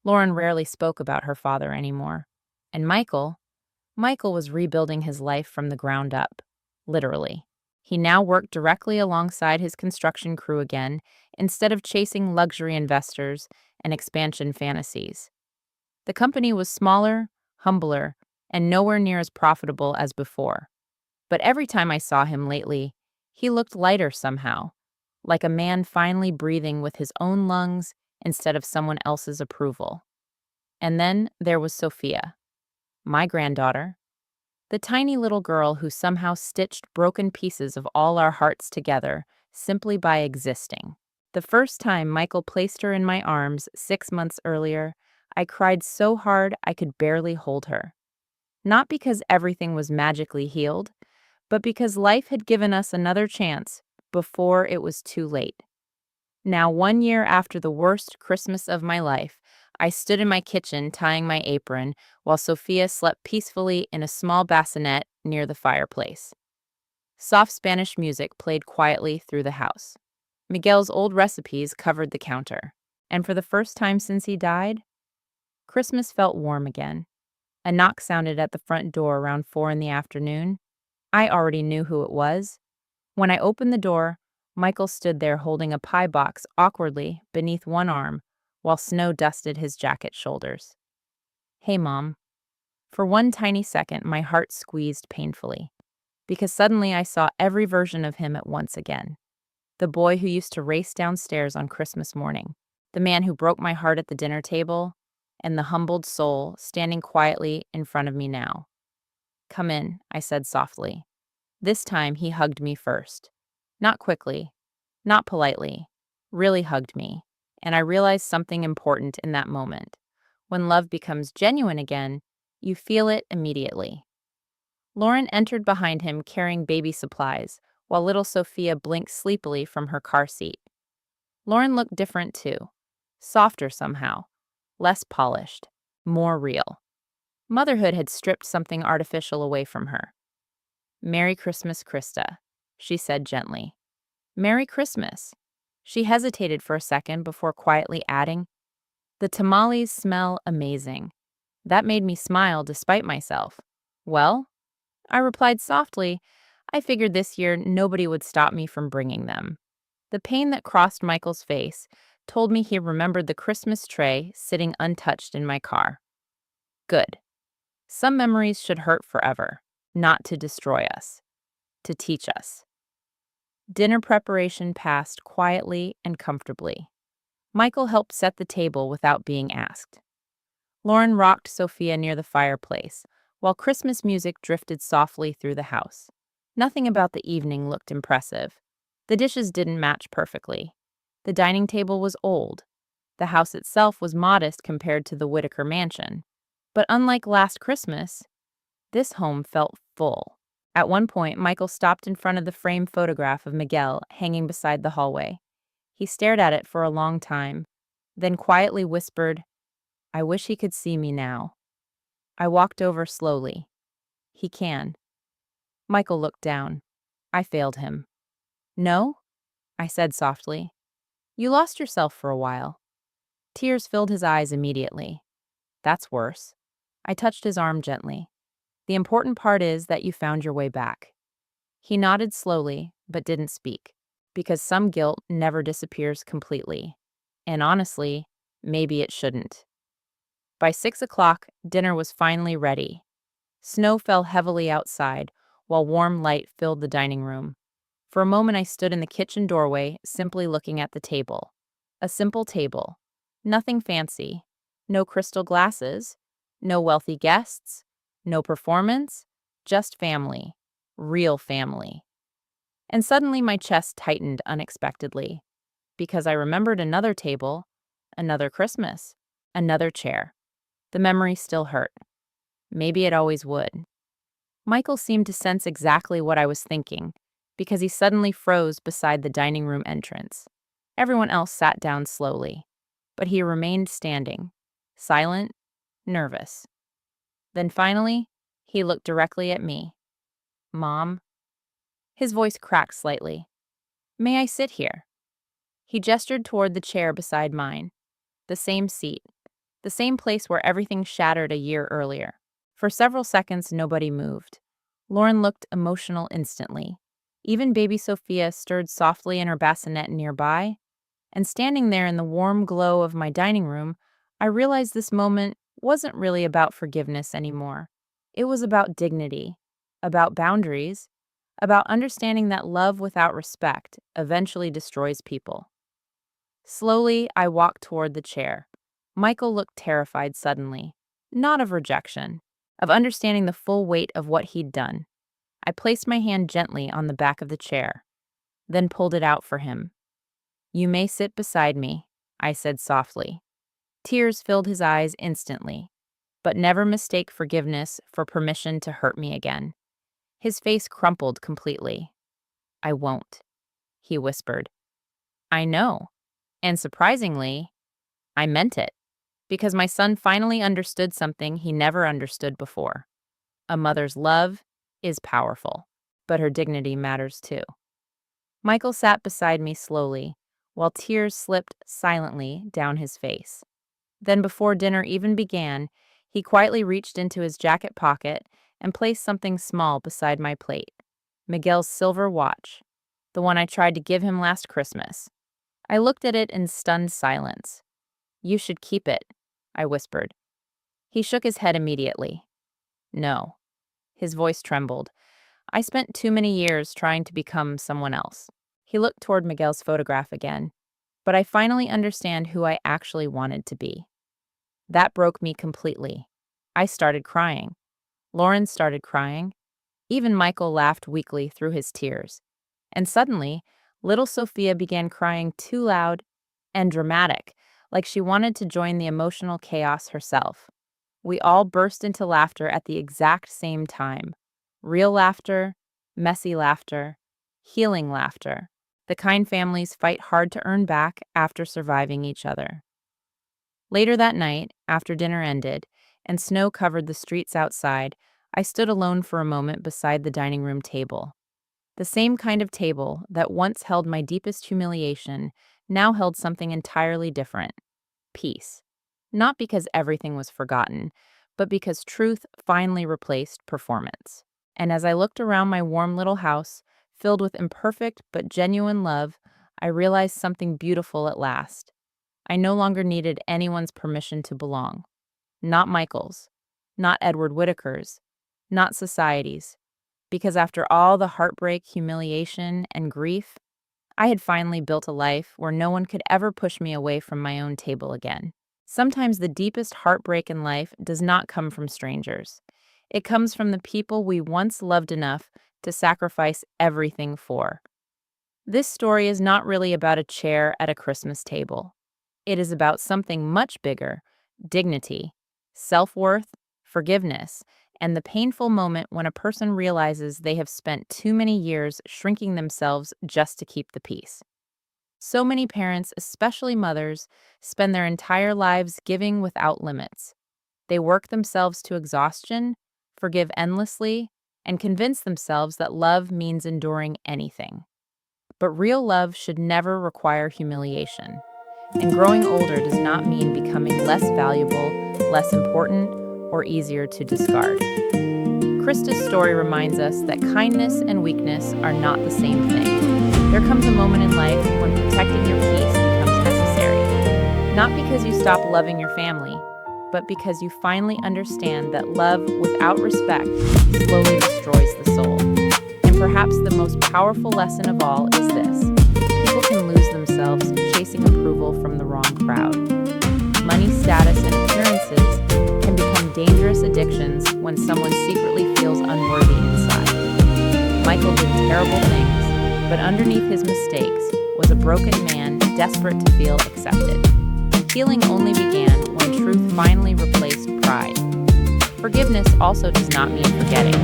Lauren rarely spoke about her father anymore. And Michael was rebuilding his life from the ground up, literally. He now worked directly alongside his construction crew again, instead of chasing luxury investors and expansion fantasies. The company was smaller, humbler, and nowhere near as profitable as before. But every time I saw him lately, he looked lighter somehow, like a man finally breathing with his own lungs instead of someone else's approval. And then there was Sophia, my granddaughter, the tiny little girl who somehow stitched broken pieces of all our hearts together simply by existing. The first time Michael placed her in my arms 6 months earlier, I cried so hard I could barely hold her. Not because everything was magically healed, but because life had given us another chance before it was too late. Now, 1 year after the worst Christmas of my life, I stood in my kitchen tying my apron while Sophia slept peacefully in a small bassinet near the fireplace. Soft Spanish music played quietly through the house. Miguel's old recipes covered the counter. And for the first time since he died, Christmas felt warm again. A knock sounded at the front door around 4 in the afternoon. I already knew who it was. When I opened the door, Michael stood there holding a pie box awkwardly beneath one arm while snow dusted his jacket shoulders. "Hey, Mom." For one tiny second, my heart squeezed painfully, because suddenly I saw every version of him at once again. The boy who used to race downstairs on Christmas morning, the man who broke my heart at the dinner table, and the humbled soul standing quietly in front of me now. "Come in," I said softly. This time he hugged me first. Not quickly, not politely, really hugged me. And I realized something important in that moment. When love becomes genuine again, you feel it immediately. Lauren entered behind him carrying baby supplies, while little Sophia blinked sleepily from her car seat. Lauren looked different too. Softer somehow. Less polished. More real. Motherhood had stripped something artificial away from her. "Merry Christmas, Krista," she said gently. "Merry Christmas." She hesitated for a second before quietly adding, "The tamales smell amazing." That made me smile despite myself. "Well," I replied softly, "I figured this year nobody would stop me from bringing them." The pain that crossed Michael's face told me he remembered the Christmas tray sitting untouched in my car. Good. Some memories should hurt forever, not to destroy us, to teach us. Dinner preparation passed quietly and comfortably. Michael helped set the table without being asked. Lauren rocked Sophia near the fireplace, while Christmas music drifted softly through the house. Nothing about the evening looked impressive. The dishes didn't match perfectly. The dining table was old. The house itself was modest compared to the Whitaker mansion. But unlike last Christmas, this home felt full. At one point, Michael stopped in front of the framed photograph of Miguel hanging beside the hallway. He stared at it for a long time, then quietly whispered, "I wish he could see me now." I walked over slowly. "He can." Michael looked down. I failed him. "No?" I said softly. "You lost yourself for a while." Tears filled his eyes immediately. "That's worse." I touched his arm gently. "The important part is that you found your way back." He nodded slowly, but didn't speak, because some guilt never disappears completely. And honestly, maybe it shouldn't. By 6 o'clock, dinner was finally ready. Snow fell heavily outside, while warm light filled the dining room. For a moment, I stood in the kitchen doorway, simply looking at the table. A simple table. Nothing fancy. No crystal glasses. No wealthy guests. No performance. Just family. Real family. And suddenly my chest tightened unexpectedly, because I remembered another table, another Christmas, another chair. The memory still hurt. Maybe it always would. Michael seemed to sense exactly what I was thinking, because he suddenly froze beside the dining room entrance. Everyone else sat down slowly, but he remained standing, silent, nervous. Then finally, he looked directly at me. "Mom?" His voice cracked slightly. "May I sit here?" He gestured toward the chair beside mine, the same seat, the same place where everything shattered a year earlier. For several seconds, nobody moved. Lauren looked emotional instantly. Even baby Sophia stirred softly in her bassinet nearby. And standing there in the warm glow of my dining room, I realized this moment wasn't really about forgiveness anymore. It was about dignity, about boundaries, about understanding that love without respect eventually destroys people. Slowly, I walked toward the chair. Michael looked terrified suddenly, not of rejection, of understanding the full weight of what he'd done. I placed my hand gently on the back of the chair, then pulled it out for him. "You may sit beside me," I said softly. Tears filled his eyes instantly, but never mistake forgiveness for permission to hurt me again. His face crumpled completely. "I won't," he whispered. "I know." And surprisingly, I meant it, because my son finally understood something he never understood before. A mother's love is powerful, but her dignity matters too. Michael sat beside me slowly, while tears slipped silently down his face. Then, before dinner even began, he quietly reached into his jacket pocket and placed something small beside my plate. Miguel's silver watch, the one I tried to give him last Christmas. I looked at it in stunned silence. "You should keep it," I whispered. He shook his head immediately. "No." His voice trembled. "I spent too many years trying to become someone else." He looked toward Miguel's photograph again. "But I finally understand who I actually wanted to be." That broke me completely. I started crying. Lauren started crying. Even Michael laughed weakly through his tears. And suddenly, little Sophia began crying too loud and dramatic, like she wanted to join the emotional chaos herself. We all burst into laughter at the exact same time. Real laughter, messy laughter, healing laughter. The kind families fight hard to earn back after surviving each other. Later that night, after dinner ended, and snow covered the streets outside, I stood alone for a moment beside the dining room table. The same kind of table that once held my deepest humiliation now held something entirely different: peace. Not because everything was forgotten, but because truth finally replaced performance. And as I looked around my warm little house, filled with imperfect but genuine love, I realized something beautiful at last. I no longer needed anyone's permission to belong. Not Michael's, not Edward Whitaker's, not society's. Because after all the heartbreak, humiliation, and grief, I had finally built a life where no one could ever push me away from my own table again. Sometimes the deepest heartbreak in life does not come from strangers. It comes from the people we once loved enough to sacrifice everything for. This story is not really about a chair at a Christmas table. It is about something much bigger: dignity, self-worth, forgiveness, and the painful moment when a person realizes they have spent too many years shrinking themselves just to keep the peace. So many parents, especially mothers, spend their entire lives giving without limits. They work themselves to exhaustion, forgive endlessly, and convince themselves that love means enduring anything. But real love should never require humiliation. And growing older does not mean becoming less valuable, less important, or easier to discard. Krista's story reminds us that kindness and weakness are not the same thing. There comes a moment in life when protecting your peace becomes necessary. Not because you stop loving your family, but because you finally understand that love without respect slowly destroys the soul. And perhaps the most powerful lesson of all is this: people can lose themselves chasing approval from the wrong crowd. Money, status, and appearances can become dangerous addictions when someone secretly feels unworthy inside. Michael did terrible things, but underneath his mistakes was a broken man desperate to feel accepted. Healing only began when truth finally replaced pride. Forgiveness also does not mean forgetting.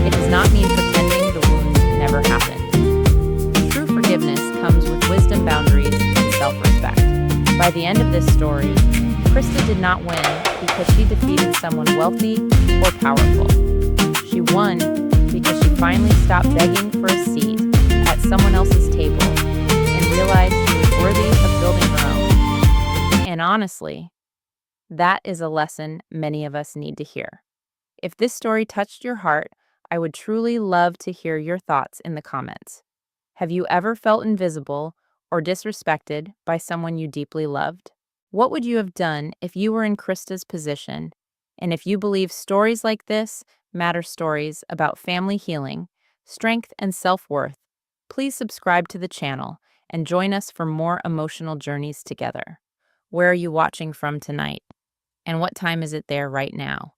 It does not mean pretending the wound never happened. True forgiveness comes with wisdom, boundaries, and self-respect. By the end of this story, Krista did not win because she defeated someone wealthy or powerful. She won because she finally stopped begging for a seat at someone else's table and realized she was worthy of building her own. And honestly, that is a lesson many of us need to hear. If this story touched your heart, I would truly love to hear your thoughts in the comments. Have you ever felt invisible or disrespected by someone you deeply loved? What would you have done if you were in Krista's position? And if you believe stories like this matter, stories about family healing, strength, and self-worth, please subscribe to the channel and join us for more emotional journeys together. Where are you watching from tonight? And what time is it there right now?